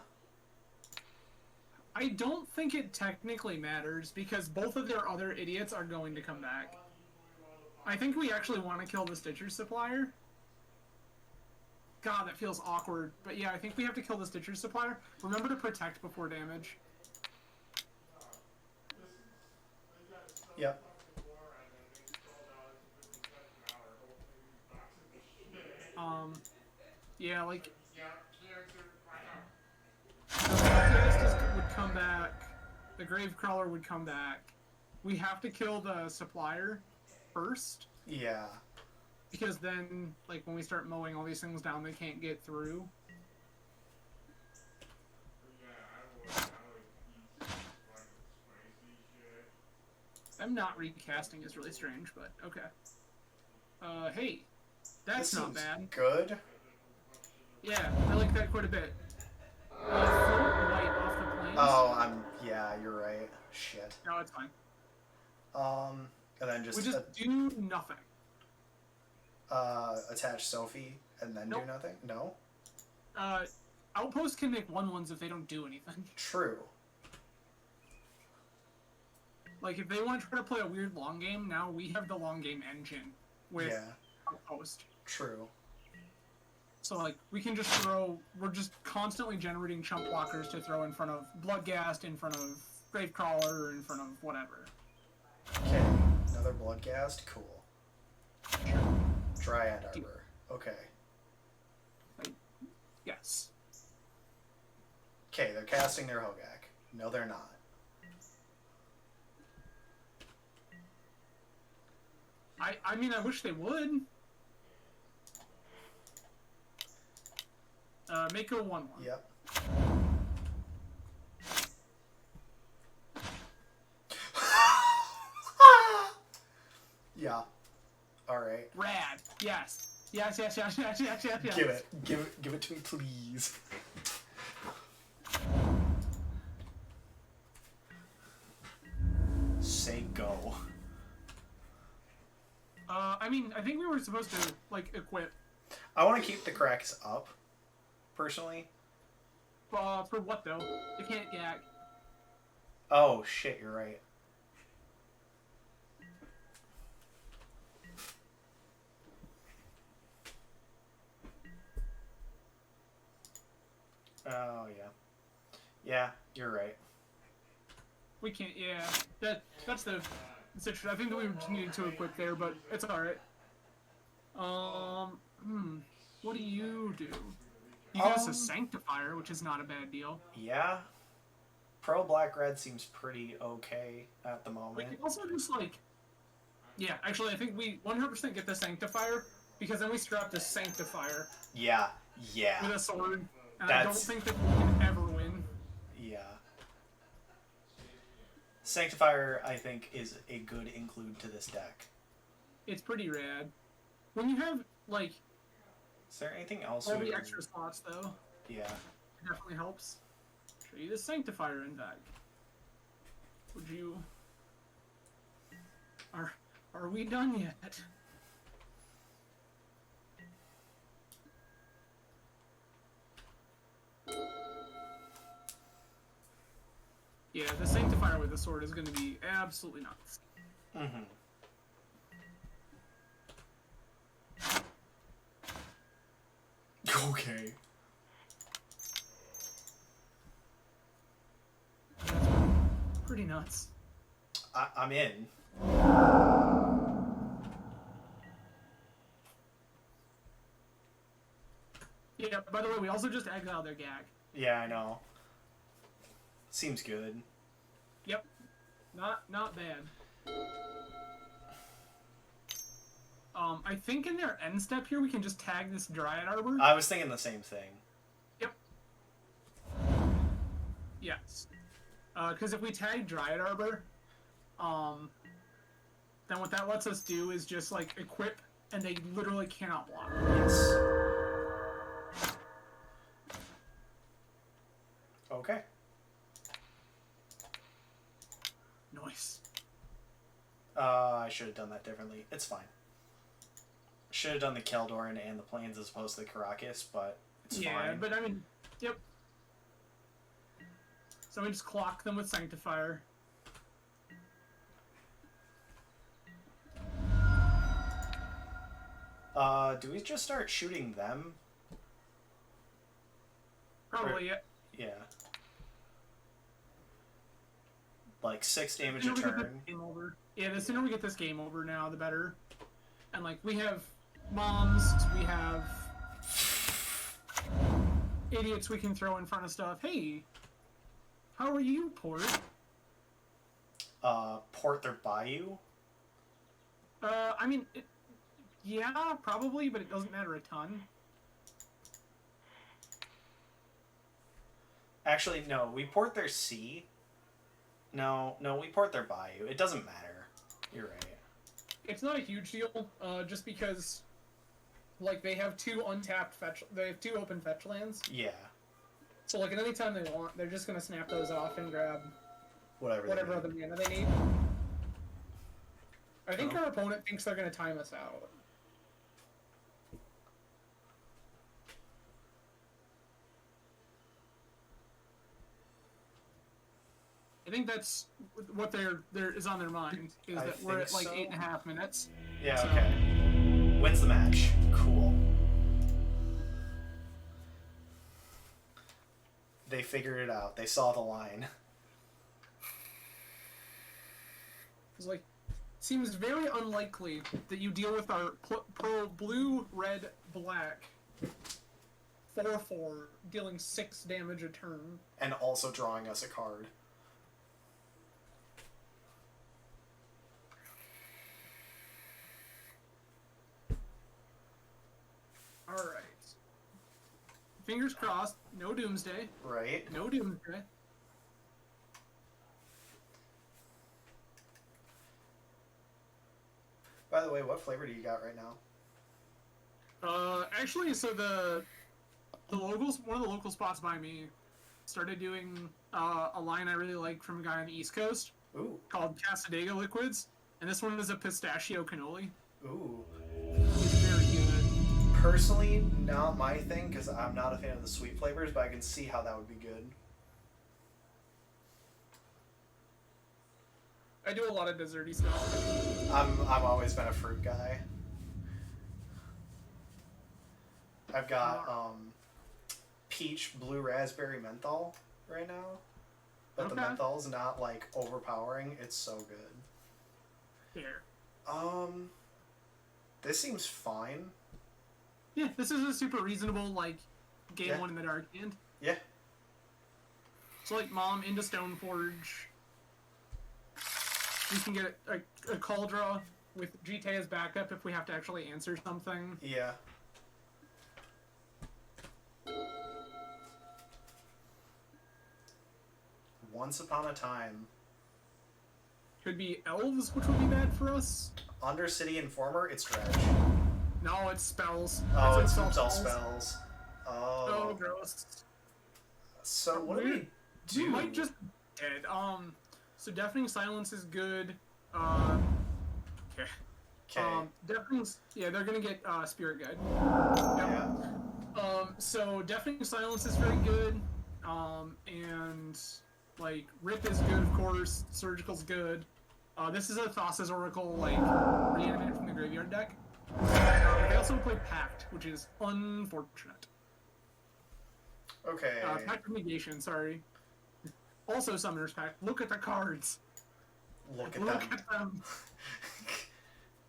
I don't think it technically matters because both of their other idiots are going to come back. I think we actually want to kill the Stitcher Supplier. God, that feels awkward. But yeah, I think we have to kill the Stitcher Supplier. Remember to protect before damage. Yep. Yeah, like... The Archaeologist would come back. The Gravecrawler would come back. We have to kill the Supplier first. Yeah. Because then, like, when we start mowing all these things down, they can't get through. I'm not recasting is really strange, but okay. Hey, that's This not seems bad. good. Yeah, I like that quite a bit. Float light off the plains. Oh, yeah, you're right. Shit. No, it's fine. And then just... We just do nothing. attach Sophie and then Nope. do nothing? No? Outposts can make 1/1s if they don't do anything. True. Like, if they want to try to play a weird long game, now we have the long game engine with Yeah. Outpost. True. So, like, we can just throw... We're just constantly generating chump blockers to throw in front of Bloodghast, in front of Gravecrawler, or in front of whatever. Okay. Another Bloodghast? Cool. Dryad Arbor. Okay. Yes. Okay, they're casting their Hogak. No, they're not. I mean, I wish they would. Make a 1/1. Yep. Yeah. Alright. Rad. Yes. Yes, yes, yes, yes, yes, yes, yes. Give it. Give it to me, please. Say go. I mean, I think we were supposed to, like, equip. I want to keep the cracks up, personally. For what, though? They can't gag. Oh, shit, you're right. Oh, yeah. Yeah, you're right. We can't, yeah. That's the situation. I think that we just needed to equip there, but it's alright. What do you do? You give us a Sanctifier, which is not a bad deal. Yeah. Pro Black-Red seems pretty okay at the We moment. can also just, like... Yeah, actually, I think we 100% get the Sanctifier, because then we strap the Sanctifier Yeah, with yeah, a sword, and I don't That's- think that we can ever win. yeah. Sanctifier, I think, is a good include to this deck. It's pretty rad. When you have, like, Is there anything else? all we the would- extra slots, though, Yeah. it definitely helps. Show you the Sanctifier in deck. Would you... Are we done yet? Yeah, the Sanctifier with the sword is going to be absolutely nuts. Mm-hmm. Okay. That's pretty nuts. I'm in. Yeah, by the way, we also just exiled their gag. Yeah, I know. Seems good. Yep. Not bad. I think in their end step here, we can just tag this Dryad Arbor. I was thinking the same thing. Yep. Yes. Because if we tag Dryad Arbor, then what that lets us do is just, like, equip, and they literally cannot block. Yes. Okay. Nice. I should have done that differently. It's fine. Should have done the Keldoran and the Plains as opposed to the Caracas, but it's Yeah, fine. but I mean, yep. So we just clock them with Sanctifier. Do we just start shooting them? Probably, yeah. Yeah. Like 6 damage The a sooner we get this turn. game over. Yeah, the sooner we get this game over now, the better. And, like, we have moms, we have idiots we can throw in front of stuff. Hey, how are you, Port? Port their bayou. I mean, yeah, probably, but it doesn't matter a ton. Actually, no, we port their sea. No, we port their bayou. It doesn't matter. You're right. It's not a huge deal, just because, like, they have 2 untapped fetch. They have 2 open fetch lands. Yeah. So, like, at any time they want, they're just gonna snap those off and grab Whatever other mana they need. I think Oh. our opponent thinks they're gonna time us out. I think that's what there is on their mind, is I that we're at think like so. 8.5 minutes. Yeah, So- okay. Wins the match. Cool. They figured it out. They saw the line. It's like, seems very unlikely that you deal with our pro blue, red, black 4/4, dealing 6 damage a turn. And also drawing us a card. Alright. Fingers crossed, no doomsday. Right? No doomsday. By the way, what flavor do you got right now? Actually, so the locals, one of the local spots by me, started doing a line I really like from a guy on the East Coast Ooh. called Casadega Liquids, and this one is a pistachio cannoli. Ooh. It's very good. Personally, not my thing, because I'm not a fan of the sweet flavors, but I can see how that would be good. I do a lot of desserty stuff. I've always been a fruit guy. I've got peach, blue raspberry, menthol right now, but the Okay. menthol's not like overpowering. It's so good. Here. This seems fine. Yeah, this is a super reasonable, like, game Yeah. 1 in the dark hand. Yeah. So, like, Mom into Stoneforge. We can get a Cauldra with GT as backup if we have to actually answer something. Yeah. Once upon a time, Could be Elves, which would be bad for us. Undercity Informer, it's dredge. No, it's spells. Oh, It's it's install spells. Oh, Oh. gross. So what do we do? We might just dead. So Deafening Silence is good. Okay. Okay. Deafening, yeah, they're gonna get Spirit Guide. Yeah. So Deafening Silence is very good. And like Rip is good, of course. Surgical's good. This is a Thassa's Oracle, like reanimated from the graveyard deck. They also play Pact, which is unfortunate. Okay. Pact of Negation, sorry. Also Summoner's Pact. Look at the cards. Look at Look them. at them.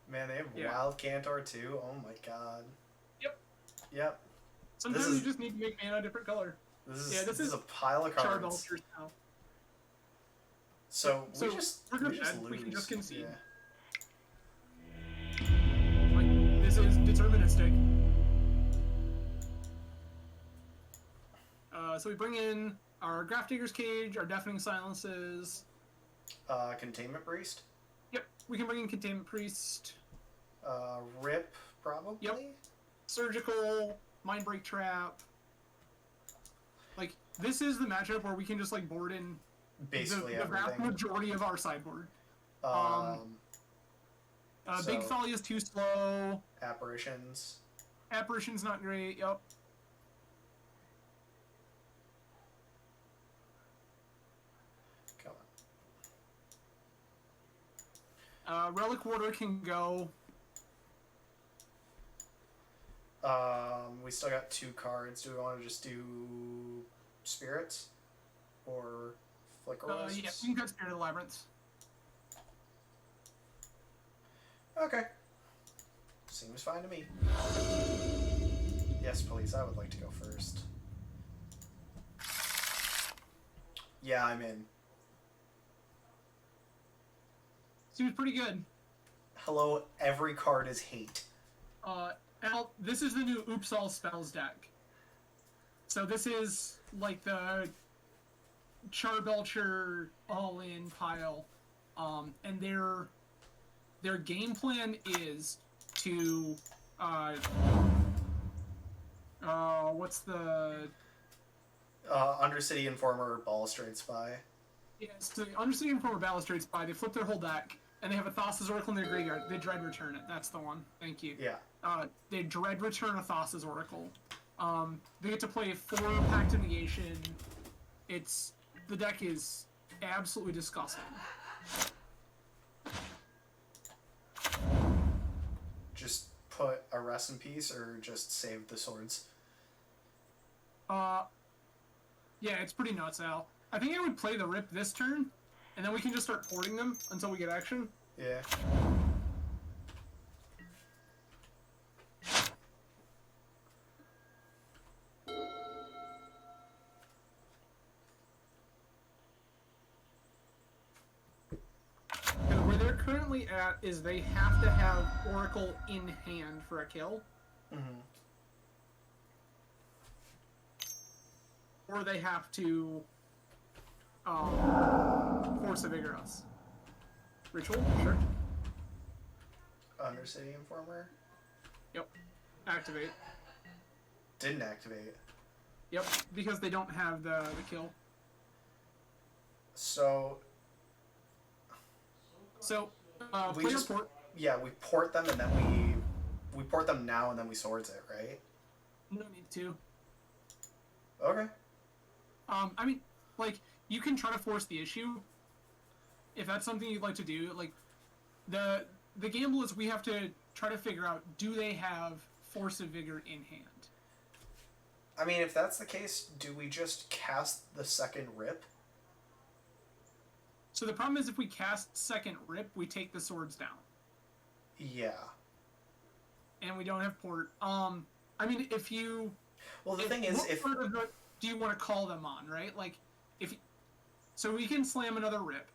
Man, they have Yeah. Wild Cantor too. Oh my god. Yep. Yep. Sometimes is- you just need to make mana a different color. This is Yeah, this is a pile of Shard cards. Vultures now. So So, we just we're good we just then. lose. We can just concede. Yeah. Like, this is deterministic. So we bring in our Grafdigger's Cage, our Deafening Silences. Containment Priest. Yep, we can bring in Containment Priest, Rip probably. Yep. Surgical, Mindbreak Trap. Like, this is the matchup where we can just, like, board in Basically the vast everything. majority of our sideboard. Big So- Folly is too slow. Apparitions. Apparition's not great, yep. Come Relic Warder can go. we still got 2 cards. Do we want to just do spirits or flicker wisps? Yeah, we can cut Spirit of the Labyrinth. Okay. Seems fine to me. Yes, please. I would like to go first. Yeah, I'm in. Seems pretty good. Hello, every card is hate. Al, this is the new Oops All Spells deck. So this is like the Charbelcher all-in pile. And their game plan is to what's the Undercity Informer, Balustrade Spy. yes, the Undercity Informer Balustrade Spy, they flip their whole deck, and they have a Thassa's Oracle in their graveyard. They dread return it. That's the one. Thank you. Yeah. They dread return a Thassa's Oracle. They get to play 4 Pact of Negation. The deck is absolutely disgusting. Just put a rest in peace or just save the swords? Yeah, it's pretty nuts, Al. I think I would play the Rip this turn, and then we can just start porting them until we get action. Yeah. And where they're currently at is they have to have Oracle in hand for a kill. Mm-hmm. Or they have to force a Vigorous. Ritual? Sure. Undercity Informer? Yep. Activate. Didn't activate. Yep, because they don't have the kill. So... So, we player just port. Yeah, we port them and then we port them now and then we swords it, right? No need to. Okay. I mean, like, you can try to force the issue. If that's something you'd like to do, like, the gamble is we have to try to figure out, do they have Force of Vigor in hand? I mean, if that's the case, do we just cast the second rip? So the problem is if we cast second Rip, we take the swords down. Yeah. And we don't have port. I mean, if you... Well, the thing is, if... What part of the do you want to call them on, right? Like, if... So we can slam another Rip,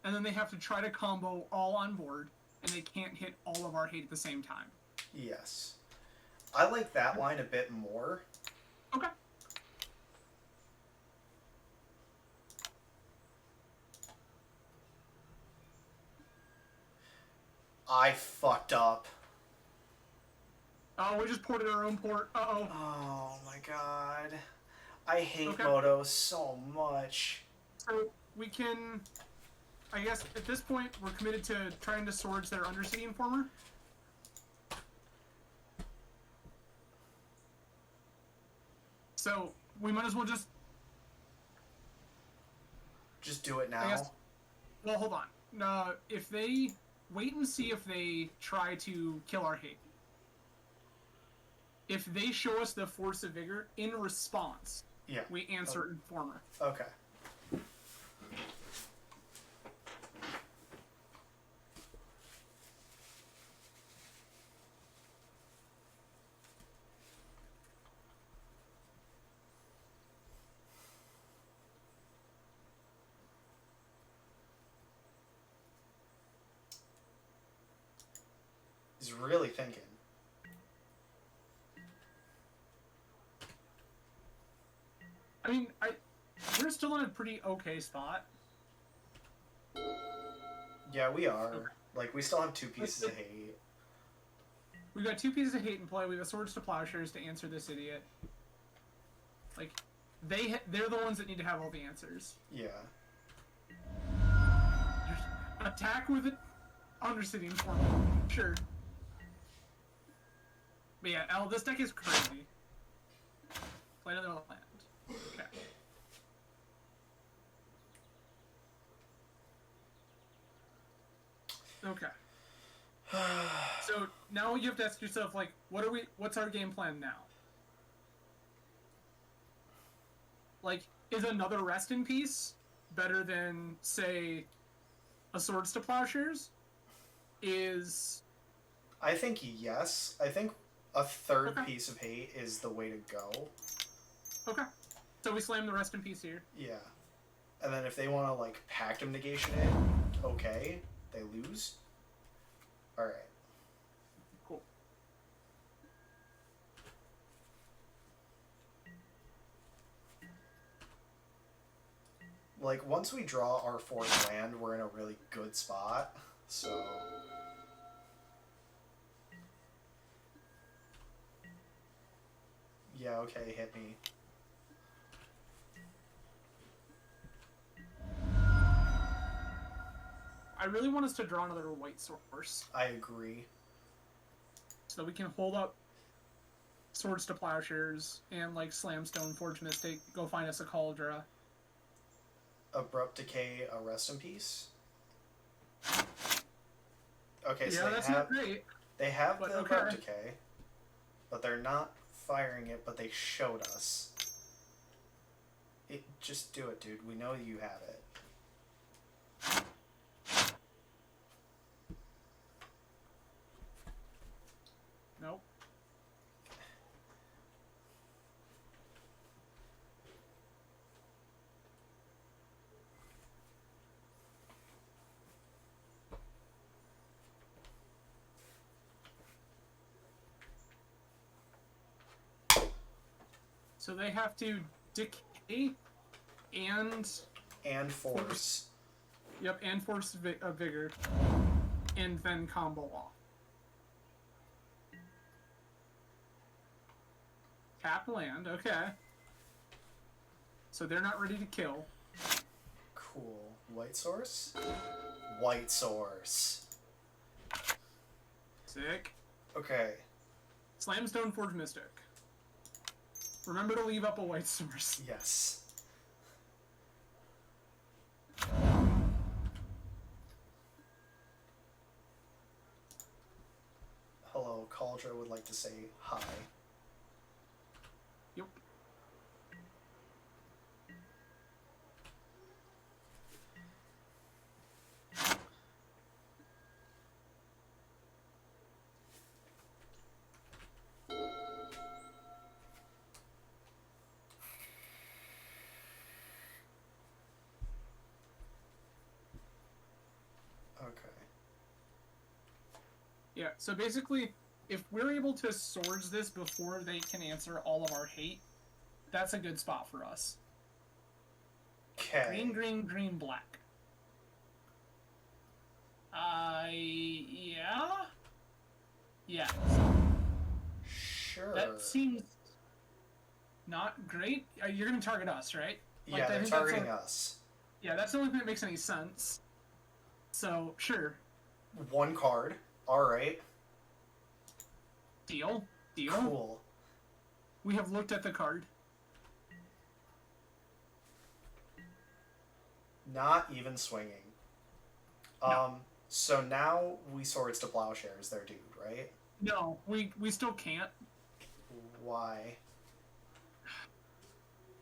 and then they have to try to combo all on board, and they can't hit all of our hate at the same time. Yes. I like that line a bit more. Okay. I fucked up. Oh, we just ported our own port. Uh-oh. Oh my god. I hate Okay. Moto so much. So we can... I guess at this point, we're committed to trying to swords their Undercity Informer. So we might as well just... Just do it now. I guess... Well, hold on. If they... Wait and see if they try to kill our hate. If they show us the Force of Vigor, in response, Yeah. we answer Informer. Okay. He's really thinking. I mean, we're still in a pretty okay spot. Yeah, we are. Okay. Like, we still have 2 pieces of hate. We've got 2 pieces of hate in play. We have Swords to Plowshares to answer this idiot. Like, they're the ones that need to have all the answers. Yeah. Just attack with it. Undercity Informer. Sure. But yeah, Al, this deck is crazy. Play another land. Okay. Okay. So now you have to ask yourself, like, what's our game plan now? Like, is another Rest in Peace better than, say, a Swords to Plowshares? I think yes. I think a third Okay. piece of hate is the way to go. Okay. So we slam the Rest in Peace here. Yeah. And then if they want to, like, Pactum Negation it, okay. They lose. Alright. Cool. Like, once we draw our fourth land, we're in a really good spot. So... yeah, okay, hit me. I really want us to draw another White Source, I agree. so we can hold up Swords to Plowshares and, like, slam Stoneforge Mystic, go find us a Cauldra. Abrupt Decay, a Rest in Peace. Okay, so Yeah, that's not great. they have but the okay. Abrupt Decay, but they're not firing it, but they showed us. Just do it, dude. We know you have it. Nope. So they have to decay And Force. Yep, and Force Vigor, and then combo off. Tap land, okay. So they're not ready to kill. Cool. White Source? White Source. Sick. Okay. Slam Stoneforge Mystic. Remember to leave up a White Source. Yes. Hello, Cauldra would like to say hi. Yep. Okay. Yeah, so basically, if we're able to Swords this before they can answer all of our hate, that's a good spot for us. Okay. Green, green, green, black. Yeah? Yeah. Sure. That seems not great. You're gonna target us, right? Like, Yeah, I they're think that's targeting us. Yeah, that's the only thing that makes any sense. So, sure. One card. Alright. Deal. Deal. Cool. We have looked at the card. Not even swinging. No. So now we Swords to Plowshares their dude, right? No, we still can't. Why?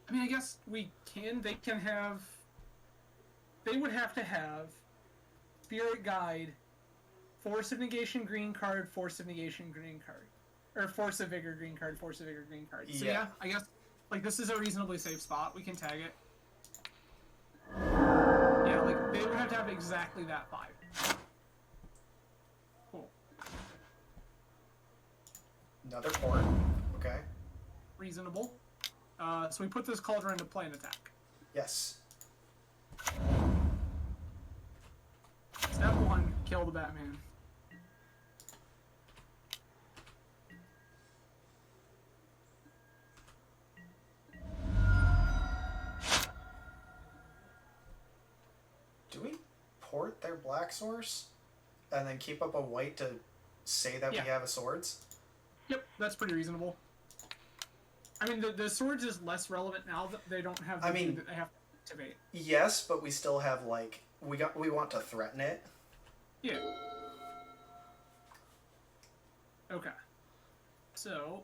I mean, I guess we can. They can have... They would have to have Spirit Guide, Force of Negation green card, Force of Negation green card. Or Force of Vigor green card, Force of Vigor green card. So yeah, I guess, like, this is a reasonably safe spot. We can tag it. Yeah, like, they would have to have exactly that 5. Cool. Another port. Okay. Reasonable. So we put this Cauldron into play and attack. Yes. Step 1, kill the Batman. Do we port their black source and then keep up a white to say that Yeah. we have a swords? Yep, that's pretty reasonable. I mean, the swords is less relevant now that they don't have the dude that they have to activate. Yes, but we still have, like, we want to threaten it. Yeah. Okay. So,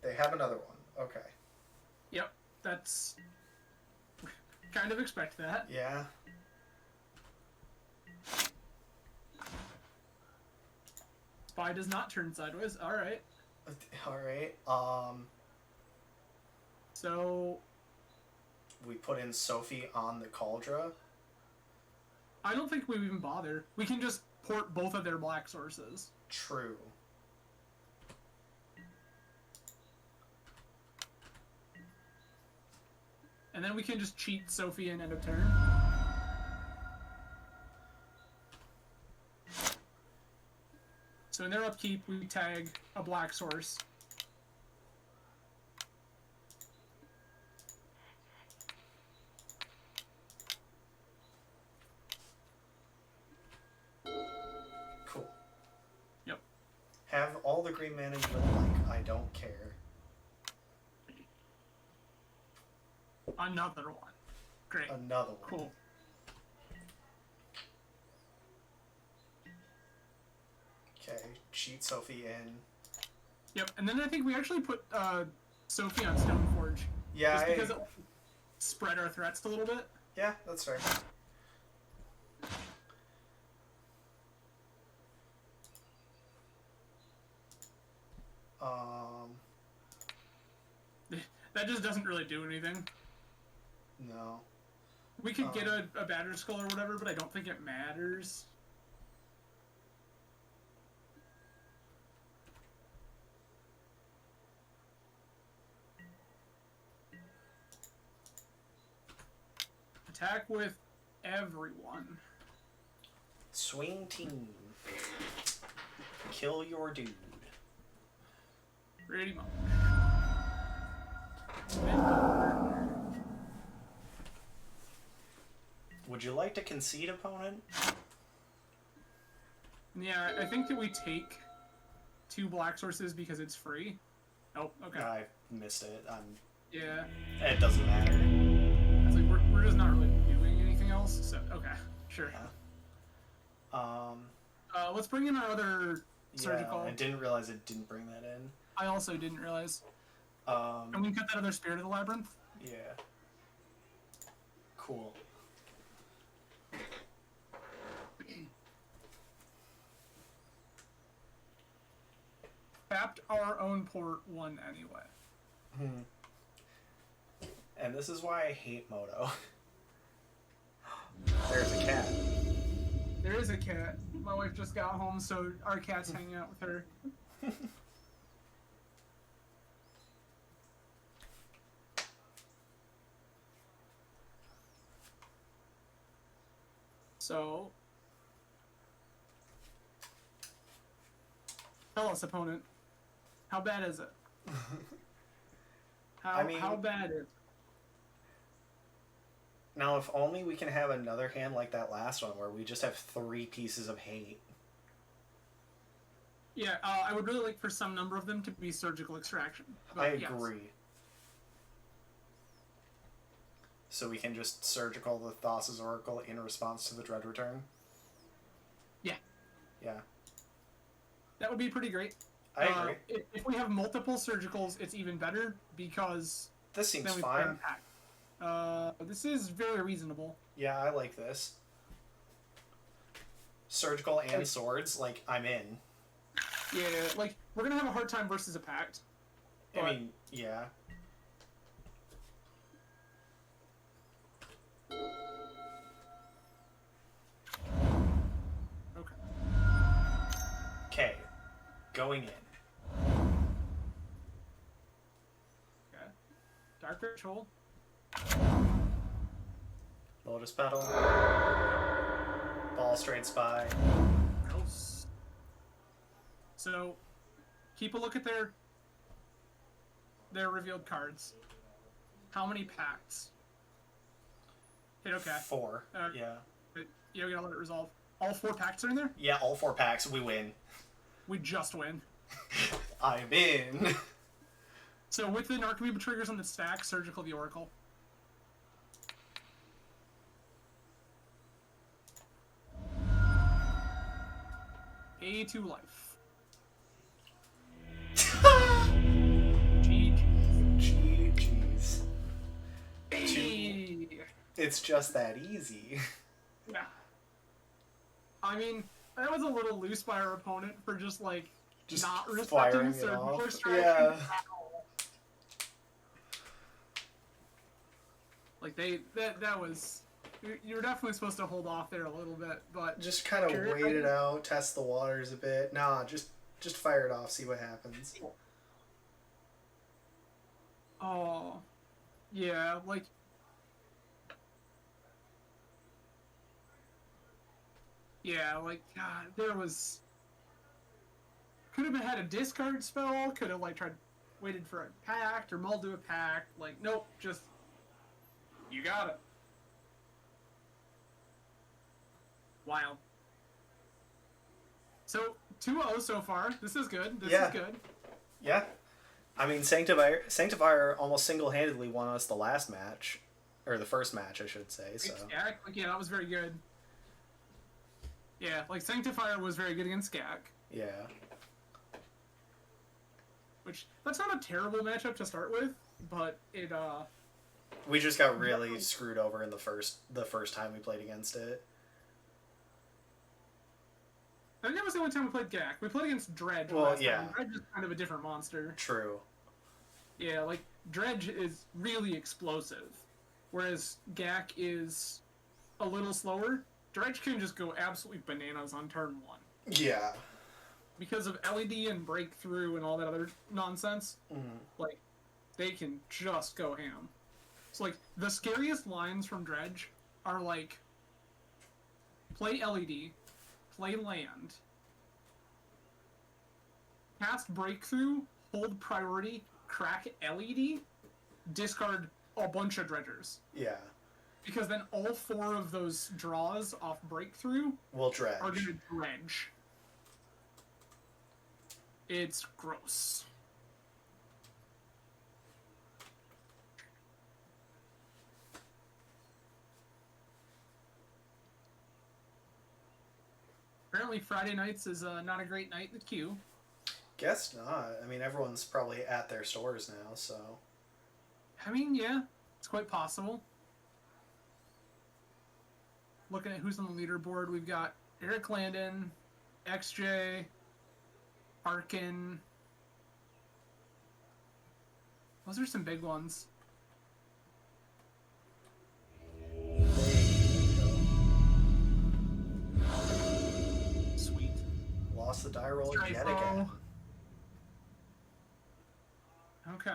They have another one. Okay. yep, that's kind of expect that. Yeah. Spy does not turn sideways. All right. All right. So We put in Sophie on the Cauldra. I don't think we even bother. We can just port both of their black sources. True. And then we can just cheat Sophie in end of turn. So in their upkeep, we tag a black source. Cool. Yep. Have all the green mana you would like. I don't care. Another one. Great. Another one. Cool. Okay. Cheat Sophie in. Yep, and then I think we actually put Sophie on Stoneforge. Yeah. Just because it spread our threats a little bit. Yeah, that's fair. That just doesn't really do anything. No. We could get a Batter Skull or whatever, but I don't think it matters. Attack with everyone. Swing team. Kill your dude. Ready, mo. Would you like to concede, opponent? Yeah, I think that we take 2 black sources because it's free. Oh, okay. I missed it. Yeah. It doesn't matter. It's like we're just not really doing anything else, so okay, sure. Yeah. Let's bring in our other surgical. Yeah, I didn't realize it didn't bring that in. I also didn't realize. And we cut that other Spirit of the Labyrinth. Yeah. Cool. Tapped our own port 1 anyway. And this is why I hate Moto. There's a cat. There is a cat. My wife just got home, so our cat's hanging out with her. So, tell us, opponent. How bad is it? How bad is it? Now, if only we can have another hand like that last one where we just have 3 pieces of hate. Yeah, I would really like for some number of them to be surgical extraction. But I yes. agree. So we can just surgical the Thassa's Oracle in response to the Dread Return? Yeah. Yeah. That would be pretty great. I agree. If we have multiple surgicals, it's even better because This seems then we fine. impact. This is very reasonable. Yeah, I like this. Surgical and swords, like, I'm in. Yeah, like, we're gonna have a hard time versus a pact. I mean, yeah. Okay. Okay. Going in. Okay. Dark Ritual. Lotus Petal. Ball Straight Spy. Gross. So, keep a look at their revealed cards. How many pacts? Hit okay. 4. Yeah. You gotta let it resolve. All 4 pacts are in there? Yeah, all 4 packs, we win. We just win. I'm in. So with the Narcomoeba triggers on the stack, Surgical the Oracle. A2 life. It's just that easy. Yeah. I mean, that was a little loose by our opponent for just like Just not firing respecting it certain off. course strategy Yeah. at all. Like that was, you were definitely supposed to hold off there a little bit, but Just kind of Sure. wait it out, test the waters a bit. Nah, just fire it off, see what happens. oh, yeah, like. Yeah, like, God, there was. Could have had a discard spell, could have, like, waited for a pact, or mulled to a pact. Like, nope, just. You got it. Wild. So, 2-0 so far. This is good. This Yeah. is good. Yeah. I mean, Sanctifier almost single-handedly won us the last match. Or the first match, I should say, so. Yeah, that was very good. Yeah, like, Sanctifier was very good against Skak. Yeah. Which, that's not a terrible matchup to start with, but it, We just got really screwed over in the first time we played against it. I think that was the only time we played Gak. We played against Dredge Well, last yeah. time. Dredge is kind of a different monster. True. Yeah, like, Dredge is really explosive, whereas Gak is a little slower. Dredge can just go absolutely bananas on turn 1. Yeah. Because of LED and breakthrough and all that other nonsense, like, they can just go ham. So, like, the scariest lines from Dredge are, like, play LED, play land, cast breakthrough, hold priority, crack LED, discard a bunch of dredgers. Yeah. Because then all 4 of those draws off breakthrough We'll dredge. are going to dredge. It's gross. Apparently Friday nights is not a great night in the queue. Guess not. I mean, everyone's probably at their stores now, so. I mean, yeah, it's quite possible. Looking at who's on the leaderboard, we've got Eric Landon, XJ, Arkin. Those are some big ones. Sweet. Lost the die roll yet Strifo. again. Okay.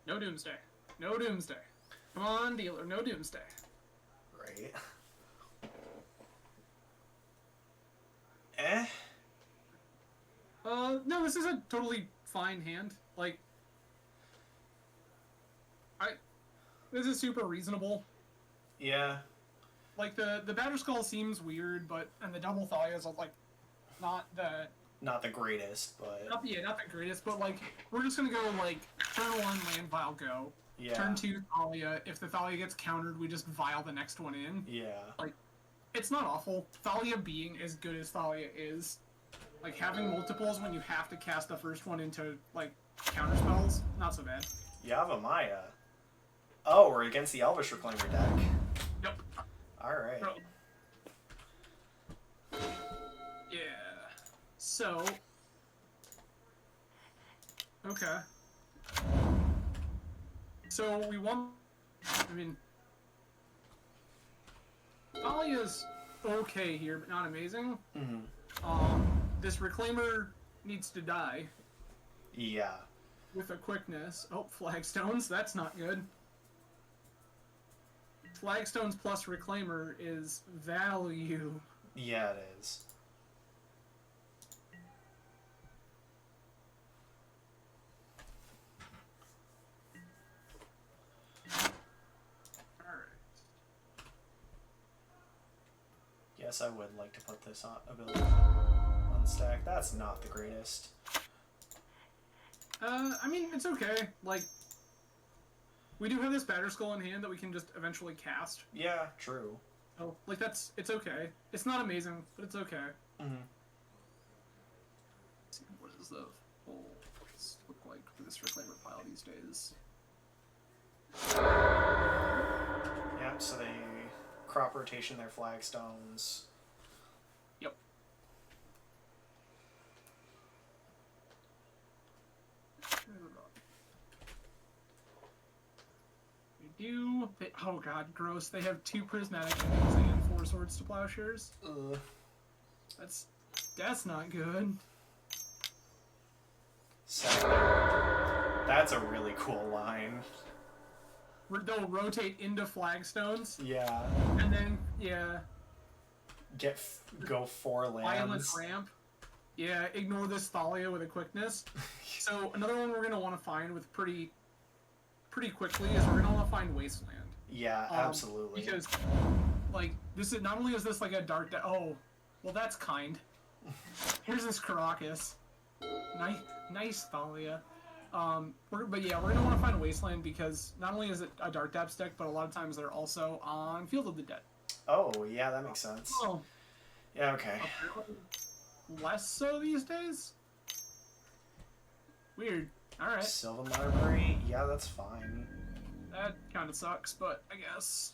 No Doomsday. No Doomsday. Come on, dealer. No Doomsday. Right. Eh? No, this is a totally fine hand. Like, this is super reasonable. Yeah. Like, the Batterskull seems weird, and the double Thalias are, like, not the greatest, but. not the greatest, but, like, we're just gonna go, like, turn 1, land, vial, go. Yeah. Turn 2, Thalia. If the Thalia gets countered, we just vial the next one in. Yeah. Like, it's not awful. Thalia being as good as Thalia is, like, having multiples when you have to cast the first one into, like, counter spells, not so bad. Yavimaya. Oh, we're against the Elvish Reclaimer deck. Yep. Alright. Bro. Yeah. So. Okay. So we won. I mean, Thalia's okay here, but not amazing. This Reclaimer needs to die Yeah. with a quickness. Oh, Flagstones. That's not good. Flagstones plus Reclaimer is value. Yeah, it is. Alright. Yes, I would like to put this on ability on stack. That's not the greatest. I mean, it's okay. Like, we do have this Batterskull in hand that we can just eventually cast. Yeah, true. Oh, like, it's okay. It's not amazing, but it's okay. Mm-hmm. Let's see, what does the whole look like for this reclaimer pile these days. Yep, so they crop rotation their flagstones. Yep. They do. Oh god, gross. They have 2 prismatic endings and 4 swords to plowshares. Ugh. That's not good. That's a really cool line. They'll rotate into flagstones. Yeah. And then, yeah. Go 4 lands. Violent ramp. Yeah, ignore this Thalia with a quickness. So another one we're gonna want to find with pretty quickly is we're gonna want to find Wasteland. Yeah, absolutely. Because, like, this is not only is this like a dark. Oh, well, that's kind. Here's this Caracas. Nice Thalia. But yeah, we're gonna want to find Wasteland because not only is it a Dark Depths deck, but a lot of times they're also on Field of the Dead. Oh, yeah, that makes sense. Oh, Yeah, okay. less so these days. Weird. All right, Sylvan Library, yeah, that's fine. that kind of sucks, but I guess.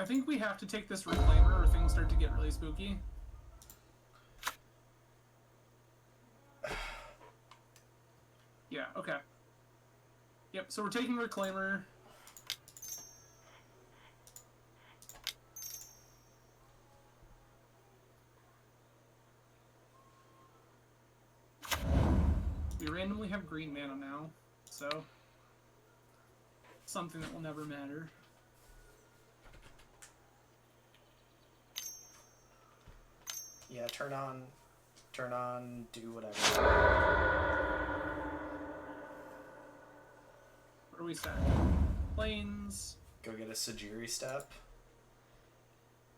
I think we have to take this Reclaimer or things start to get really spooky. Yeah, okay. Yep, so we're taking Reclaimer. We randomly have green mana now, so something that will never matter. Yeah, turn on, do whatever. Where are we set? Plains. Go get a Sajiri step.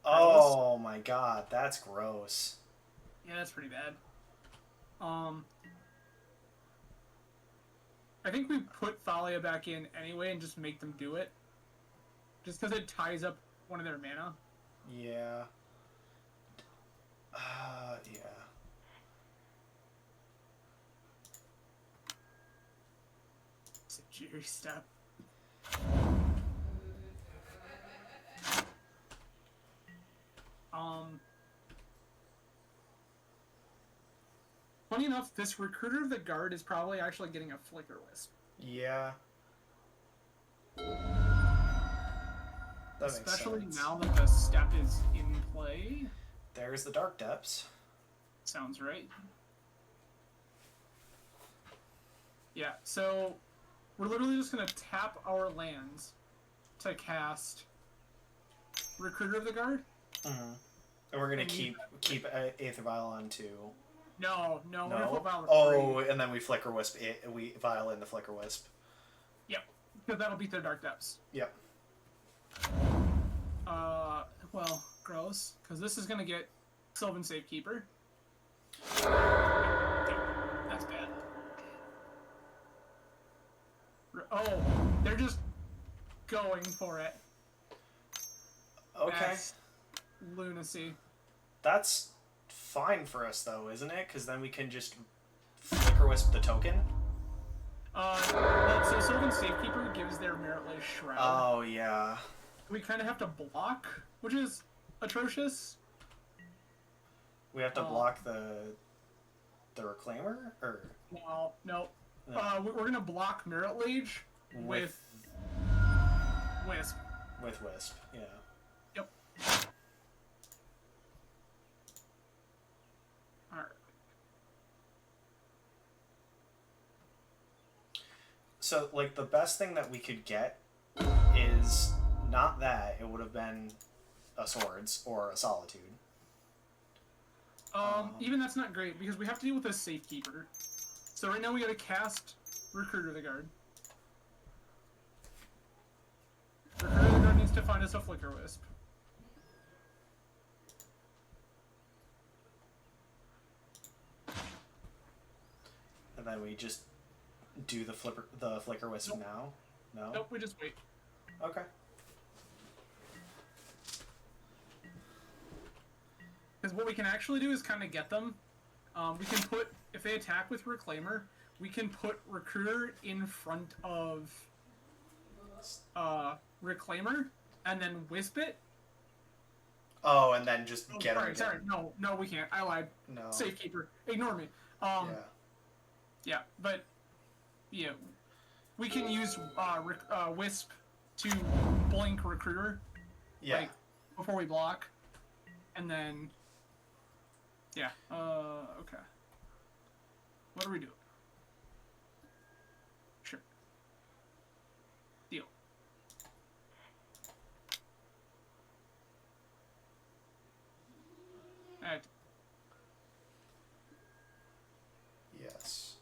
Oh my god, that's gross. Yeah, that's pretty bad. I think we put Thalia back in anyway and just make them do it. Just because it ties up one of their mana. Yeah. Yeah. Sajiri step. Funny enough, this Recruiter of the Guard is probably actually getting a Flicker Wisp. Yeah. That Especially makes sense. now that the step is in play. There's the Dark Depths. Sounds right. Yeah, so we're literally just going to tap our lands to cast Recruiter of the Guard. Mm-hmm. And we're gonna keep Aether Vial on too. No, we're going to put Vial Oh, and then we Flicker Wisp. We Vial in the Flicker Wisp. Yep, because that'll beat their Dark Depths. Yep. Well, gross, because this is going to get Sylvan Safekeeper. That's bad. Oh, they're just going for it. Okay. That's lunacy. That's fine for us though, isn't it? Because then we can just Flicker Wisp the token. So Sylvan Safekeeper gives their Meritless Shroud. Oh yeah. We kind of have to block, which is atrocious. We have to block the Reclaimer, or No. We're gonna block Merit Lage with Wisp. With Wisp, yeah. Yep. Alright. So, like, the best thing that we could get is not that. It would have been a Swords or a Solitude. Even that's not great because we have to deal with a Safekeeper. So right now we gotta cast Recruiter of the Guard. Recruiter of the Guard needs to find us a Flicker Wisp. And then we just do the Flicker Wisp Nope. now? No? Nope, we just wait. Okay. Because what we can actually do is kind of get them. We can put, if they attack with Reclaimer, we can put Recruiter in front of Reclaimer, and then Wisp it. Oh, and then just get them. Sorry. No, we can't. I lied. No. Safekeeper. Ignore me. Yeah, but yeah, we can use Wisp to blink Recruiter. Yeah. Like, before we block, and then yeah. Okay. What do we do? Sure. Deal. Alright. Yes.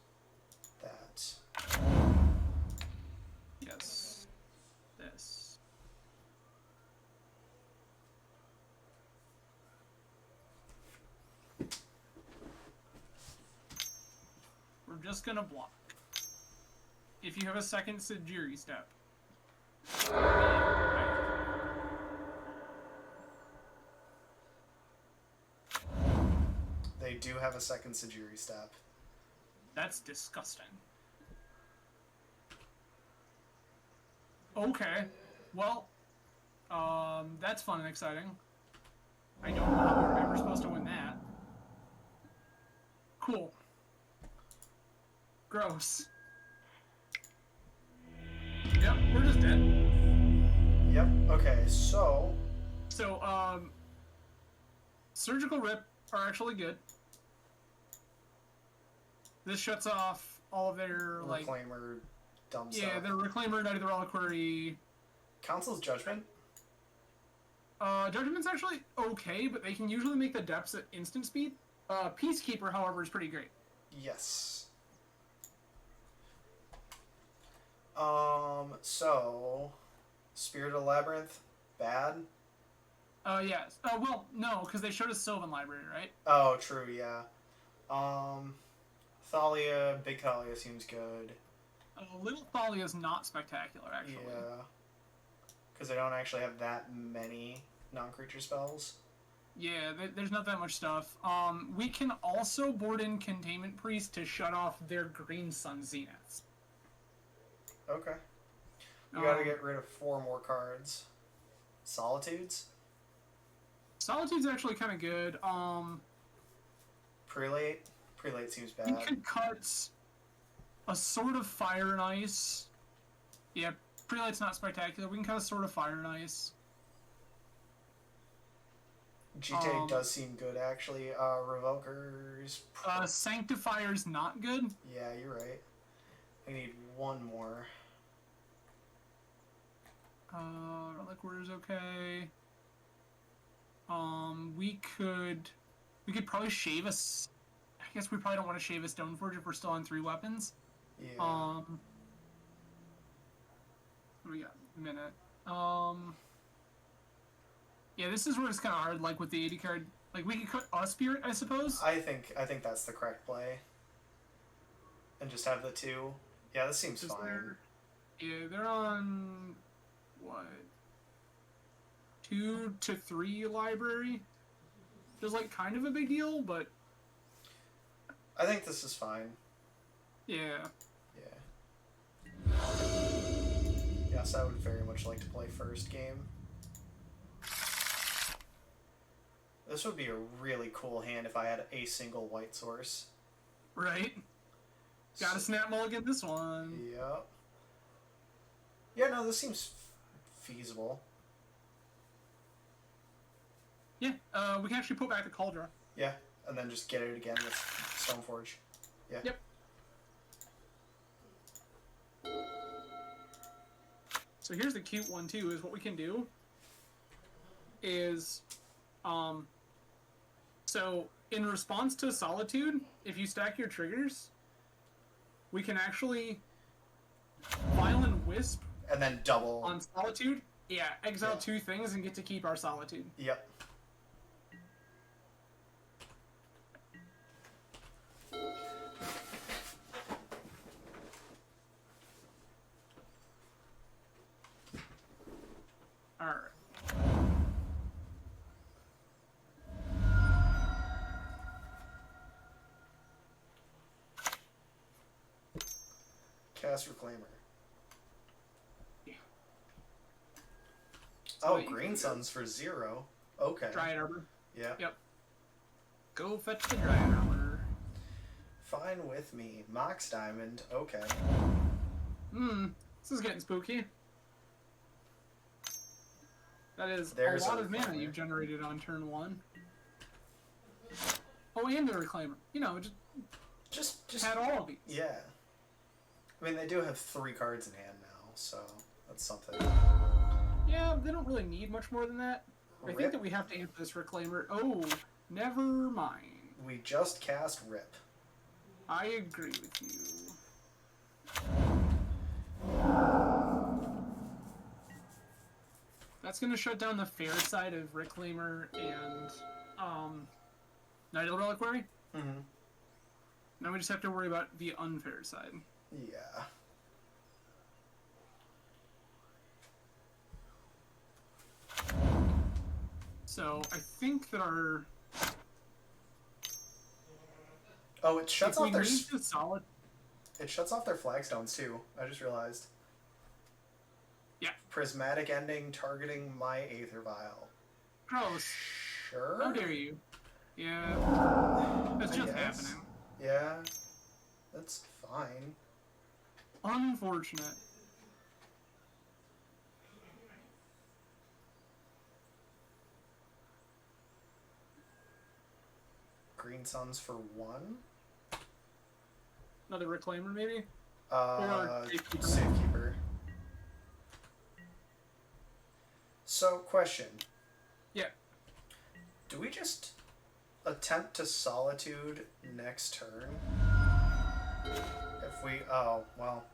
That. Yes. This. We're just gonna block. If you have a second Sajiri step. They do have a second Sajiri step. That's disgusting. Okay. Well, that's fun and exciting. I don't know how we're ever supposed to win that. Cool. Gross. Yep, we're just dead. Yep. Okay, so So, Surgical Rip are actually good. This shuts off all of their, like... Reclaimer dumb Yeah, stuff. their Reclaimer, Knight of the Reliquary... Council's Judgment? Judgment's actually okay, but they can usually make the depths at instant speed. Peacekeeper, however, is pretty great. Yes. So... Spirit of Labyrinth? Bad? Yes. Well, no, because they showed us Sylvan Library, right? Oh, true, yeah. Thalia, Big Thalia seems good. Little Thalia is not spectacular, actually. Yeah. Because they don't actually have that many non-creature spells. Yeah, there's not that much stuff. We can also board in Containment Priest to shut off their Green Sun Zeniths. Okay. We gotta get rid of 4 more cards. Solitudes? Solitude's actually kind of good. Prelate? Prelate seems We bad. could cut a Sword of Fire and Ice. Yeah, Prelate's not spectacular. We can cut a Sword of Fire and Ice. GTA does seem good, actually. Revokers... Sanctifier's not good. Yeah, you're right. I need 1 more. Reliquary's okay. We could probably shave us. I guess we probably don't want to shave a Stoneforge if we're still on 3 weapons. Yeah. What do we got? A minute. Yeah, this is where it's kind of hard, like with the 80 card. Like, we could cut a Spirit, I suppose. I think that's the correct play. And just have the 2. Yeah, this seems fine. They're on, what? 2 to 3 library? Which is, like, kind of a big deal, but... I think this is fine. Yeah. Yeah. Yes, I would very much like to play first game. This would be a really cool hand if I had a single white source. Right? Gotta snap mulligan this one. Yep. Yeah, no, this seems feasible. Yeah, we can actually put back the Cauldron. Yeah, and then just get it again with Stoneforge. Yeah. Yep. So here's the cute one too, is what we can do is, so in response to Solitude, if you stack your triggers, we can actually Violent Wisp And then double. on Solitude. Yeah, exile 2 things and get to keep our Solitude. Yep. Alright. Cast Reclaimer. Yeah. Oh, Green Suns for 0. Okay. Dryad Arbor. Yeah. Yep. Go fetch the Dryad Arbor. Fine with me. Mox Diamond. Okay. This is getting spooky. That is There's a lot a of mana Reclaimer. you've generated on turn 1. Oh, and the Reclaimer. You know, just had all of these. Yeah. I mean, they do have 3 cards in hand now, so that's something. Yeah, they don't really need much more than that. I think that we have to amp this Reclaimer. Oh, never mind. We just cast Rip. I agree with you. That's going to shut down the fair side of Reclaimer and Night Elder Reliquary. Mm-hmm. Now we just have to worry about the unfair side. Yeah. So I think that our Oh, it shuts off their solid. It shuts off their flagstones too. I just realized. Yeah. Prismatic ending targeting my Aether Vial. Gross. Sure. How dare you? Yeah. That's just happening. Yeah. That's fine. Unfortunate. Green Suns for 1. Another Reclaimer, maybe? Or Safekeeper. Safekeeper. So, question. Yeah. Do we just attempt to Solitude next turn? If we... Oh, well.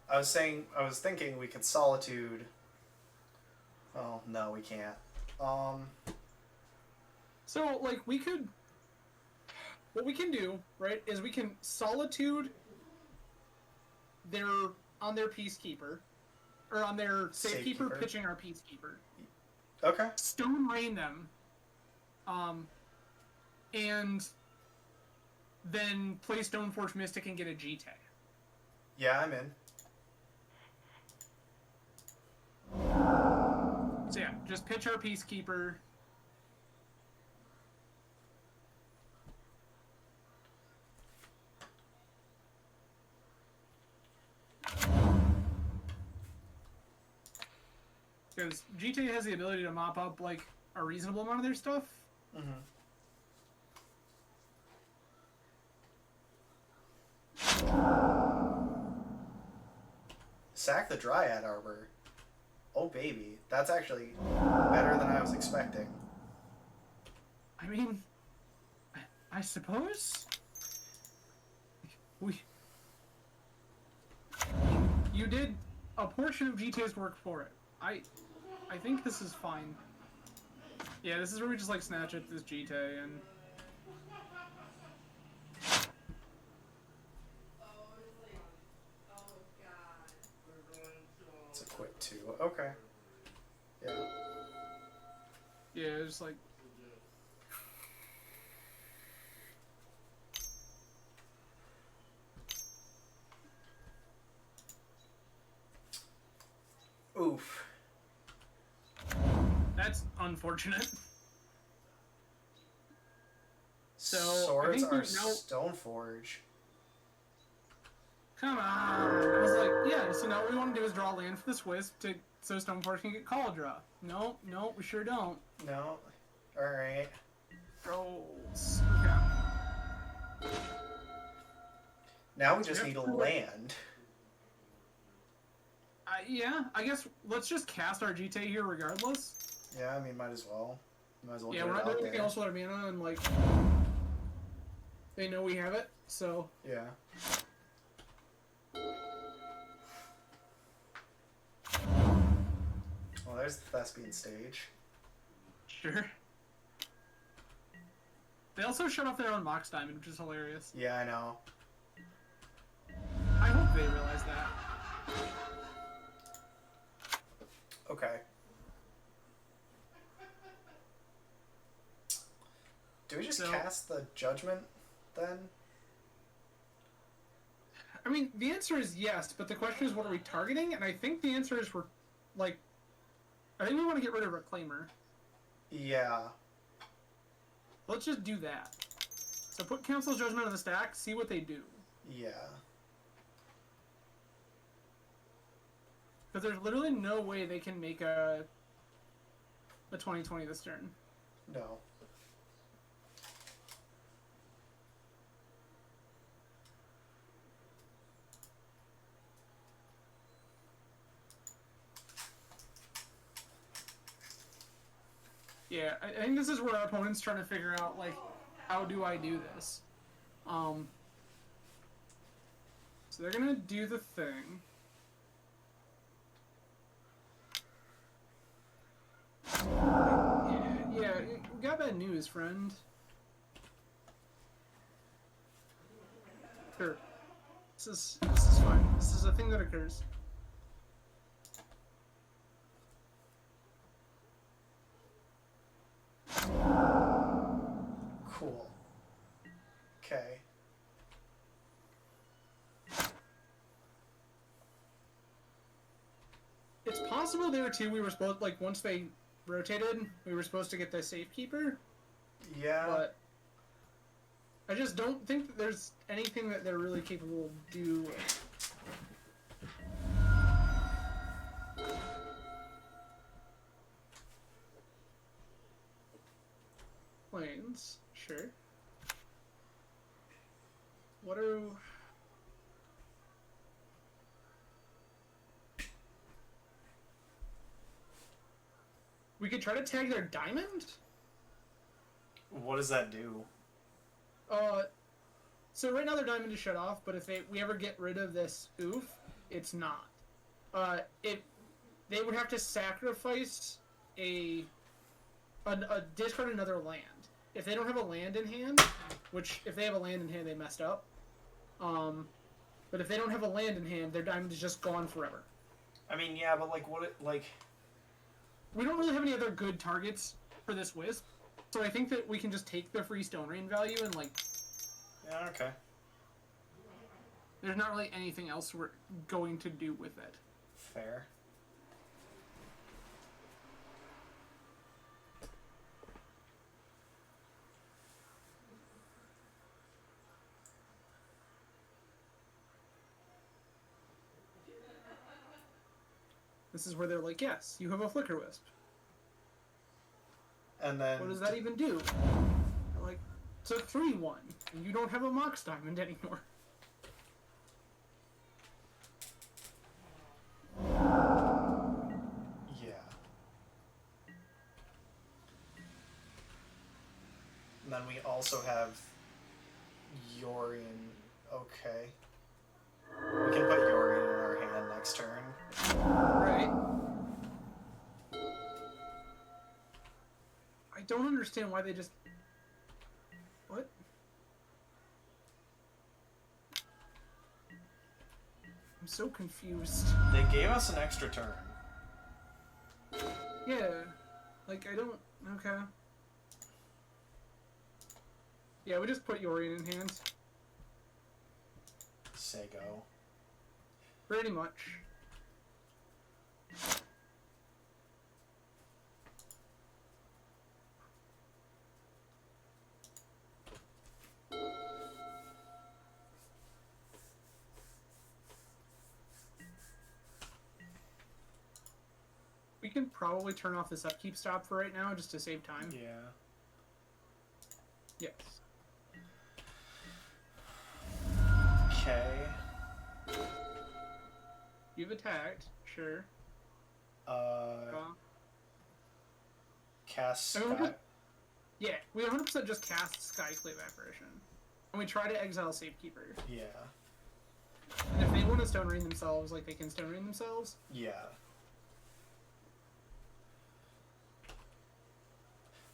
I was thinking we could Solitude... Oh, no, we can't. So, like, we could... What we can do, right, is we can Solitude on their Peacekeeper, or on their Safekeeper pitching our Peacekeeper. Okay. Stone Rain them, and then play Stoneforge Mystic and get a GT. Yeah, I'm in. So yeah, just pitch our Peacekeeper. Because GTA has the ability to mop up, like, a reasonable amount of their stuff. Mm-hmm. Sack the Dryad Arbor. Oh, baby. That's actually better than I was expecting. I mean, I suppose you did a portion of GTA's work for it. I think this is fine. Yeah, this is where we just, like, snatch at this GTA and... It's a quick 2. Okay. Yeah. Yeah, just like... Oof. That's unfortunate. So, Swords I think are now... Stoneforge. Come on! I was like, yeah, so now what we want to do is draw land for this wisp so Stoneforge can get call draw. No, we sure don't. No. Alright. Gross. Okay. Now we just need a land. Yeah, I guess let's just cast our GTA here regardless. Yeah, I mean, might as well. Might as well Yeah, get we're it not out doing anything there. else with our mana, and, like, they know we have it, so... Yeah. Well, there's the Thespian stage. Sure. They also shut off their own Mox Diamond, which is hilarious. Yeah, I know. I hope they realize that. Okay. Do we just cast the Judgment, then? I mean, the answer is yes, but the question is, what are we targeting? And I think the answer is we're, like, I think we want to get rid of Reclaimer. Yeah. Let's just do that. So put Council's Judgment on the stack, see what they do. Yeah. Because there's literally no way they can make a 2020 this turn. No. Yeah, I think this is where our opponent's trying to figure out, like, how do I do this? So they're gonna do the thing. Yeah, we got bad news, friend. Sure. This is fine. This is a thing that occurs. Cool. Okay. It's possible there too. We were supposed, like, once they rotated, we were supposed to get the Safekeeper. Yeah. But I just don't think that there's anything that they're really capable of doing. Planes, sure. What are... We could try to tag their diamond? What does that do? So right now their diamond is shut off, but if we ever get rid of this oof, it's not. They would have to sacrifice a discard another land. If they don't have a land in hand, which if they have a land in hand, they messed up. But if they don't have a land in hand, their diamond is just gone forever. I mean, yeah, but like, We don't really have any other good targets for this Wisp, so I think that we can just take the free Stone Rain value and, like... Yeah, okay. There's not really anything else we're going to do with it. Fair. This is where they're like, yes, you have a Flicker Wisp. And then... What does that even do? They're like, it's a 3-1, and you don't have a Mox Diamond anymore. Yeah. And then we also have Yorion. Okay. We can put Yorion in our hand next turn. Right. I don't understand why they just... What? I'm so confused. They gave us an extra turn. Yeah. Like, I don't... Okay. Yeah, we just put Yorion in hand. Say go. Pretty much. We can probably turn off this upkeep stop for right now just to save time. Yeah. Yes. Okay. You've attacked, sure. Cast I mean, Sky. Yeah, we 100% just cast Skyclave Apparition. And we try to exile Safekeeper. Yeah. And if they want to Stone Rain themselves, like, they can Stone Rain themselves. Yeah.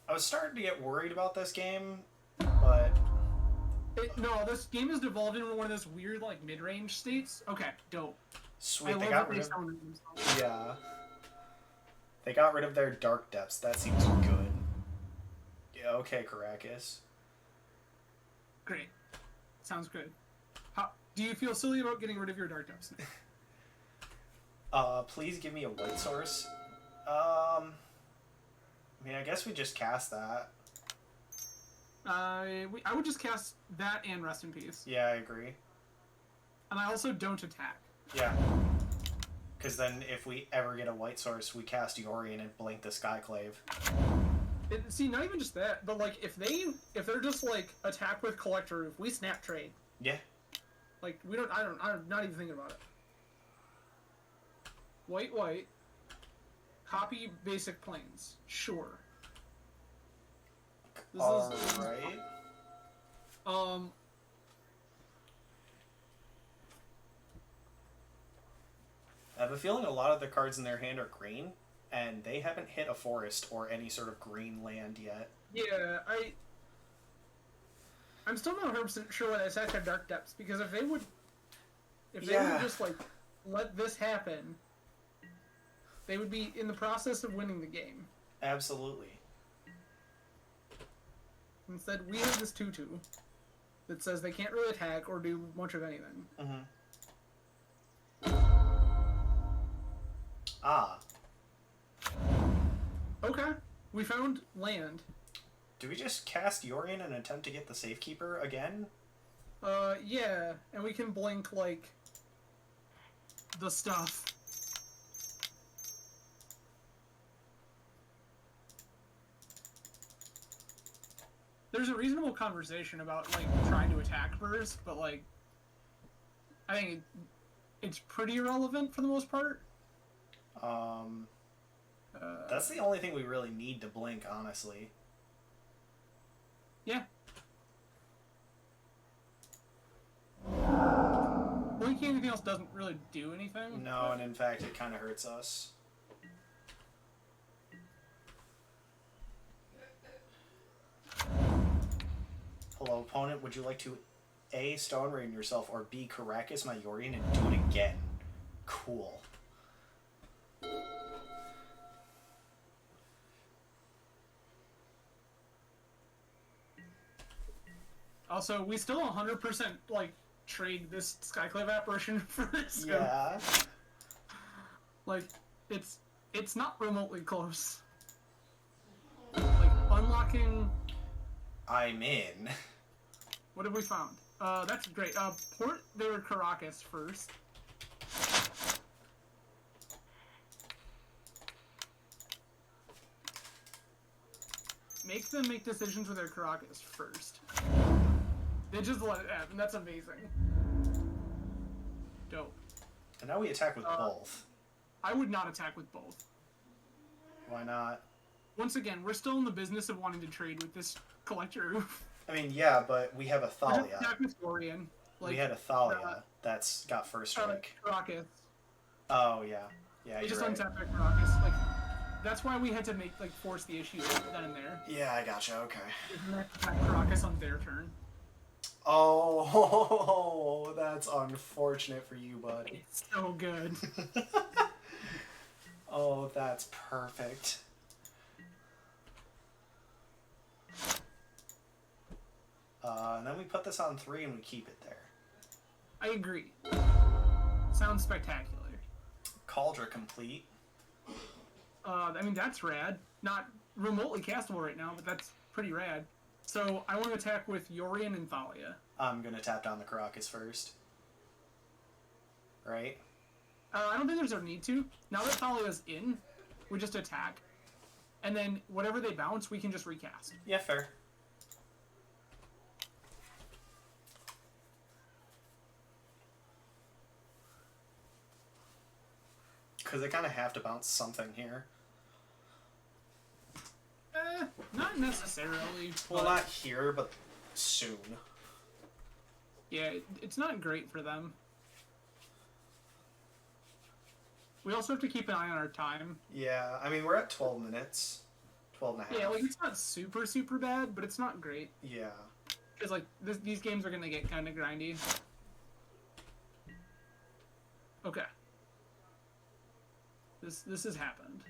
I was starting to get worried about this game, but... No, this game has devolved into one of those weird, like, mid-range states. Okay, dope. Sweet, I they love got that rid of... Stone Rain themselves. Yeah. They got rid of their Dark Depths. That seems good. Yeah, okay, Caracas. Great. Sounds good. Do you feel silly about getting rid of your Dark Depths? Please give me a white source. I mean, I guess we just cast that. I would just cast that and Rest in Peace. Yeah, I agree. And I also don't attack. Yeah. Because then if we ever get a white source, we cast Yorion and blink the Skyclave. See, not even just that, but like if they're just like attack with Collector Roof, we snap trade. Yeah. Like I'm not even thinking about it. White. Copy basic planes. Sure. Alright. I have a feeling a lot of the cards in their hand are green, and they haven't hit a forest or any sort of green land yet. Yeah, I'm still not 100% sure why they attacked our Dark Depths, because if they would just like let this happen, they would be in the process of winning the game. Absolutely. Instead, we have this 2/2 that says they can't really attack or do much of anything. Mm-hmm. Ah. Okay, we found land. Do we just cast Yorion and attempt to get the Safekeeper again? Yeah, and we can blink, like, the stuff. There's a reasonable conversation about, like, trying to attack birds, but, like, I think it's pretty irrelevant for the most part. That's the only thing we really need to blink, honestly. Yeah. Blinking anything else doesn't really do anything. No, and in fact, it kind of hurts us. Hello, opponent. Would you like to A, Stone Rain yourself, or B, Caracas my Yorion and do it again? Cool. Also, we still 100% like trade this Skyclave apparition for this. Yeah. Like, it's not remotely close. Like unlocking. I'm in. What have we found? That's great. Port their Caracas first. Make them make decisions with their Caracas first. They just let it happen. That's amazing. Dope. And now we attack with both. I would not attack with both. Why not? Once again, we're still in the business of wanting to trade with this collector. I mean, yeah, but we have a Thalia. Attack with Dorian. We had a Thalia that's got first strike. Caracas. Oh, yeah. Yeah, They you're just right. untapped their Caracas. Like, that's why we had to make, like, force the issue then and there. Yeah, I gotcha, okay. We can attack Caracas on their turn. Oh, that's unfortunate for you, bud. It's so good. Oh, that's perfect. And then we put this on 3 and we keep it there. I agree. Sounds spectacular. Cauldron complete. I mean, that's rad. Not remotely castable right now, but that's pretty rad. So, I want to attack with Yorion and Thalia. I'm gonna tap down the Caracas first. Right? I don't think there's a need to. Now that Thalia's in, we just attack. And then, whatever they bounce, we can just recast. Yeah, fair. Because they kind of have to bounce something here. Not necessarily. Well, but not here, but soon. yeah, it's not great for them. We also have to keep an eye on our time. Yeah, I mean, we're at 12 minutes. 12 and a half. Yeah, like, it's not super, super bad, but it's not great. Yeah. Because, like, these games are going to get kind of grindy. Okay. This has happened.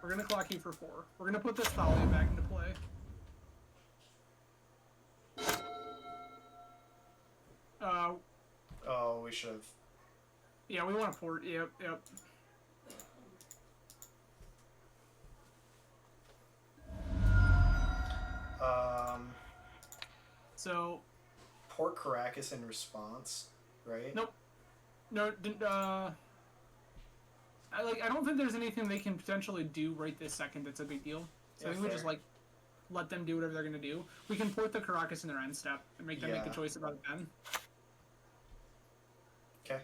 We're going to clock you for 4. We're going to put this Thalia back into play. Oh, we should have. Yeah, we want to port. Yep. So. Port Caracas in response, right? Nope. No. I don't think there's anything they can potentially do right this second that's a big deal. So I think we just like let them do whatever they're gonna do. We can port the Caracas in their end step and make them make a choice about it then. Okay.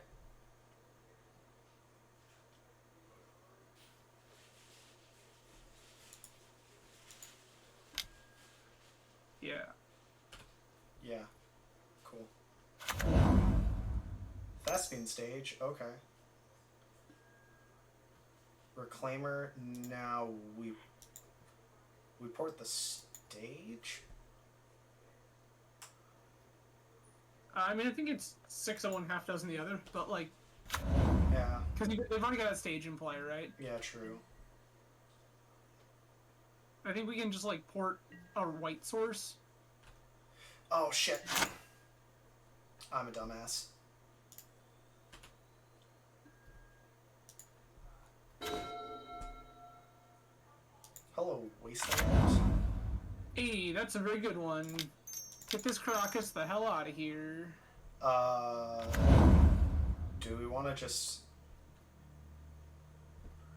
Yeah. Yeah. Cool. Thespian stage. Okay. Reclaimer. Now we port the stage. I mean, I think it's 6 of one, half dozen the other, but like. Yeah. Because they've already got a stage in play, right? Yeah. True. I think we can just like port a white source. Oh shit. I'm a dumbass. Hello, Wasteland. Hey, that's a very good one. Get this Caracas the hell out of here. Do we want to just...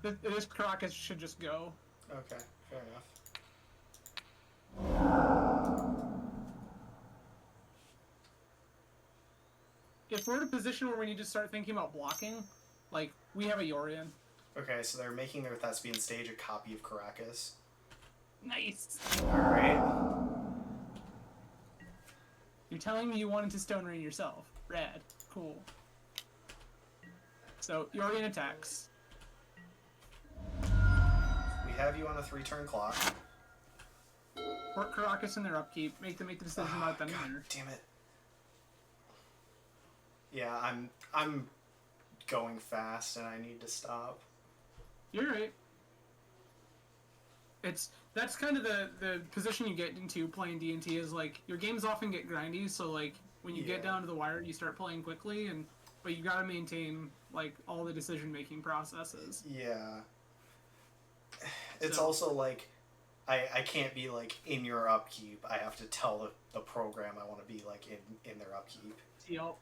This Caracas should just go. Okay, fair enough. If we're in a position where we need to start thinking about blocking, like, we have a Yorion. Okay, so they're making their Thespian stage a copy of Caracas. Nice! Alright. You're telling me you wanted to Stone Rain yourself. Rad. Cool. So, Yorion attacks. We have you on a 3-turn clock. Port Caracas in their upkeep. Make them make the decision about them God later. damn it. Yeah, I'm going fast and I need to stop. You're right. That's kind of the position you get into playing D&T is like your games often get grindy, so like when you get down to the wire you start playing quickly but you gotta maintain like all the decision making processes. Yeah. It's also like I can't be like in your upkeep. I have to tell the program I want to be like in their upkeep. Yep.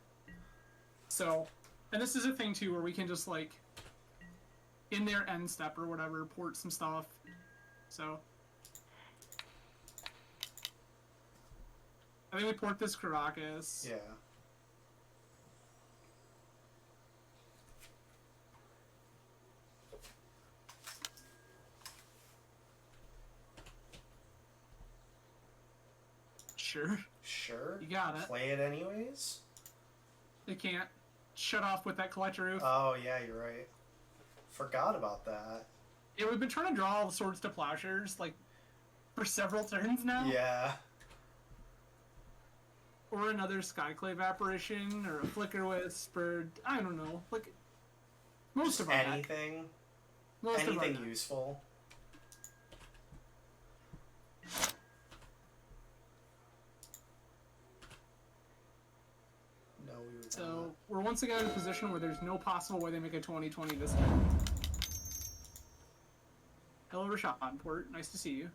So, and this is a thing too where we can just like in their end step or whatever port some stuff. So I think we port this Caracas. Yeah. Sure. Sure. You got it. Play it anyways? They can't shut off with that collector roof. Oh, yeah, you're right. Forgot about that. Yeah, we've been trying to draw all the swords to plowshares, like, for several turns now. Yeah. Or another Skyclave apparition, or a Flicker Wisp, or, I don't know, like, most of our anything. Most anything of our useful. No, we would So, not. we're once again in a position where there's no possible way they make a 2020 this turn. Hello, Rashad Port. Nice to see you.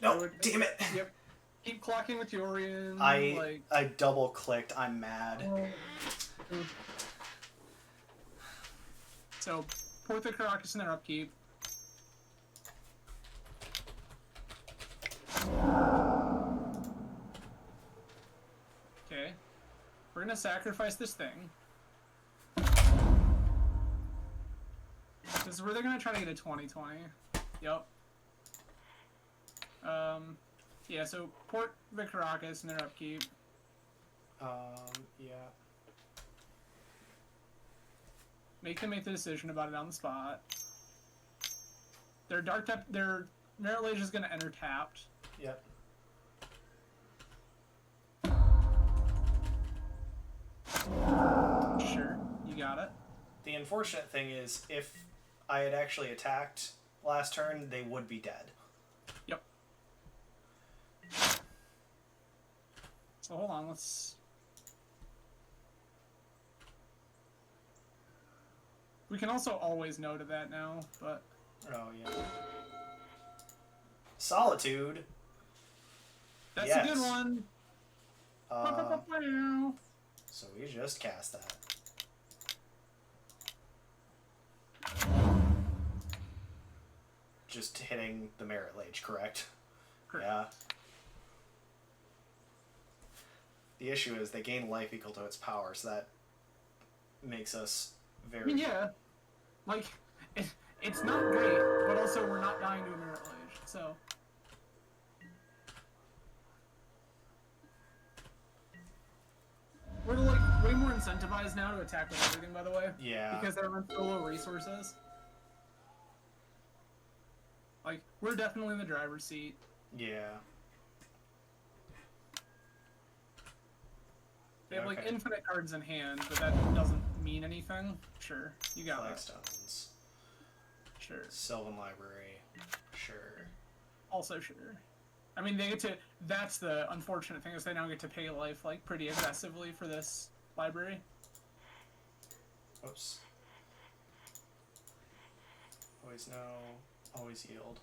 No, damn it! Yep. Keep clocking with Yorion. I double clicked. I'm mad. So, port the Caracas in their upkeep. Okay. We're gonna sacrifice this thing. This is where they're gonna try to get a 2020. Yep. Yeah, so port the Caracas in their upkeep. Yeah. Make them make the decision about it on the spot. Their their Merit Lage is gonna enter tapped. Yep. Sure, you got it. The unfortunate thing is, if I had actually attacked last turn, they would be dead. Yep. So hold on, let's... We can also always no to that now, but... Oh, yeah. Solitude. That's yes. a good one. So we just cast that. Just hitting the Merit Lage, correct? Correct. Yeah. The issue is they gain life equal to its power, so that makes us very... I mean, yeah. Like, it's not great, but also we're not dying to a Merit Lage, so... We're, like, way more incentivized now to attack with everything, by the way. Yeah. Because they're on so low resources. Like, we're definitely in the driver's seat. Yeah. They have, like, Okay. infinite cards in hand, but that doesn't mean anything. Sure, you got it. Flagstones. Sure. Sylvan Library. Sure. Also sure. I mean, they get to... That's the unfortunate thing, is they now get to pay life, like, pretty aggressively for this library. Oops. Always no. Always yield.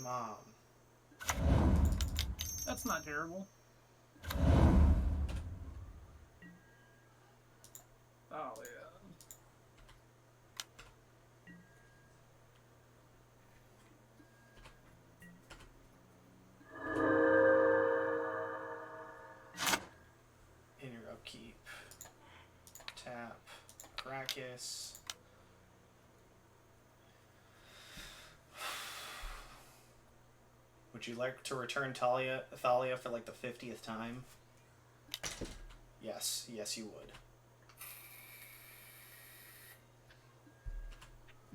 Mom. That's not terrible. Oh, yeah. In your upkeep. Tap. Krakus. Would you like to return Thalia for like the 50th time? Yes. Yes, you would.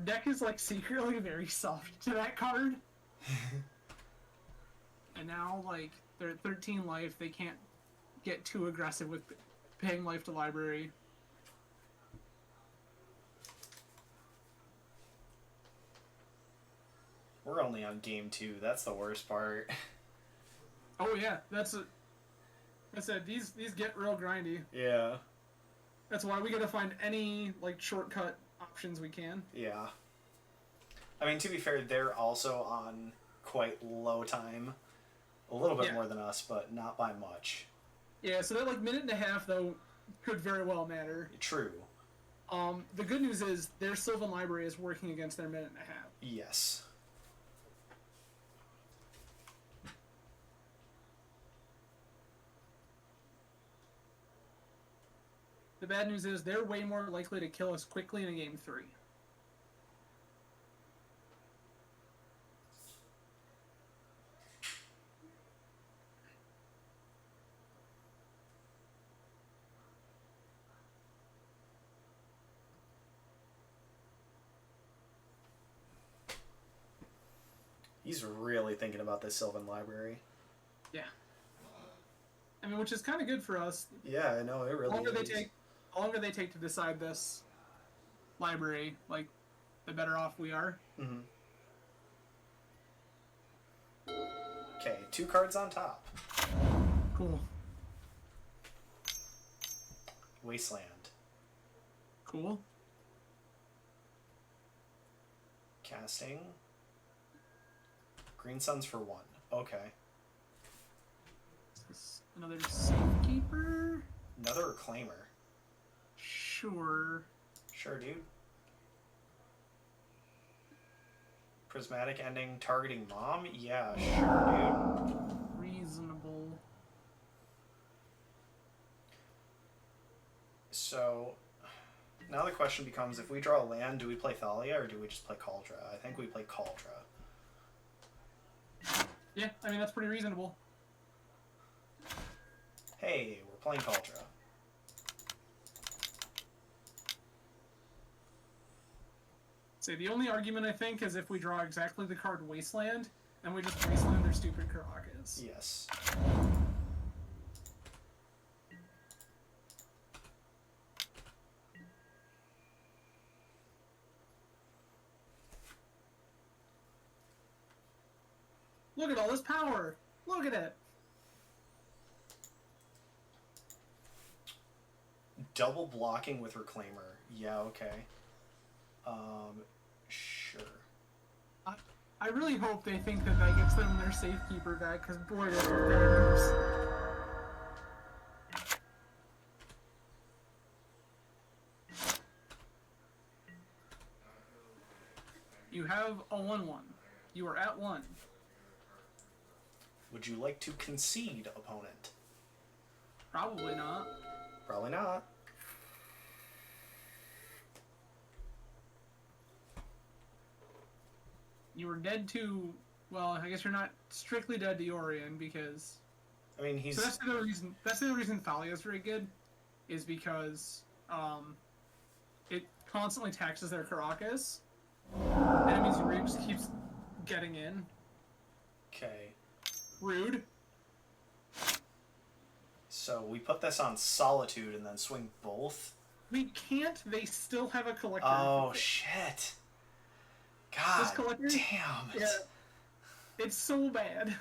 Deck is, like, secretly very soft to that card. And now, like, they're at 13 life, they can't get too aggressive with paying life to library. We're only on game 2. That's the worst part. Oh yeah, that's a... I said, these get real grindy. Yeah. That's why we gotta find any, like, shortcut options we can. Yeah. I mean, to be fair, they're also on quite low time. A little bit more than us, but not by much. Yeah, so that, like, minute and a half, though, could very well matter. True. The good news is their Sylvan Library is working against their minute and a half. Yes. The bad news is they're way more likely to kill us quickly in a game 3. He's really thinking about this Sylvan Library. Yeah. I mean, which is kind of good for us. Yeah, I know, it really The longer they take to decide this library, like, the better off we are. Mm-hmm. Okay, 2 cards on top. Cool. Wasteland. Cool. Casting. Green Suns for 1. Okay. Is this another Safekeeper? Another Reclaimer. Sure. Sure, dude. Prismatic Ending targeting Mom? Yeah, sure, dude. Reasonable. So, now the question becomes, if we draw a land, do we play Thalia or do we just play Kaldra? I think we play Kaldra. Yeah, I mean, that's pretty reasonable. Hey, we're playing Kaldra. So the only argument I think is if we draw exactly the card Wasteland, and we just Wasteland their stupid Karakas. Yes. Look at all this power! Look at it! Double blocking with Reclaimer. Yeah, okay. Sure. I really hope they think that that gets them their Safekeeper back, because boy, that's what that hurts. You have a 1-1. You are at 1. Would you like to concede, opponent? Probably not. Probably not. You were dead to... Well, I guess you're not strictly dead to Yorion, because... I mean, he's... So that's the other reason... That's the other reason Thalia is very good, is because, it constantly taxes their Karakas, and it means your just keeps getting in. Okay. Rude. So we put this on Solitude and then swing both? We can't. They still have a collector. Oh, shit. God This collector, damn it. Yeah, it's so bad.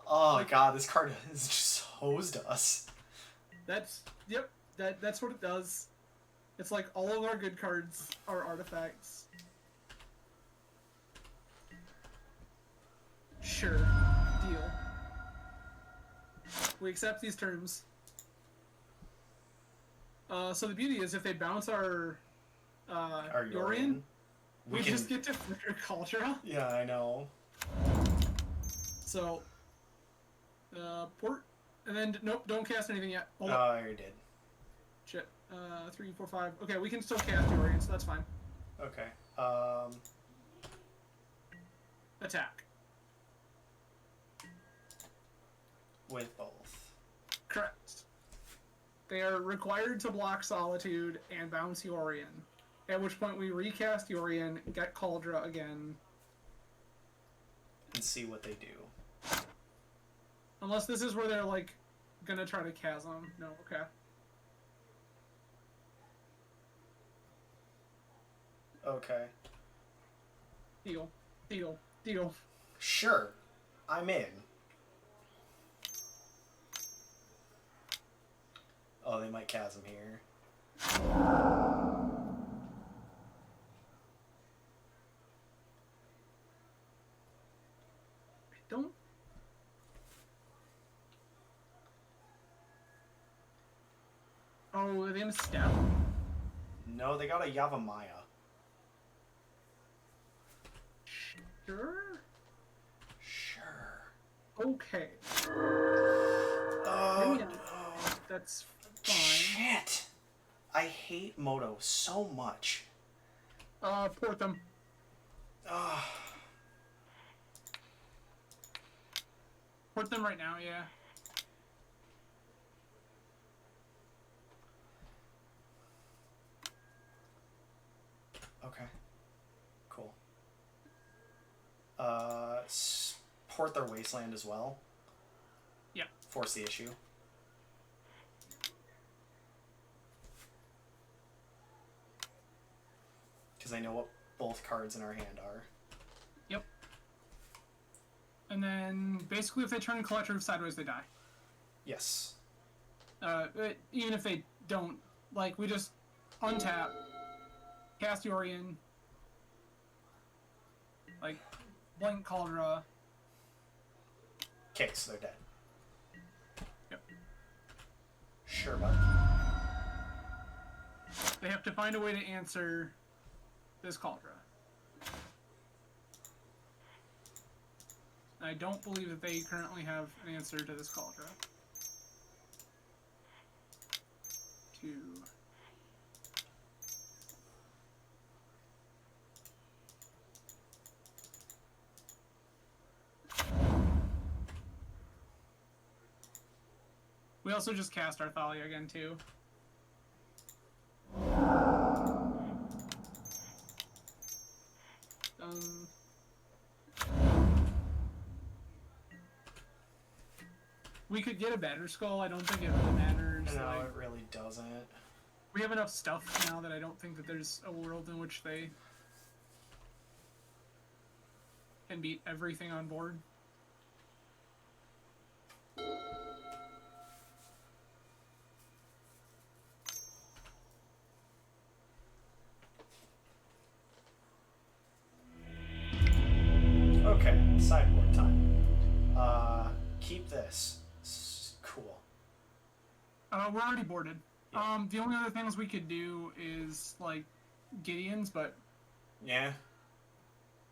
Oh, like, God, this card has just hosed us. Yep, that's what it does. It's like all of our good cards are artifacts. Sure, deal. We accept these terms. So the beauty is, if they bounce our Yorion, we just get to flicker Cauldra. Yeah, I know. So, port, and then, nope, don't cast anything yet. Hold Oh, up. I already did. Shit. 3, 4, 5. Okay, we can still cast Yorion, so that's fine. Okay. Attack. With both. Correct. They are required to block Solitude and bounce Yorion. At which point we recast Yorion, get Cauldra again. And see what they do. Unless this is where they're, like, gonna try to Chasm. No, okay. Okay. Deal. Deal. Deal. Sure. I'm in. Oh, they might chasm here. Don't. Oh, are they gonna step? No, they got a Yavamaya. Sure. Sure. Okay. Oh, Yeah. no. That's fine. Shit. I hate Moto so much. Port them. Ugh. Port them right now, yeah. Okay. Cool. Port their Wasteland as well. Yeah. Force the issue. Because I know what both cards in our hand are. Yep. And then, basically, if they turn Collector of Sideways, they die. Yes. Even if they don't, like, we just untap, cast Yorion, like, blank Cauldra. Okay, so they're dead. Yep. Sure, bud. They have to find a way to answer this Cauldra. I don't believe that they currently have an answer to this Cauldra. 2. We also just cast our Thalia again, too. We could get a better skull. I don't think it really matters. No, Like, it really doesn't. we have enough stuff now that I don't think that there's a world in which they can beat everything on board. Okay, sideboard time. Keep this. Cool. We're already boarded. Yeah. The only other things we could do is like Gideon's, but Yeah.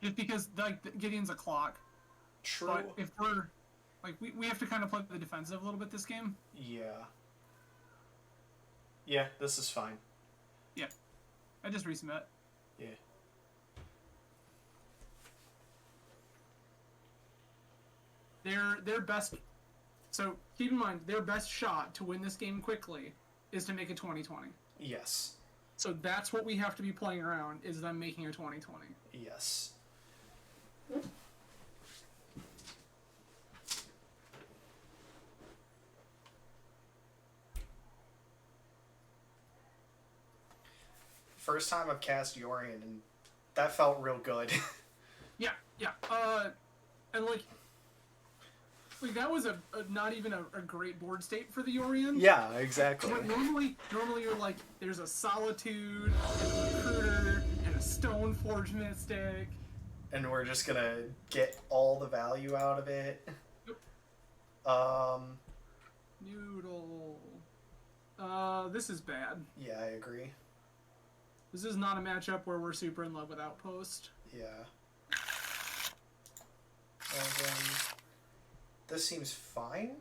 just because like Gideon's a clock. True. But if we're like we have to kind of play the defensive a little bit this game. Yeah. Yeah, this is fine. Yeah, I just resubmit. Yeah. Their best. So keep in mind, their best shot to win this game quickly is to make a 2020. Yes. So that's what we have to be playing around, is them making a 2020. Yes. First time I've cast Yorion, and that felt real good. Yeah. And like that was a not even a great board state for the Yorion. Yeah, exactly. But normally you're like, there's a Solitude, and a Recruiter, and a Stoneforge Mystic. And we're just gonna get all the value out of it. Yep. Noodle. This is bad. Yeah, I agree. This is not a matchup where we're super in love with Outpost. Yeah. And then this seems fine,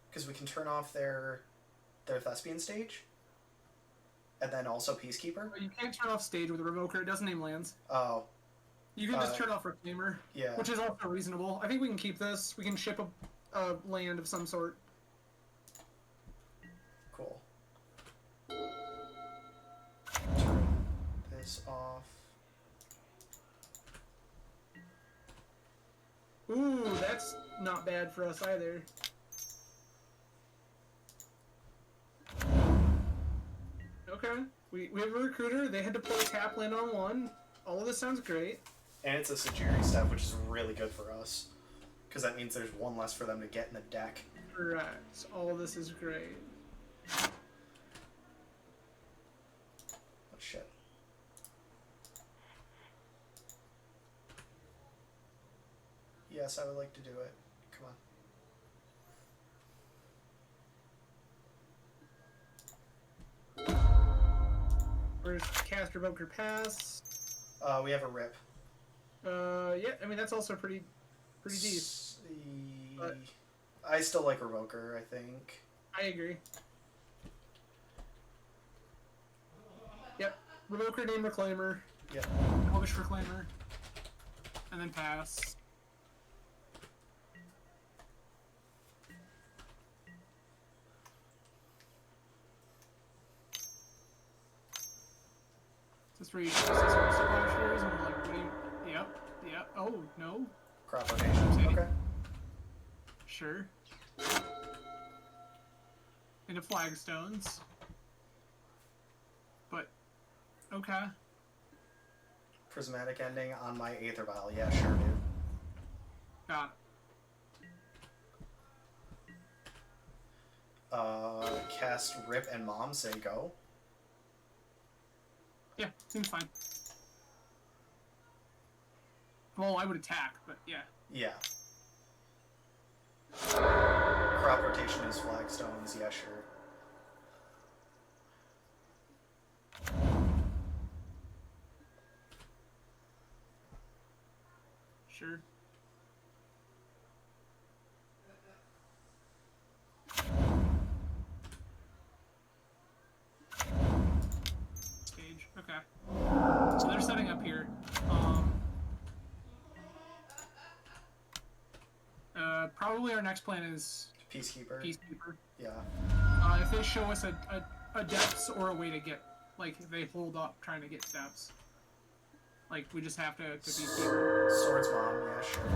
because we can turn off their Thespian stage, and then also Peacekeeper. You can't turn off stage with a Revoker. It doesn't name lands. Oh, You can just turn off Reclaimer, yeah. which is also reasonable. I think we can keep this. We can ship a land of some sort. Cool. Turn this off. Ooh, that's not bad for us either. Okay, we have a Recruiter. They had to play tap land on one. All of this sounds great. And it's a Sajiri step, which is really good for us, because that means there's one less for them to get in the deck. Correct. All of this is great. Oh, shit. Yes, I would like to do it. Come on. Where's Cast Revoker Pass? We have a rip. Yeah, I mean that's also pretty deep. But I still like Revoker, I think. I agree. Yep. Revoker, name Reclaimer. Yep. Elvish Reclaimer. And then pass. Just read splashes and we're like, what do you... Yep. Oh, no. Crop rotation. Okay. Sure. Into flagstones. But, okay. Prismatic ending on my Aether Vial. Yeah, sure, dude. Got it. Cast Rip and Mom, say go. Yeah, seems fine. Well, I would attack, but yeah. Yeah. Crop rotation is flagstones. Yeah, sure. Sure. Stage. Okay. So they're setting up here. Probably our next plan is Peacekeeper. Peacekeeper. Yeah. If they show us a depths or a way to get, like, if they hold up trying to get depths, like, we just have to Peacekeeper. Swords Mom. Yeah, sure.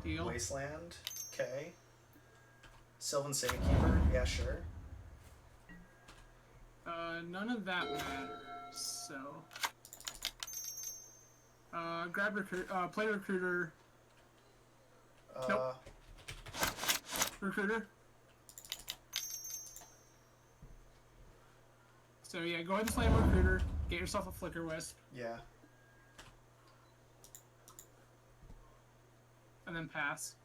Deal. Wasteland. Okay. Sylvan Safekeeper? Yeah, sure. None of that matters. So, grab play recruiter. Nope. Recruiter. So yeah, go ahead and slam recruiter. Get yourself a flicker wisp. Yeah. And then pass.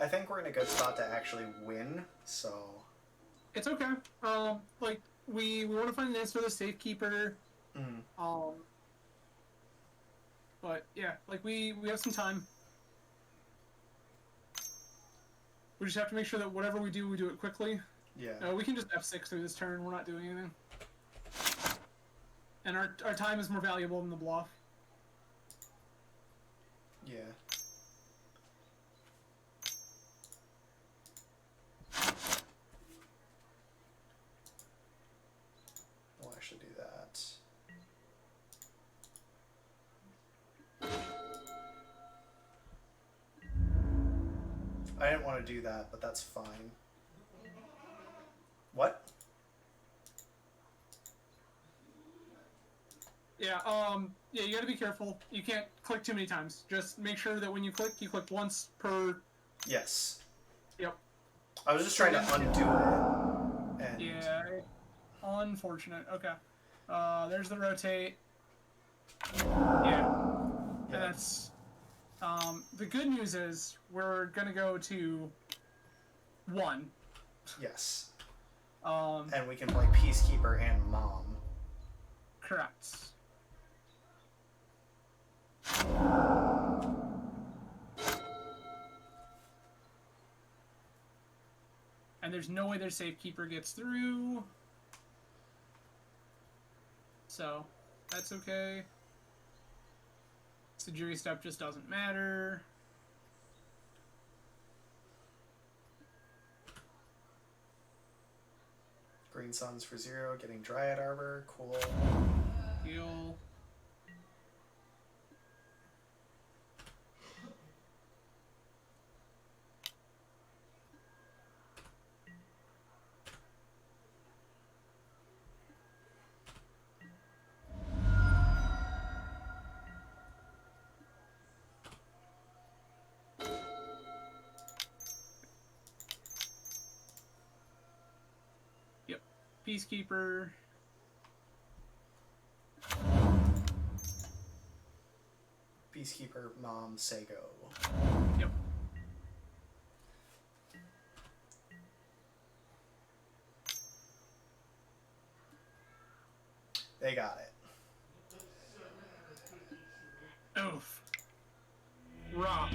I think we're in a good spot to actually win, so... It's okay. Like, we want to find an answer for the safekeeper. Mm. But, yeah, like, we have some time. We just have to make sure that whatever we do it quickly. Yeah. We can just F6 through this turn. We're not doing anything. And our time is more valuable than the bluff. Yeah. We'll actually do that. I didn't want to do that, but that's fine. What? Yeah, yeah, you gotta be careful. You can't click too many times. Just make sure that when you click once per... Yes. Yep. I was just trying to undo it. And... Yeah, unfortunate. Okay. There's the rotate. Yeah. And that's... the good news is we're gonna go to 1. Yes. And we can play Peacekeeper and Mom. Correct. And there's no way their safekeeper gets through. So, that's okay. Jury step just doesn't matter. Green Suns for 0, getting Dryad Arbor, cool. Heal. Peacekeeper. Peacekeeper, Mom, Sago. Yep. They got it. Oof. Rock.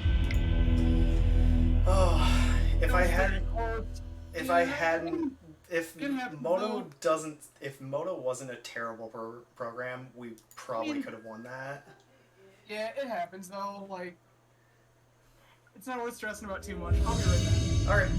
Oh, if Moto wasn't a terrible program, we probably could have won that. Yeah, it happens though. Like, it's not worth stressing about too much. I'll be right back. All right.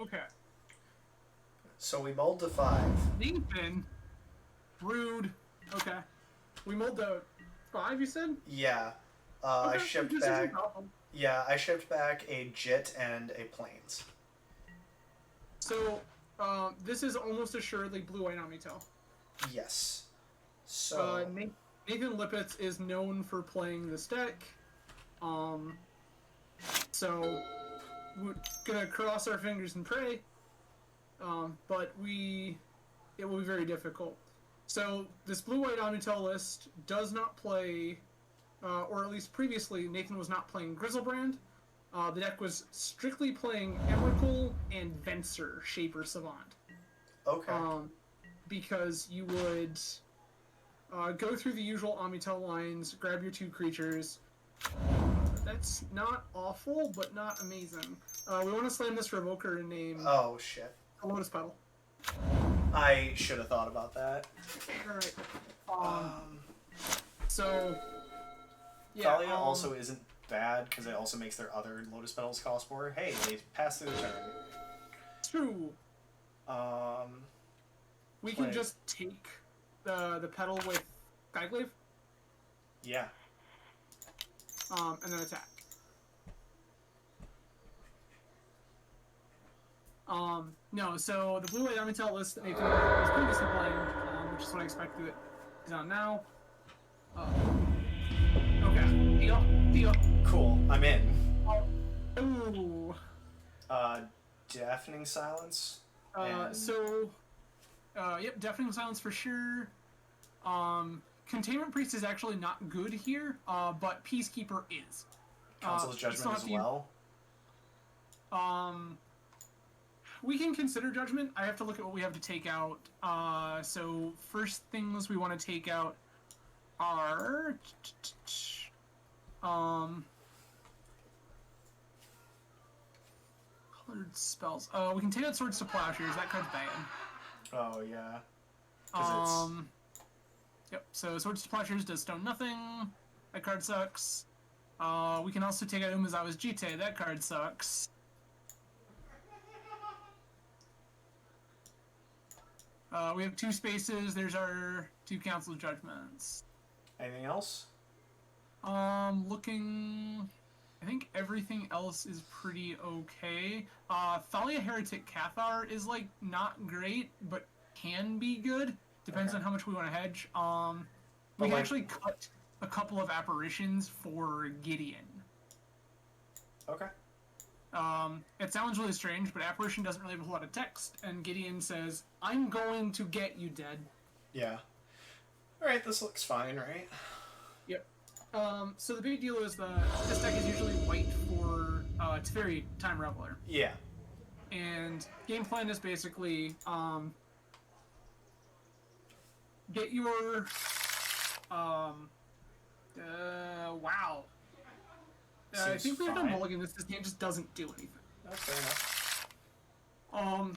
Okay. So we mulled to 5. Nathan. Rude. Okay. We mulled to 5, you said? Yeah. Okay, I shipped this back. isn't a problem. Yeah, I shipped back a JIT and a Plains. So, this is almost assuredly blue-white Amito. Yes. So. Nathan Lippitz is known for playing this deck. So we're gonna cross our fingers and pray. But it will be very difficult. So this blue-white Amito list does not play, or at least previously, Nathan was not playing Grizzlebrand. The deck was strictly playing Emrakul and Venser, Shaper Savant. Okay. Because you would go through the usual Amito lines, grab your 2 creatures. That's not awful, but not amazing. We want to slam this Revoker and name Oh, shit. a Lotus Petal. I should have thought about that. Alright. So... Yeah, Thalia also isn't bad, because it also makes their other Lotus Petals cost more. Hey, they pass through the turn. True. We can play. just take the petal with Skyglaive, Yeah. and then attack. No, so the blue-white Amito list that Nathan was previously playing, which is what I expected it is on now. Okay, deal. Cool, I'm in. Ooh. Deafening Silence. Yep, Deafening Silence for sure. Containment Priest is actually not good here, but Peacekeeper is. Council's Judgment as well. We can consider Judgment. I have to look at what we have to take out. So first things we want to take out are colored spells. We can take out Swords to Plowshares. That card's bad. Oh, yeah. 'Cause it's... Yep, so Swords to Plowshares does stone nothing. That card sucks. We can also take out Umezawa's Jite. That card sucks. We have 2 spaces. There's our 2 Council Judgments. Anything else? Looking... I think everything else is pretty okay. Thalia Heretic Cathar is, like, not great, but can be good. Depends on how much we want to hedge. We can actually cut a couple of apparitions for Gideon. Okay. It sounds really strange, but apparition doesn't really have a whole lot of text, and Gideon says, "I'm going to get you, dead." Yeah. Alright, this looks fine, right? Yep. So the big deal is this deck is usually white for Teferi, Time Reveler. Yeah. And game plan is basically, get your, wow. I think we have no mulligan. This game just doesn't do anything. That's fair enough.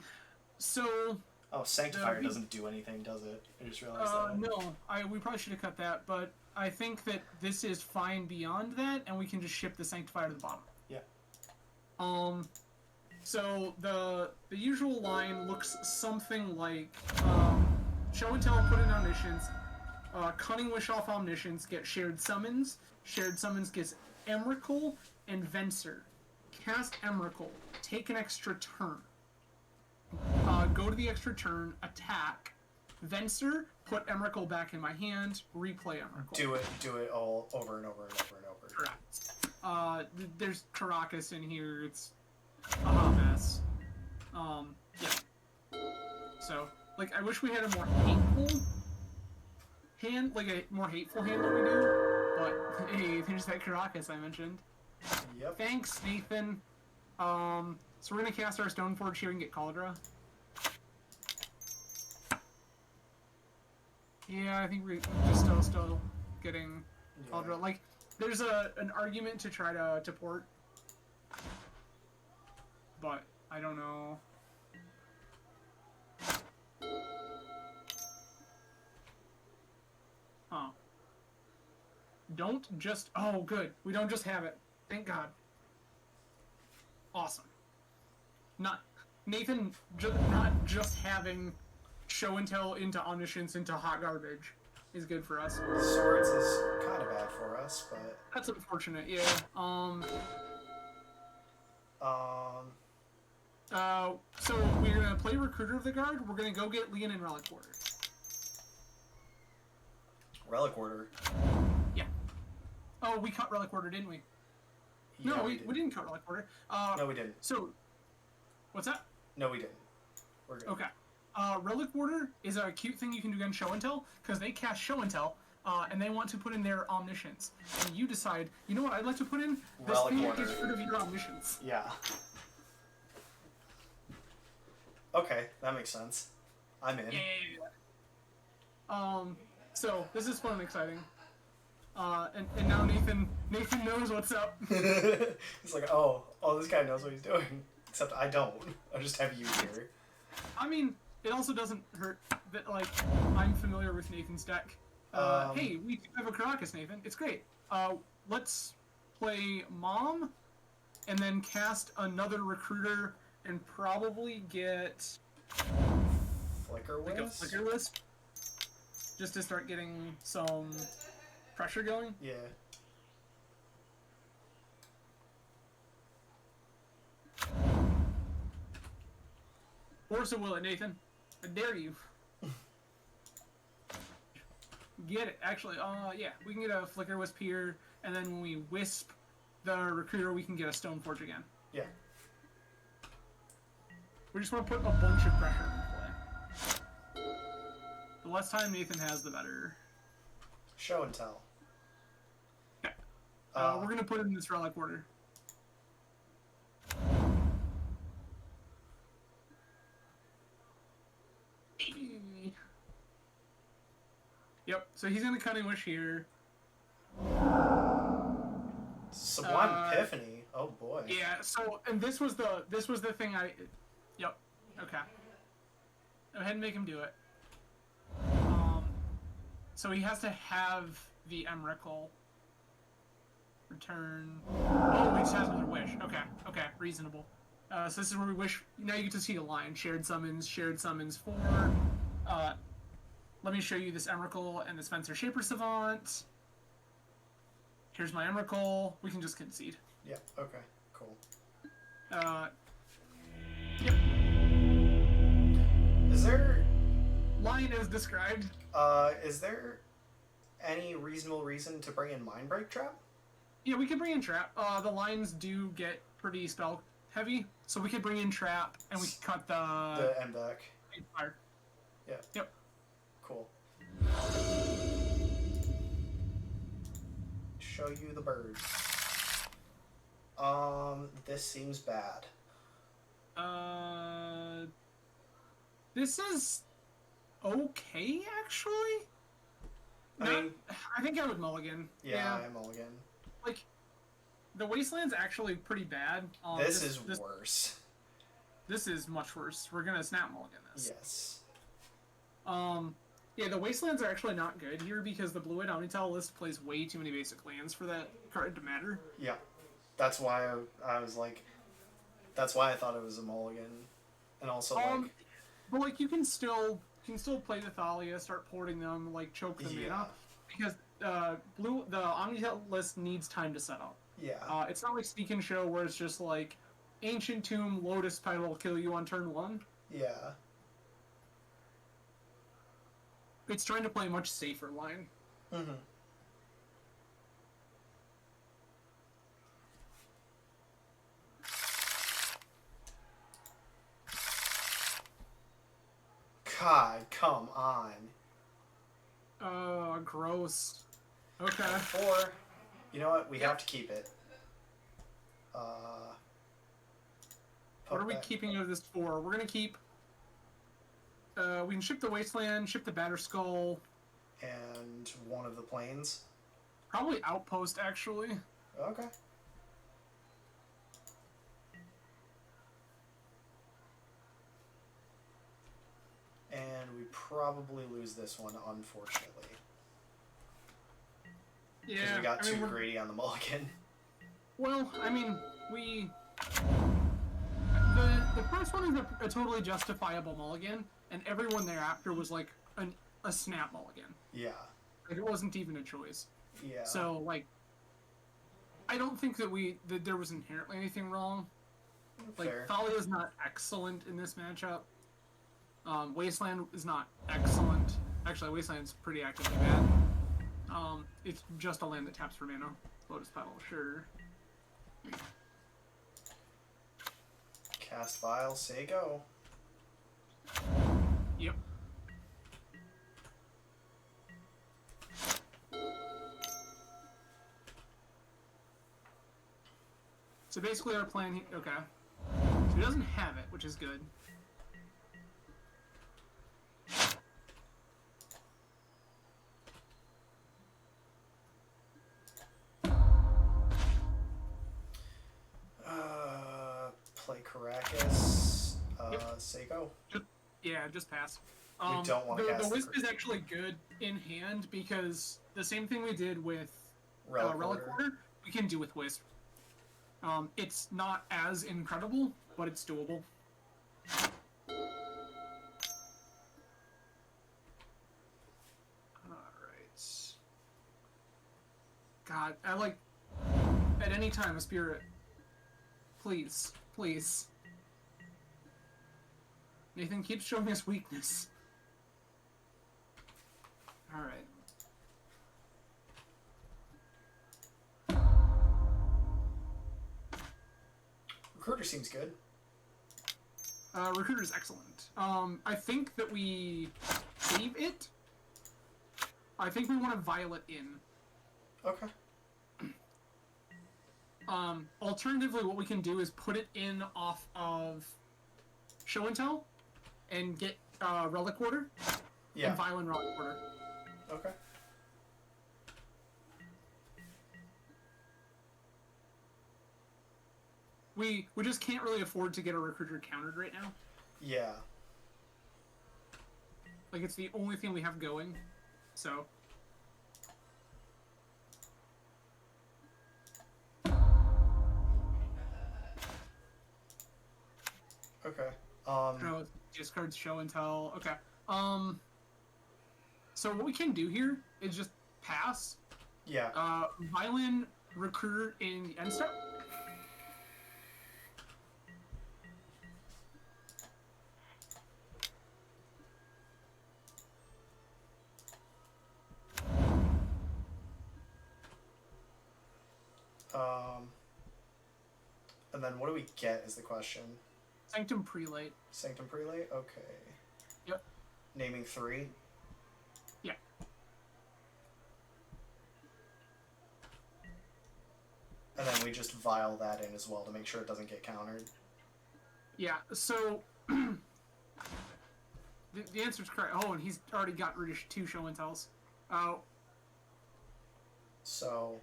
So... Oh, Sanctifier doesn't do anything, does it? I just realized that. No. We probably should have cut that, but I think that this is fine beyond that, and we can just ship the Sanctifier to the bottom. Yeah. So the usual line looks something like, Show and Tell, put in Omniscience, Cunning Wish off Omniscience, get Shared Summons gets Emrakul and Venser. Cast Emrakul, take an extra turn. Go to the extra turn, attack. Venser, put Emrakul back in my hand, replay Emrakul. Do it all over and over and over and over. Correct. There's Caracas in here, it's a hot mess. Yeah. So, like, I wish we had a more hateful hand, like a more hateful hand than we do, but hey, there's that Caracas I mentioned. Yep. Thanks, Nathan. So we're gonna cast our Stoneforge here and get Cauldra. Yeah, I think we're just still getting Cauldra. Yeah. Like, there's an argument to try to port, but I don't know. Huh. Don't just... Oh, good. We don't just have it. Thank God. Awesome. Nathan not just having show and tell into omniscience into hot garbage is good for us. Swords is kind of bad for us, but That's unfortunate. Yeah. So we're gonna play Recruiter of the Guard. We're gonna go get Leon and Relic Order. Relic Order. Yeah. Oh, we cut Relic Order, didn't we? Yeah, No, we didn't cut Relic Order. No, we didn't. So, what's that? No, we didn't. We're good. Okay. Relic Order is a cute thing you can do against Show and Tell, because they cast Show and Tell, and they want to put in their Omniscience. And you decide, you know what I'd like to put in? This Relic thing Order. gets rid of your Omniscience. Yeah. Okay, that makes sense. I'm in. Yeah. So, this is fun and exciting. And now Nathan knows what's up. He's like, oh, this guy knows what he's doing. Except I don't. I just have you here. I mean, it also doesn't hurt that, like, I'm familiar with Nathan's deck. Hey, we do have a Caracas, Nathan. It's great. Let's play Mom, and then cast another Recruiter, and probably get Flicker like a Wisp? Flicker Wisp, just to start getting some pressure going. Yeah. Force of will it, Nathan. I dare you. Get it. Actually, yeah, we can get a Flicker Wisp here, and then when we Wisp the Recruiter, we can get a Stoneforge again. Yeah. We just want to put a bunch of pressure in play. The less time Nathan has, the better. Show and tell. Okay. We're going to put in this Relic Order. Yep, so he's going to Cunning Wish here. Sublime Epiphany. Oh boy. Yeah, so, and this was the thing yep, okay. Go ahead and make him do it. So he has to have the Emrakul. Return. Oh, he just has another wish. Okay, reasonable. So this is where we wish, now you get to see a line. Shared summons 4. Let me show you this Emrakul and the Spencer Shaper Savant. Here's my Emrakul. We can just concede. Yeah, okay, cool. Yep. Is there... Line as described. Is there any reasonable reason to bring in Mindbreak Trap? Yeah, we could bring in Trap. The lines do get pretty spell heavy, so we could bring in Trap, and we could cut the end deck. Fire. Yeah. Yep. Cool. Show you the bird. This seems bad. This is okay, actually. I think I would mulligan. Yeah, I mulligan. Like, the Wasteland's actually pretty bad. This is worse. This is much worse. We're gonna snap mulligan this. Yes. Yeah, the Wastelands are actually not good here because the Blue-White Omnital list plays way too many basic lands for that card to matter. Yeah. That's why I was like... That's why I thought it was a mulligan. And also, like... But, like, you can still play the Thalia, start porting them, like, choke the mana. Because the Omnitel list needs time to set up. Yeah. It's not like Sneak and Show where it's just like, Ancient Tomb, Lotus Petal will kill you on turn 1. Yeah. It's trying to play a much safer line. Mm-hmm. God, come on. Gross. Okay. Or, you know what? We have to keep it. What are we keeping of this for? We're gonna keep... we can ship the Wasteland, ship the Batterskull. And one of the planes. Probably Outpost, actually. Okay. And we probably lose this one, unfortunately. Yeah. Because we got too greedy on the mulligan. Well, I mean, the first one is a totally justifiable mulligan, and everyone thereafter was like a snap mulligan. Yeah. Like, it wasn't even a choice. Yeah. So, like, I don't think that there was inherently anything wrong. Like, Fair. Thalia is not excellent in this matchup. Wasteland is not excellent. Actually, Wasteland's pretty actively bad. It's just a land that taps for mana. Lotus Petal, sure. Cast Vial, say go. Yep. So basically our plan, okay. So he doesn't have it, which is good. Play Caracas, say go. Yeah, just pass. We don't want to the cast Wisp is actually good in hand because the same thing we did with Relic Order, we can do with Wisp. It's not as incredible, but it's doable. Alright. God, I like... At any time, a spirit. Please. Please. Nathan keeps showing us weakness. Alright. Recruiter seems good. Recruiter's excellent. I think that we save it. I think we want to Violet in. Okay. Alternatively, what we can do is put it in off of Show and Tell and get Relic Order. Yeah. And Violent Relic Order. Okay. We just can't really afford to get a Recruiter countered right now. Yeah. Like, it's the only thing we have going. So... Okay. No, discards Show and Tell. Okay. So what we can do here is just pass. Yeah. Violin Recruiter in the end step. And then what do we get is the question. Sanctum Prelate. Sanctum Prelate? Okay. Yep. Naming 3? Yeah. And then we just vial that in as well to make sure it doesn't get countered. Yeah, so... the answer's correct. Oh, and he's already got rid of 2 Show and Tells. So,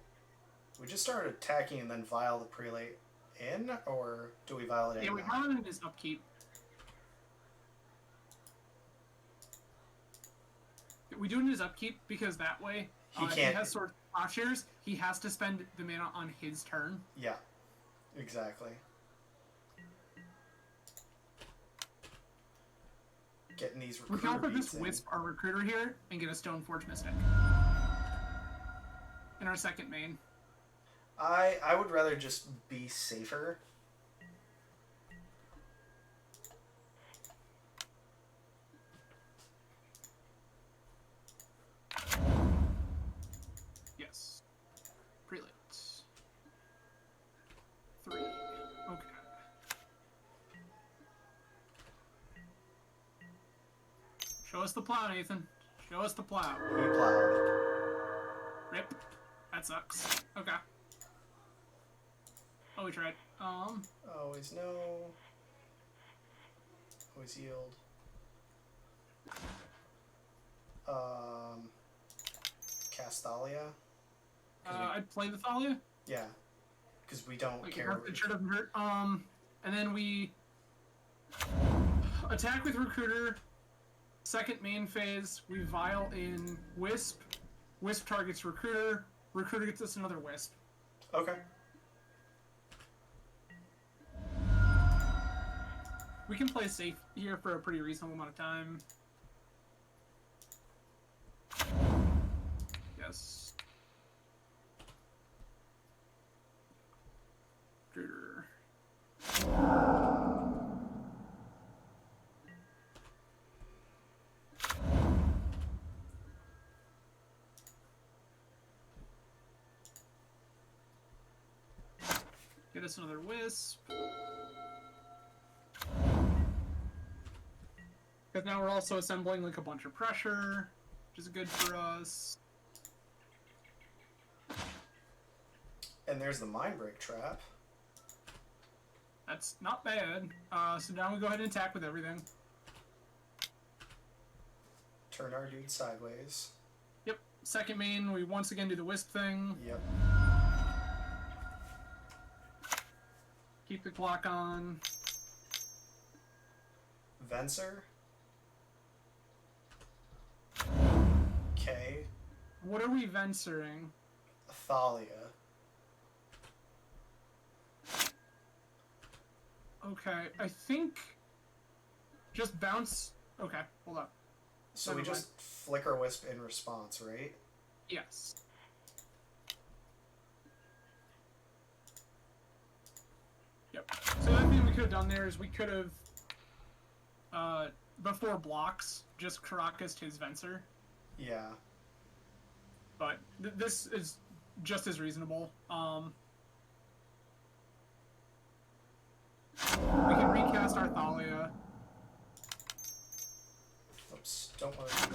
we just start attacking and then vial the Prelate in, or do we vial it in? Yeah, we vial it in his upkeep. We do it in his upkeep because that way, He if can't- he has sort of plowshares, he has to spend the mana on his turn. Yeah, exactly. Getting these We can recruiter also just beats in. Wisp our Recruiter here and get a Stoneforge Mystic. In our second main. I would rather just be safer. Yes. Prelate. 3. Okay. Show us the plow, Nathan. Show us the plow. He plowed. Rip. That sucks. Okay. Oh, we tried. Always no. Always yield. Castalia. I'd play the Thalia. Yeah. Because we don't Like, care. it sure doesn't hurt. And then we attack with Recruiter. Second main phase, we vial in Wisp. Wisp targets Recruiter. Recruiter gets us another Wisp. Okay. We can play safe here for a pretty reasonable amount of time. Yes. Recruiter. Get us another wisp. Because now we're also assembling like a bunch of pressure, which is good for us. And there's the mind break trap. That's not bad. So now we go ahead and attack with everything. Turn our dude sideways. Yep. Second main, we once again do the wisp thing. Yep. Keep the clock on. Venser. Okay. What are we venturing? Thalia. Okay, I think just bounce. Okay, hold up. So Never we just flicker wisp in response, right? Yes. Yep. So the other thing we could have done there is we could have, before blocks, just Caracas his Venser. Yeah. But this is just as reasonable. We can recast our Thalia. Oops. Don't want to do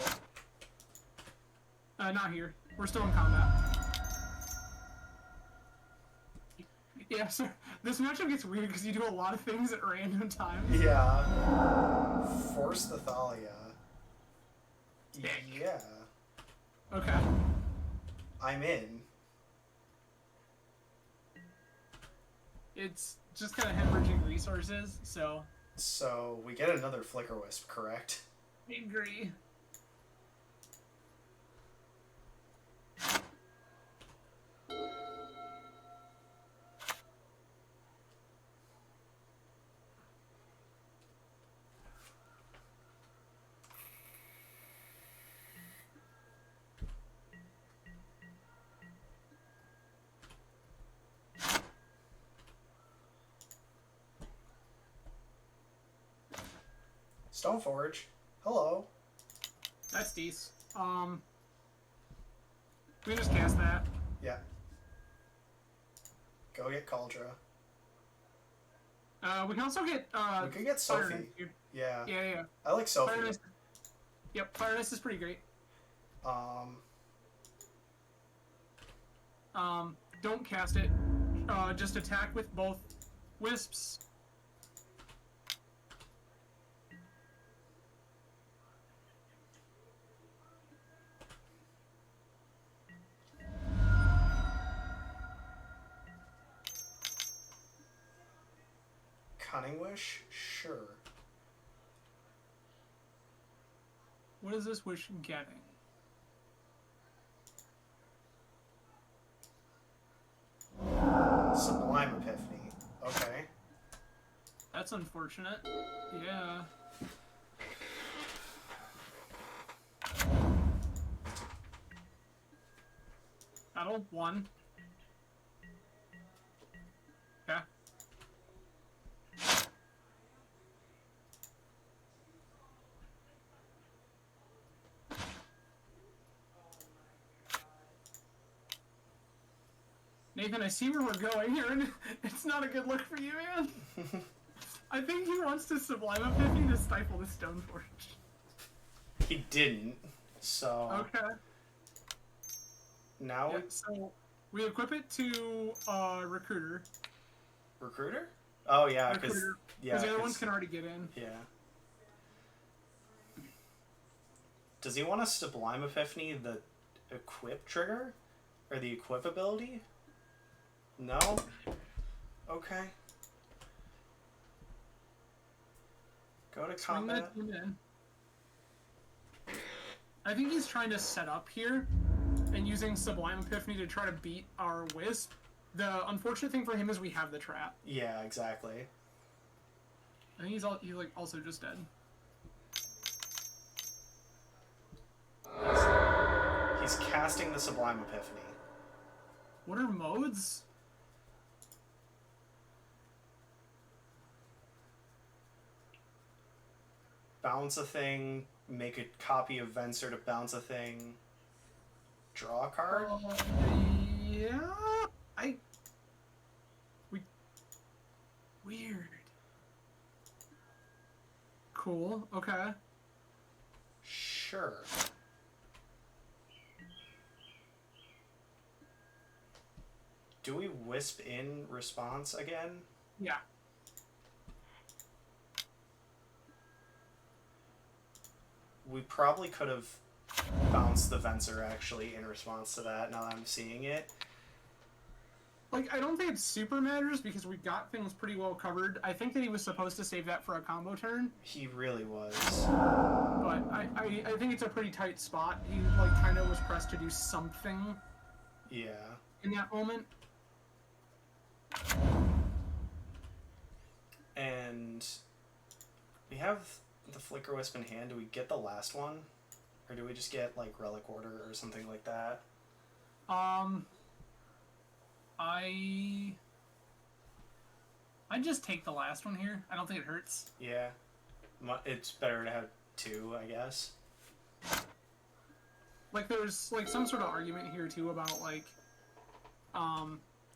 that. Not here. We're still in combat. Yeah, so this matchup gets weird because you do a lot of things at random times. Yeah. Force the Thalia. Yeah. Okay. I'm in. It's just kind of hemorrhaging resources, so... So we get another flicker wisp, correct? I agree. Stoneforge. Hello. That's decent. We can just cast that. Yeah. Go get Cauldra. We can also get, We could get Fire Sophie. Knight. Yeah. Yeah. I like Sophie. Fire Knight. Yep, Fire Knight is pretty great. Don't cast it. Just attack with both wisps. Cunning Wish? Sure. What is this wish getting? Sublime Epiphany. Okay. That's unfortunate. Yeah. Battle 1. Okay. Nathan, I see where we're going here, and it's not a good look for you, man. I think he wants to Sublime Epiphany to stifle the Stoneforge. He didn't, so... Okay. Now Yeah, so we equip it to Recruiter. Recruiter? Oh, yeah, because... Recruiter. Yeah, Because the other 'cause- ones can already get in. Yeah. Does he want to Sublime Epiphany the equip trigger? Or the equip ability? No? Okay. Go to Swing combat. that team in. I think he's trying to set up here and using Sublime Epiphany to try to beat our Wisp. The unfortunate thing for him is we have the trap. Yeah, exactly. think he's like also just dead. He's casting the Sublime Epiphany. What are modes? Bounce a thing, make a copy of Venser to bounce a thing, draw a card? Yeah. Weird. Cool, okay. Sure. Do we wisp in response again? Yeah. We probably could have bounced the Venser actually in response to that, now that I'm seeing it. Like, I don't think it super matters because we got things pretty well covered. I think that he was supposed to save that for a combo turn. He really was. But I think it's a pretty tight spot. He, like, kind of was pressed to do something. Yeah. In that moment. And we have the Flicker Wisp in hand. Do we get the last one? Or do we just get, like, Relic Order or something like that? I'd just take the last one here. I don't think it hurts. Yeah. It's better to have two, I guess. Like, there's, like, some sort of argument here, too, about, like,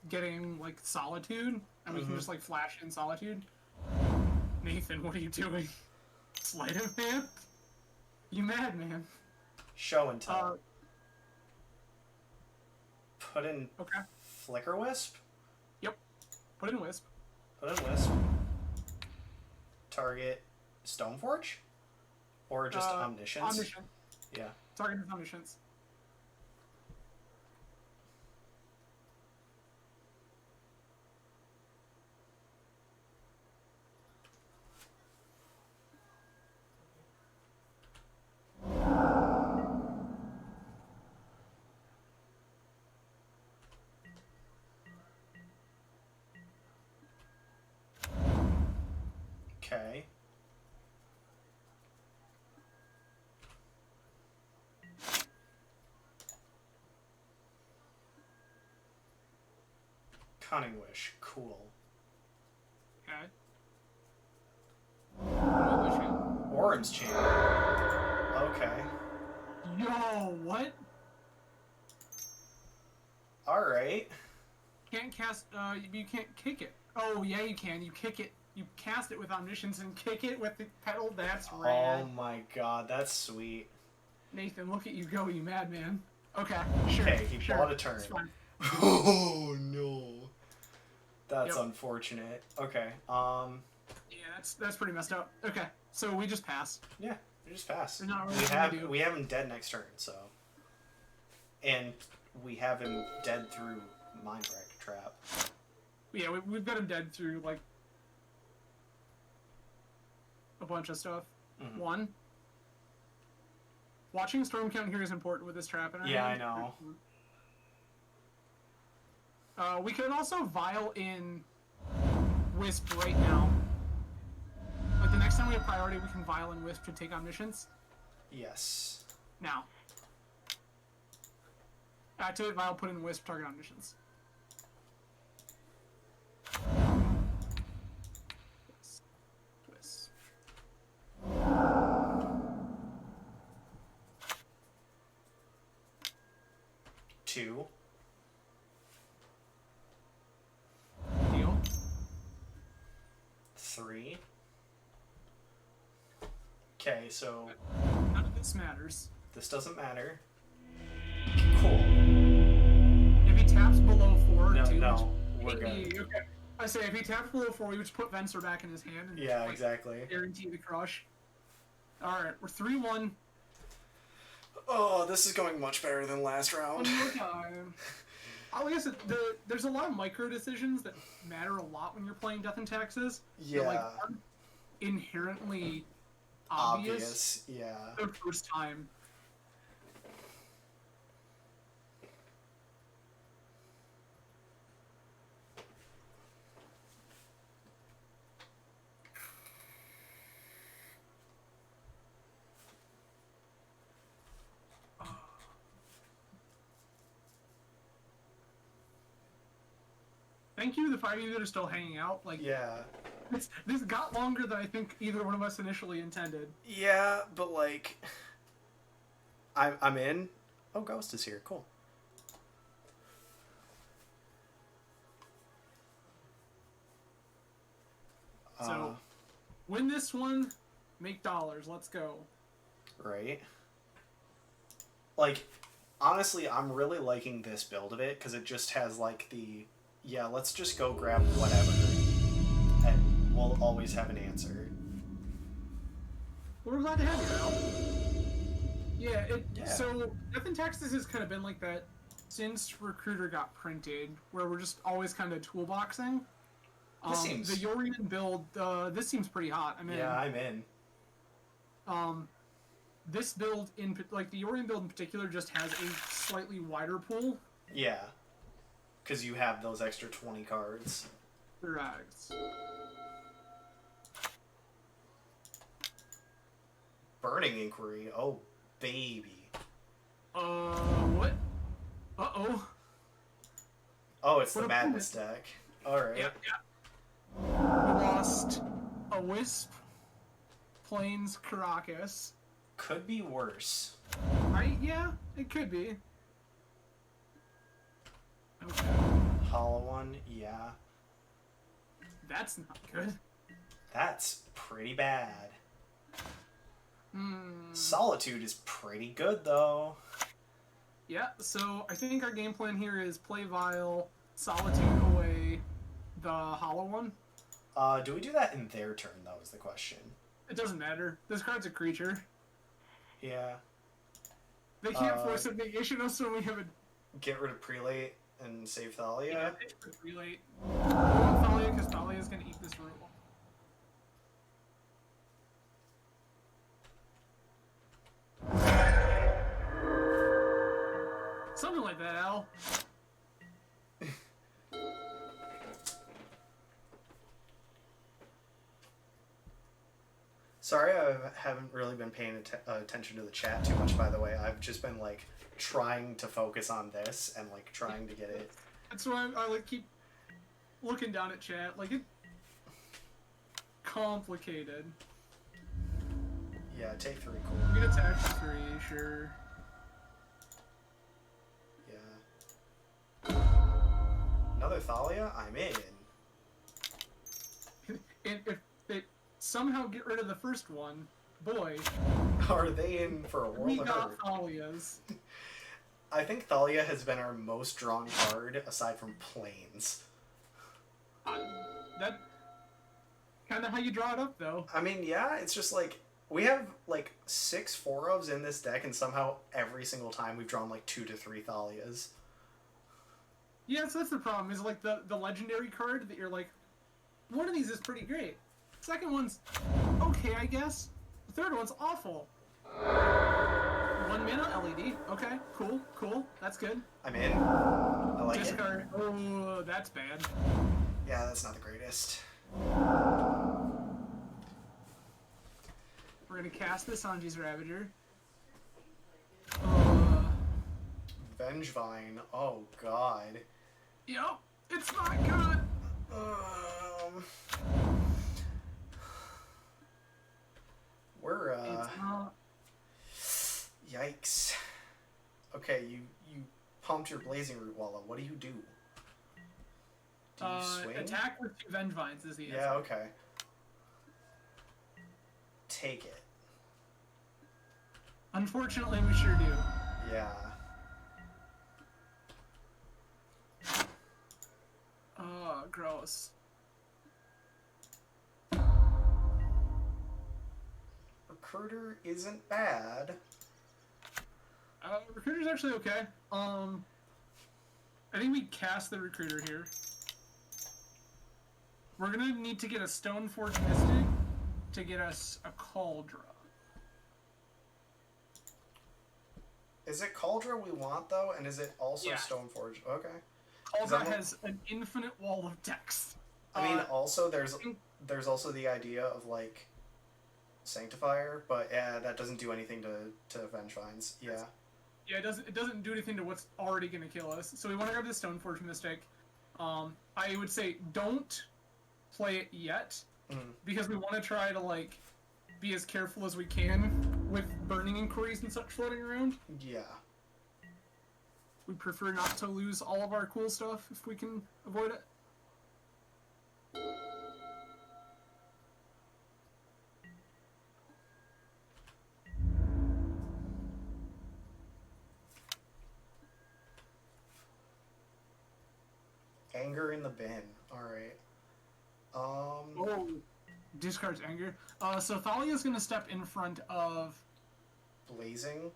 getting, like, Solitude. And we can just, like, flash in Solitude. Nathan, what are you doing? Sleight of hand? You mad, man? Show and tell. Put in Okay. Flicker Wisp? Yep. Put in Wisp. Put in Wisp. Target Stoneforge? Or just Omniscience? Omniscience. Yeah. Target is Omniscience. Okay. Cunning Wish. Cool. Okay. Orim's Chain. Okay. Yo, what? Alright. Can't cast, you can't kick it. Oh, yeah, you can. You kick it. You cast it with Omniscience and kick it with the pedal. That's rad. Oh my god, that's sweet. Nathan, look at you go, you madman. Okay, sure. Okay, he sure. bought a turn. It's fine. Oh no. That's Yep. unfortunate. Okay, Yeah, that's pretty messed up. Okay, so we just pass. yeah, we just pass. There's not really anything to do. We have him dead next turn, so. And we have him dead through Mindbreak Trap. Yeah, we've got him dead through, like, a bunch of stuff. Mhm. One, watching Storm Count here is important with this trap in our Yeah, hand. I know. We could also vial in Wisp right now. Like, the next time we have priority, we can vial in Wisp to take Omniscience. Yes. Now. Activate vial, put in Wisp, target Omniscience. Yes. Wisp. Two. Deal. Three. Okay, so None of this matters. this doesn't matter. Cool. If he taps below 4, No, two, no, which- we're good. Okay. I say, if he taps below 4, we just put Venser back in his hand. And, Yeah, like, exactly. guarantee the crush. Alright, we're 3-1. Oh, this is going much better than last One round. more time. Like I said, there's a lot of micro decisions that matter a lot when you're playing Death and Taxes. Yeah. That, like, aren't inherently obvious Yeah. the first time. Thank you, the 5 of you that are still hanging out. Like, Yeah. this got longer than I think either one of us initially intended. Yeah, but like, I'm in. Oh, Ghost is here. Cool. So, win this one, make dollars. Let's go. Right. Like, honestly, I'm really liking this build of it because it just has like the let's just go grab whatever, and we'll always have an answer. We're glad to have you, Al. Yeah, Yeah. So, Death in Texas has kind of been like that since Recruiter got printed, where we're just always kind of toolboxing. This seems... The Yorian build, this seems pretty hot. Yeah, I'm in. This build, like the Yorian build in particular, just has a slightly wider pool. Yeah. Because you have those extra 20 cards. Correct. Burning Inquiry. Oh, baby. What? Uh-oh. Oh, it's the Madness deck. Alright. Yeah. We lost a Wisp, Plains, Caracas. Could be worse. Right? Yeah, it could be. Okay. Hollow one, yeah. That's not good. That's pretty bad. Solitude is pretty good, though. Yeah, so I think our game plan here is play Vile, Solitude away, the Hollow one. Do we do that in their turn, though, is the question. It doesn't matter. This card's a creature. Yeah. They can't force it. They issue us when we have a... Get rid of Prelate and save Thalia? Yeah, it's Prelate. We want Thalia because Thalia's going to eat this rule. Something like that, Al. Sorry, I haven't really been paying attention to the chat too much, by the way. I've just been, like, trying to focus on this and, like, trying to get it. That's why I like, keep looking down at chat. Like, it's complicated. Yeah, take 3, cool. We can attack 3, sure. Yeah. Another Thalia? I'm in. And if they somehow get rid of the first one, boy. Are they in for a world We of got hurt? Thalias. I think Thalia has been our most drawn card, aside from Plains. That kind of how you draw it up, though. I mean, yeah, it's just like, we have, like, 6 4-ofs in this deck, and somehow every single time we've drawn, like, 2 to 3 Thalias. Yeah, so that's the problem, is, like, the legendary card that you're like, one of these is pretty great. Second one's okay, I guess. The third one's awful. 1 mana LED. Okay, cool. That's good. I'm in. I like Discard. it. Oh, that's bad. Yeah, that's not the greatest. We're gonna cast the Sanji's Ravager. Vengevine. Oh, God. Yep, it's not good. We're, It's not. Yikes. Okay, you pumped your Blazing Root Walla. What do you do? Do you swing? Attack with 2 Vengevines is the answer. Yeah, okay. Take it. Unfortunately, we sure do. Yeah. Oh, gross. Recruiter isn't bad. Recruiter's actually okay. I think we cast the Recruiter here. We're gonna need to get a Stoneforge Mystic to get us a Cauldra. Is it Cauldra we want, though? And is it also Yeah. Stoneforge? Okay. Cauldra has an infinite wall of text. I mean, also, there's also the idea of, like, Sanctifier, but yeah, that doesn't do anything to Vengevines. Yeah. Yeah, it doesn't do anything to what's already gonna kill us. So we want to grab the Stoneforge Mystic. I would say don't play it yet, because we want to try to, like, be as careful as we can with burning inquiries and such floating around. Yeah. We prefer not to lose all of our cool stuff if we can avoid it. Anger in the bin. Alright. Oh, discards anger. So Thalia's gonna step in front of... Blazing?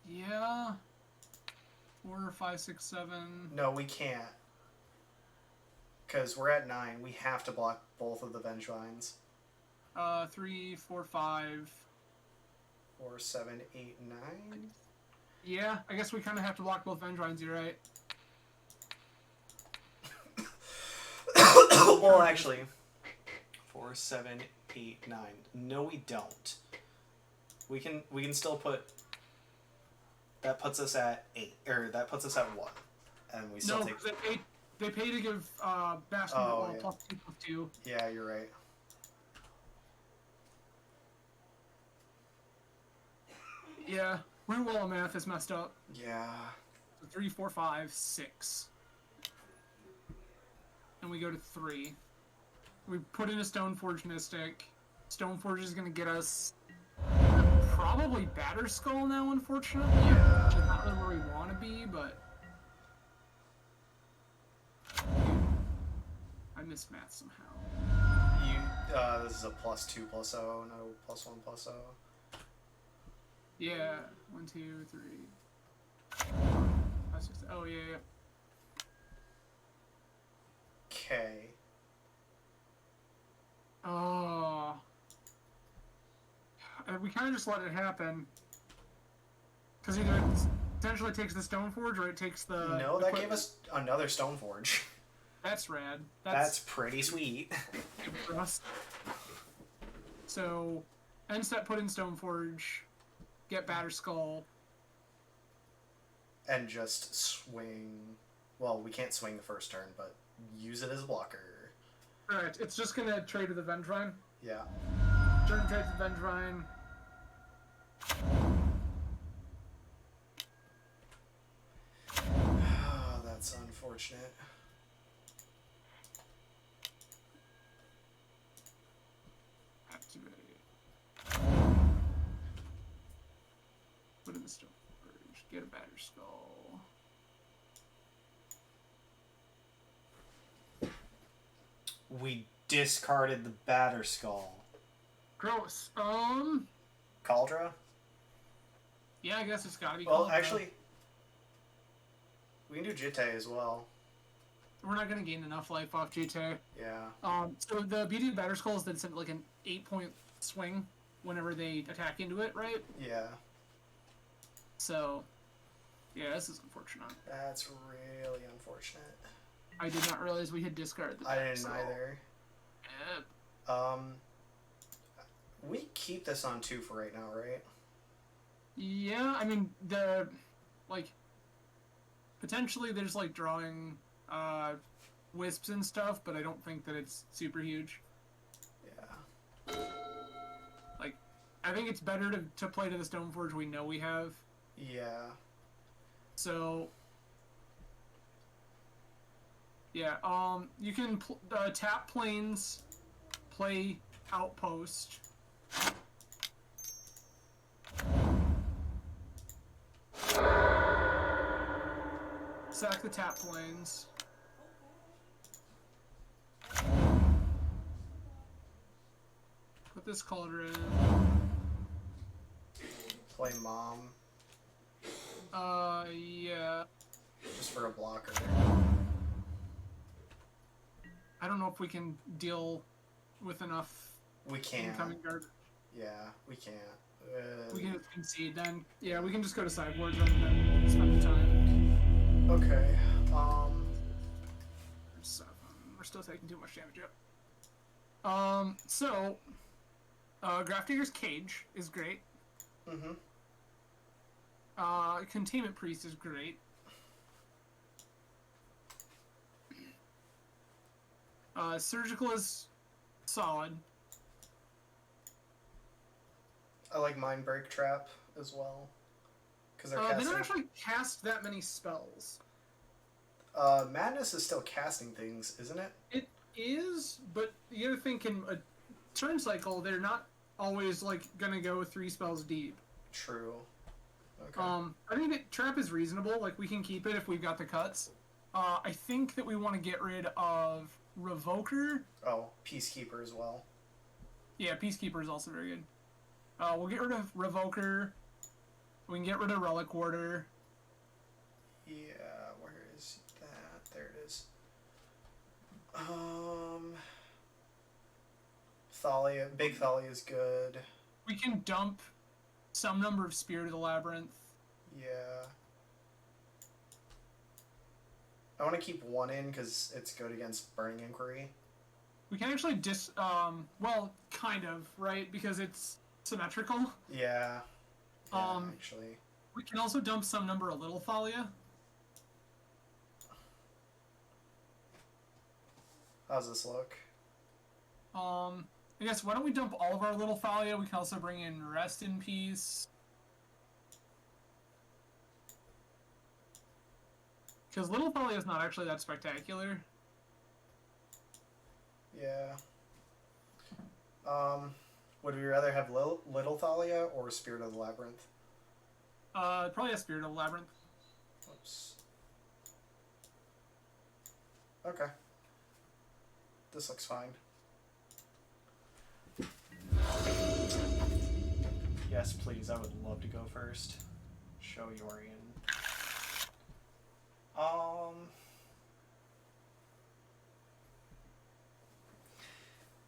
Yeah... 4, 5, 6, 7... No, we can't. Because we're at 9. We have to block both of the Vengevines. 3, 4, 5... 4, 7, 8, 9? Yeah, I guess we kind of have to block both Vengevines, you're right. Well, actually... 4, 7, 8, 9. No, we don't. We can still put... That puts us at 8, or that puts us at 1, and we still No, take. they pay to give Bastion yeah. +2/+2. Yeah, you're right. Yeah, Root Wall math is messed up. Yeah. 3, 4, 5, 6, and we go to 3. We put in a Stoneforge Mystic. Stoneforge is gonna get us probably Batterskull now, unfortunately. Yeah. Which is not really where we want to be, but I missed math somehow. This is a +2/+0, no +1/+0. Yeah, 1, 2, 3, 5, 6. Oh yeah, yeah. Okay. Oh. We kind of just let it happen. Because either it potentially takes the Stoneforge or it takes the... No, that gave us another Stoneforge. That's rad. That's pretty sweet. Good for us. So, end step, put in Stoneforge, get Batterskull. And just swing... Well, we can't swing the first turn, but use it as a blocker. Alright, it's just gonna trade with the Vengevine. Yeah. Turn trades with Vengevine. Oh, that's unfortunate. Activate. Put in the Stoneforge. Get a Batterskull. We discarded the Batterskull. Gross. Cauldra? Yeah, I guess it's gotta be Well, Cauldra. actually, we can do Jitte as well. We're not gonna gain enough life off GT. Yeah. So the beauty of Batterskull is that it's like an 8-point swing whenever they attack into it, right? Yeah. So, yeah, this is unfortunate. That's really unfortunate. I did not realize we had discarded the I didn't Batterskull. either. Yep. We keep this on 2 for right now, right? Yeah, I mean, potentially there's, like, drawing, wisps and stuff, but I don't think that it's super huge. Yeah. Like, I think it's better to play to the Stoneforge we know we have. Yeah. So, yeah, you can tap planes, play Outpost. Sack the tap planes. Put this Cauldron. Play Mom. Yeah. Just for a blocker. I don't know if we can deal with enough We can. incoming garbage. Yeah, we can't. We can just concede then. Yeah, we can just go to sideboards rather than spend the time. Okay. 7. We're still taking too much damage yet. So, Grafdigger's Cage is great. Mm-hmm. Containment Priest is great. Surgical is solid. I like Mind Break Trap as well. Because they're They casting. don't actually cast that many spells. Madness is still casting things, isn't it? It is, but you gotta think in a turn cycle, they're not always like gonna go 3 spells deep. True. Okay. I think that trap is reasonable. Like we can keep it if we've got the cuts. I think that we want to get rid of Revoker. Oh, Peacekeeper as well. Yeah, Peacekeeper is also very good. We'll get rid of Revoker. We can get rid of Relic Warder. Yeah, where is that? There it is. Thalia, Big Thalia is good. We can dump some number of Spirit of the Labyrinth. Yeah. I want to keep 1 in because it's good against Burning Inquiry. We can actually well, kind of, right? Because it's symmetrical. Yeah. Actually. We can also dump some number of Little Thalia. How's this look? I guess why don't we dump all of our Little Thalia? We can also bring in Rest in Peace. Because Little Thalia is not actually that spectacular. Yeah. Would we rather have Little Thalia or Spirit of the Labyrinth? Probably a Spirit of the Labyrinth. Oops. Okay. This looks fine. Yes, please. I would love to go first. Show Yorian.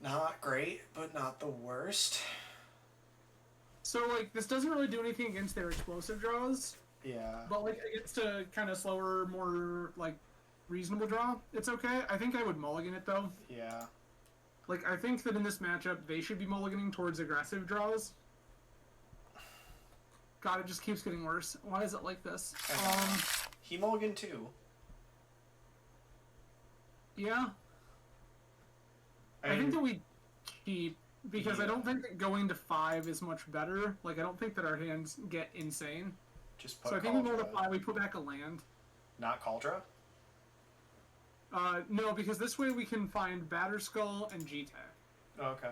Not great, but not the worst. So, like, this doesn't really do anything against their explosive draws. Yeah. But, like, against a kind of slower, more, like, reasonable draw, it's okay. I think I would mulligan it, though. Yeah. Like, I think that in this matchup, they should be mulliganing towards aggressive draws. God, it just keeps getting worse. Why is it like this? He mulliganed too. Yeah. I think that we keep, because I don't think that going to 5 is much better. Like, I don't think that our hands get insane. Just put So I think we go to Cauldra. 5, we put back a land. Not Cauldra? No, because this way we can find Batterskull and G-Tech. Oh, okay.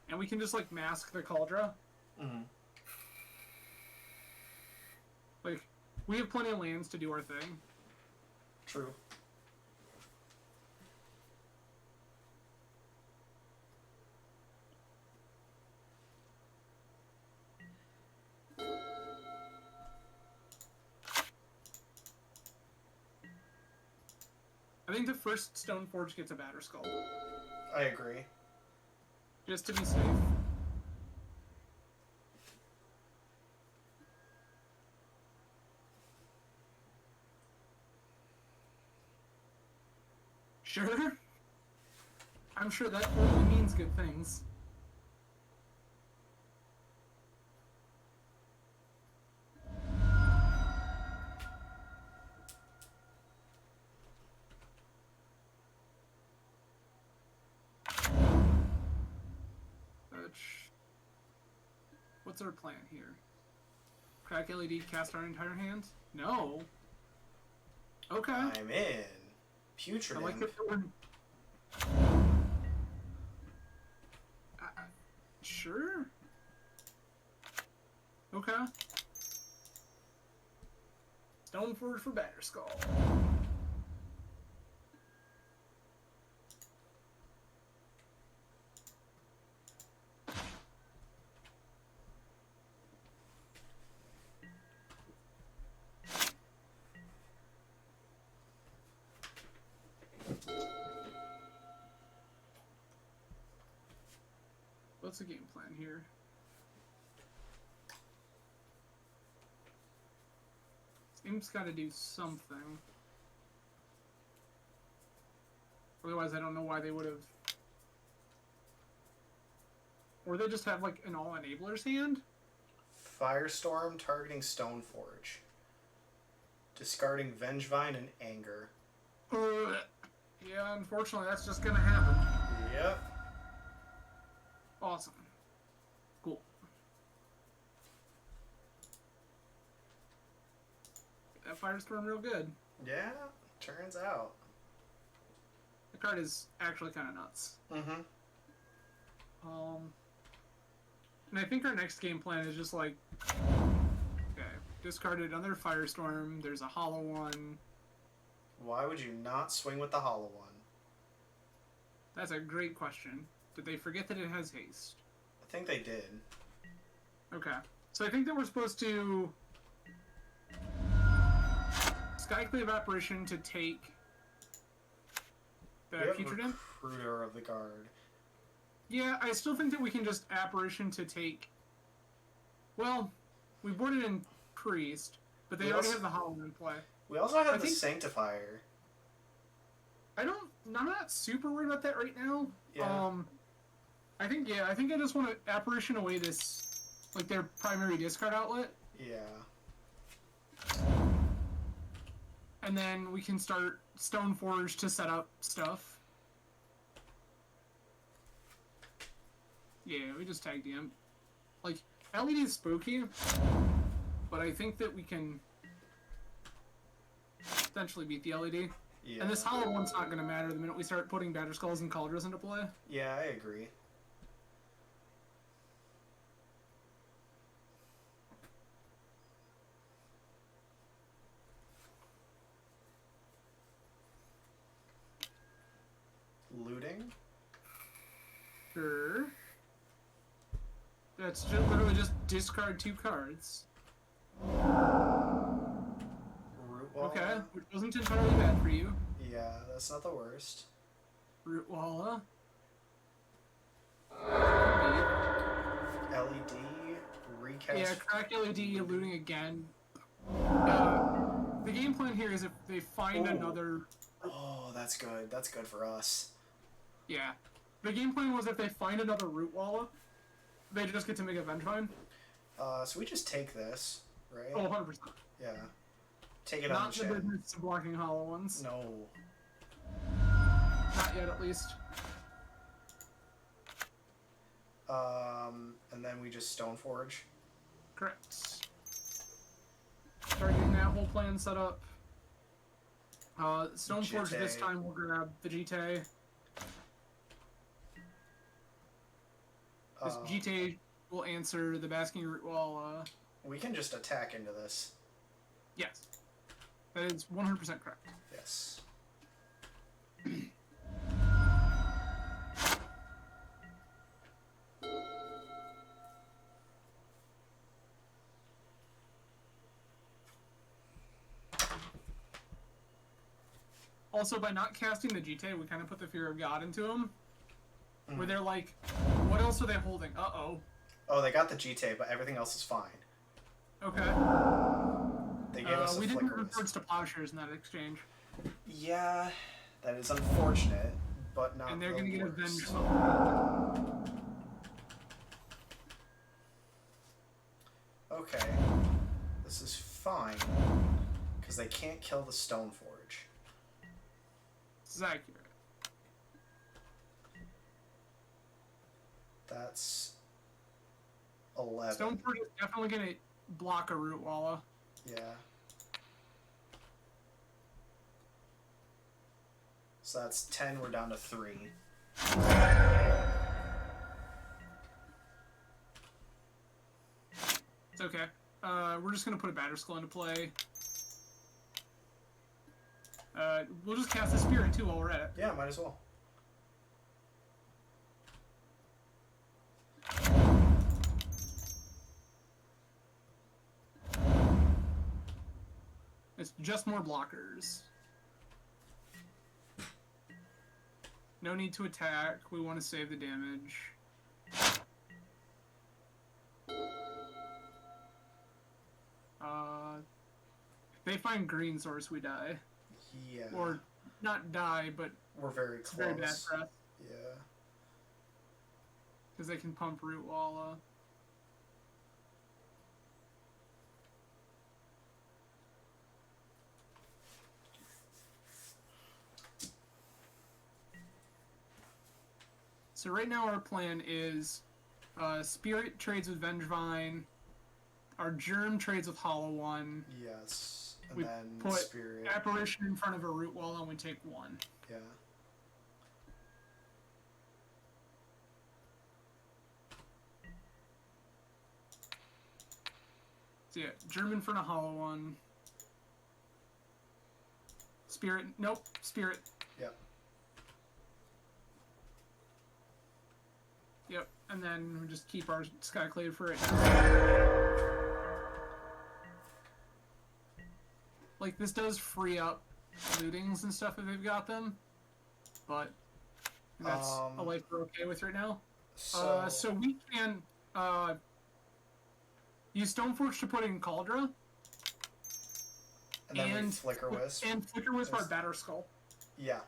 And we can just, like, mask the Cauldra. Mm-hmm. Like, we have plenty of lands to do our thing. True. I think the first Stoneforge gets a Batterskull. I agree. Just to be safe. Sure? I'm sure that only means good things. What's our plan here? Crack LED, cast our entire hand? No. Okay. I'm in. Putrid. I like that we're... Sure. Okay. Stoneforge for Batterskull. What's the game plan here? This game's got to do something. Otherwise, I don't know why they would have... Or they just have, like, an all-enablers hand? Firestorm targeting Stoneforge. Discarding Vengevine and Anger. Yeah, unfortunately, that's just gonna happen. Yep. Awesome. Cool. That Firestorm real good. Yeah, turns out. The card is actually kind of nuts. Mm-hmm. And I think our next game plan is just like, okay, discarded another Firestorm. There's a hollow one. Why would you not swing with the hollow one? That's a great question. Did they forget that it has haste? I think they did. Okay. So I think that we're supposed to Skyclave Apparition to take the We have Putrident. Recruiter of the Guard. Yeah, I still think that we can just Apparition to take... Well, we boarded in Priest, but they We already also- have the Hollow in play. We also have I the think- Sanctifier. I'm not super worried about that right now. Yeah. I think I just want to Apparition away this, like, their primary discard outlet, Yeah. and then we can start Stoneforge to set up stuff. Yeah, we just tag DM. Like, LED is spooky, but I think that we can potentially beat the LED. Yeah. And this hollow one's not going to matter the minute we start putting Badger Skulls and Cauldrons into play. Yeah, I agree. Looting? Sure. That's just literally just discard 2 cards. Root Wall? Okay, which wasn't entirely bad for you. Yeah, that's not the worst. Root Walla. LED, recast. Yeah, crack LED, looting again. The game plan here is if they find Ooh. another... Oh, that's good. That's good for us. Yeah. The game plan was if they find another Root Walla, they just get to make a Vengevine. So we just take this, right? Oh, 100%. Yeah. Take it on Not the the chin. business of blocking hollow ones. No. Not yet, at least. And then we just Stoneforge. Correct. Start getting that whole plan set up. Stoneforge this GT. time we'll grab the GTA. This GTA will answer the Basking Root Wall. We can just attack into this. Yes. That is 100% correct. Yes. Also, by not casting the GTA, we kind of put the Fear of God into them. Where they're like, what else are they holding? Uh-oh. Oh, they got the GTA, but everything else is fine. Okay. They gave us a we didn't flicker. refer to Plowshares in that exchange. Yeah, that is unfortunate, but not And they're the gonna get worst. avenged somehow. Okay. This is fine, because they can't kill the Stoneforge. This is accurate. That's 11. Stoneforge is definitely gonna block a Root Walla. Yeah. So that's 10, we're down to 3. It's okay. We're just gonna put a Batter Skull into play. We'll just cast the Spirit too while we're at it. Yeah, might as well. It's just more blockers. No need to attack. We want to save the damage. If they find green source, we die. Yeah. Or not die, but We're very close. very bad for us. Yeah. Because they can pump Root Walla. So right now our plan is Spirit trades with Vengevine, our Germ trades with Hollow One. Yes. And We then put Spirit. Apparition in front of a Root Wall and we take 1. Yeah. So yeah, Germ in front of Hollow One. Spirit, nope, Spirit. Yep. Yep, and then we just keep our Skyclave for it. Like, this does free up lootings and stuff if they've got them, but that's a life we're okay with right now. So we can use Stoneforge to put in Cauldra, and then we Flicker Wisp. And Flicker Wisp our Batter Skull. Yeah.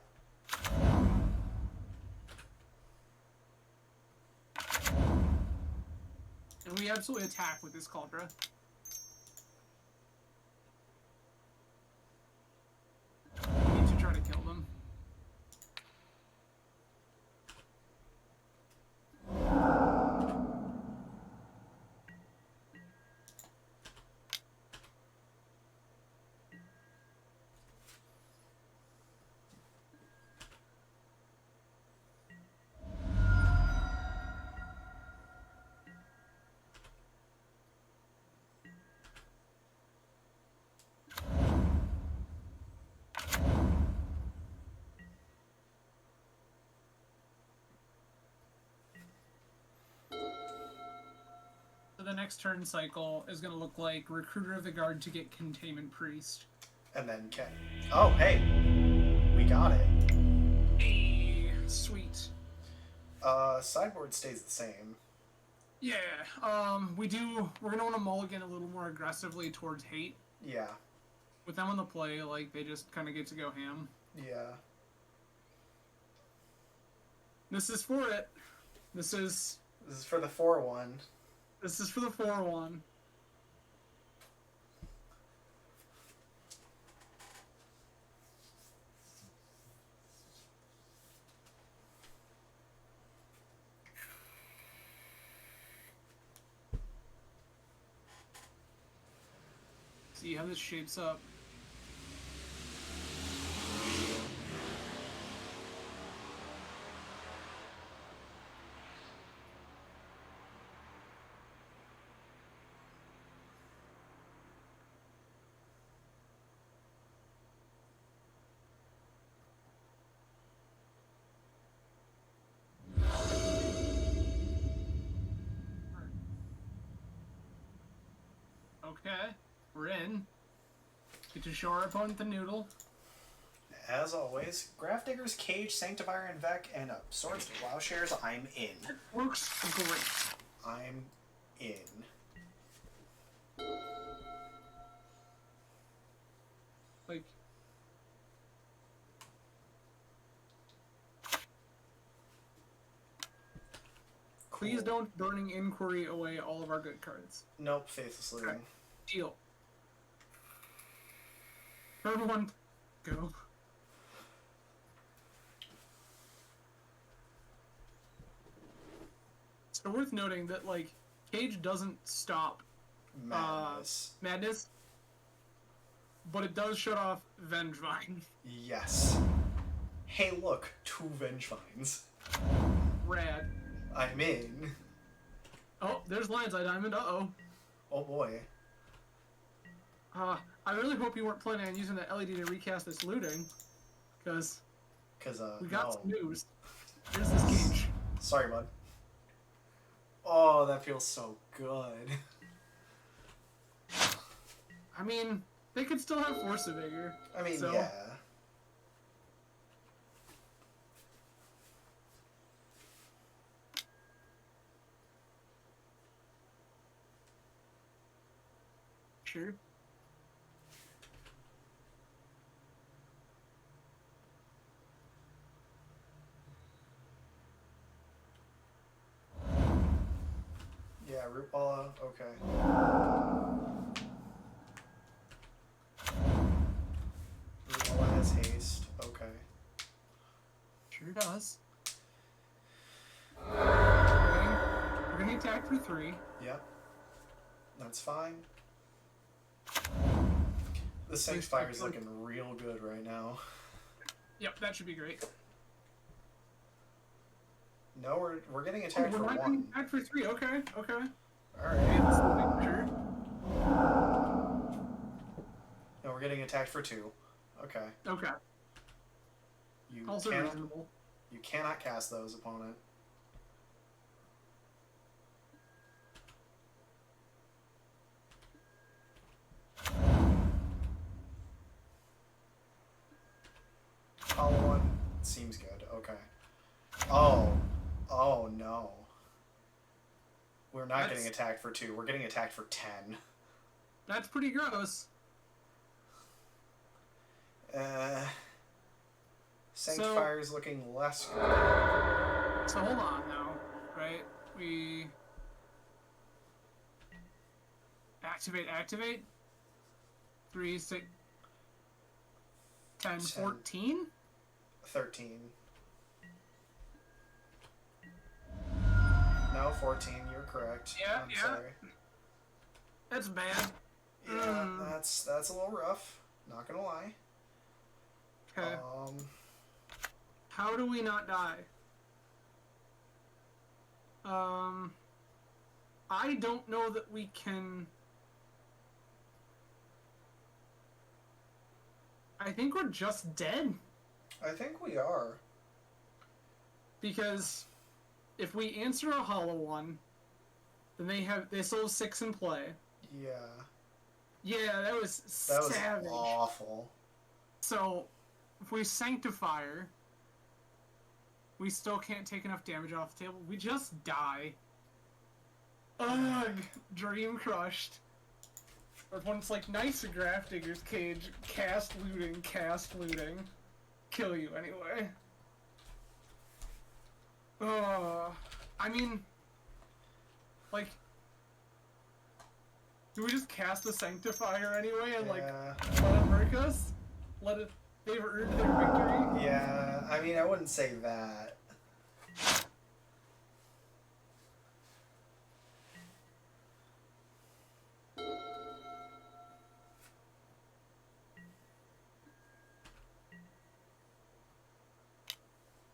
And we absolutely attack with this Cauldra. We need to try to kill them. So the next turn cycle is going to look like Recruiter of the Guard to get Containment Priest. And then oh, hey! We got it. Hey, sweet. Sideboard stays the same. Yeah, we're going to want to mulligan a little more aggressively towards Hate. Yeah. With them on the play, like, they just kind of get to go ham. Yeah. This is for it. This is for the 4-1. This is for the 4-1. See how this shapes up. Okay, we're in. Get to show our opponent the noodle. As always, Grafdigger's Cage, Sanctifier, and Vec, and Swords and Plowshares, I'm in. It works great. I'm in. Like, please don't Burning Inquiry away all of our good cards. Nope, Faithless Looting. Okay. Deal. Turn 1, go. So worth noting that, like, Cage doesn't stop Madness, but it does shut off Vengevine. Yes. Hey, look, 2 Vengevines. Rad. I'm in. Oh, there's Lion's Eye Diamond. Uh-oh. Oh boy. I really hope you weren't planning on using that LED to recast this looting, because we got some news. Here's this Cage. Sorry, bud. Oh, that feels so good. I mean, they could still have Force of Vigor. I mean, so. yeah. Sure. Yeah, Root Ball, okay. Root Ball has haste, okay. Sure does. attack for 3. Yep. That's fine. The Sync Fire's looking real good right now. Yep, that should be great. No, we're getting attacked for 1. Getting attacked for 3. Okay. Alright. Let's make sure. No, we're getting attacked for 2. Okay. Okay. Also reasonable. You cannot cast those, opponent. Hollow one seems good. Okay. Oh no. We're not getting attacked for 2. We're getting attacked for 10. That's pretty gross. Sanctifire's looking less good. So hold on now, right? We activate. 3, 6, 10, 14? 13. No, 14, you're correct. Yeah, I'm sorry. That's bad. Yeah, that's a little rough. Not gonna lie. Okay. How do we not die? I don't know that we can... I think we're just dead. I think we are. Because if we answer a hollow one, then they still have 6 in play. Yeah. Yeah, that was savage. Was awful. So, if we Sanctifier, we still can't take enough damage off the table. We just die. Ugh, dream crushed. Or when it's like, nice Grafdigger's Cage, cast looting, kill you anyway. I mean, like, do we just cast the Sanctifier anyway and like let it murk us? They've earned their victory? Yeah, I mean, I wouldn't say that.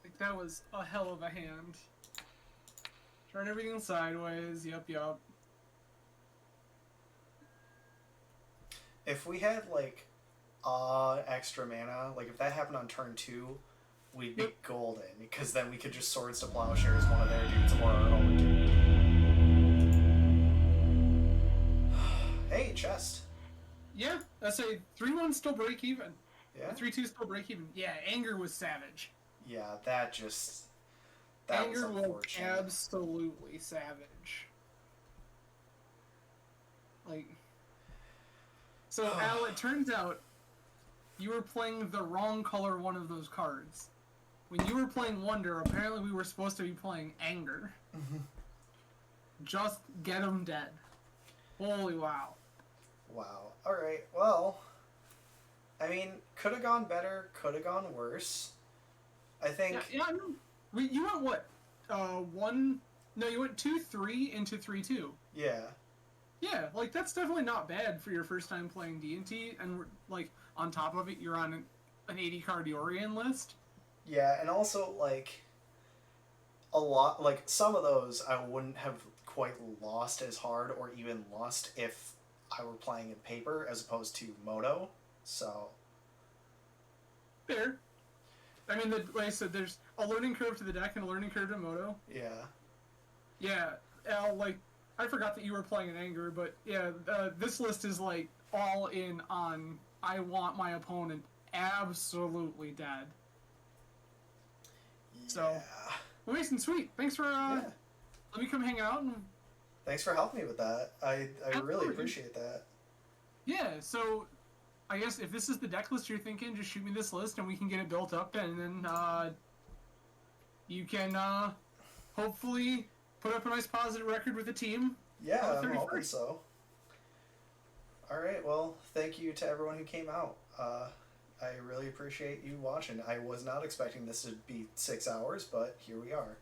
Like, that was a hell of a hand. Turn everything sideways, yup. If we had, like, extra mana, like, if that happened on turn 2, we'd be golden, because then we could just Swords to Plowshares one of their dudes or our own dude. Hey, chest. Yeah, I say 3-1 still break even. Yeah? 3-2 still break even. Yeah, Anger was savage. Yeah, that Anger was unfortunate. was absolutely savage. Like... So, Al, it turns out you were playing the wrong color one of those cards. When you were playing Wonder, apparently we were supposed to be playing Anger. Just get them dead. Holy wow. Wow. Alright, well, I mean, could have gone better, could have gone worse. I think... Yeah, I mean, you went what? You went 2-3 into 3-2. Yeah. Yeah, like, that's definitely not bad for your first time playing D&T, and, like, on top of it, you're on an 80-card Yorian list. Yeah, and also, like, a lot, like, some of those I wouldn't have quite lost as hard or even lost if I were playing in paper as opposed to Moto, so... Fair. I mean, like I said, there's a learning curve to the deck and a learning curve to Moto. Yeah. Yeah, Al, like, I forgot that you were playing in Anger, but yeah, this list is like all in on I want my opponent absolutely dead. Yeah. So, well, Mason, sweet. Thanks for let me come hang out. And... Thanks for helping me with that. I really appreciate that. Yeah, so I guess if this is the deck list you're thinking, just shoot me this list and we can get it built up, and then you can hopefully put up a nice positive record with the team. Yeah, I'm hoping so. Alright, well, thank you to everyone who came out. I really appreciate you watching. I was not expecting this to be 6 hours, but here we are.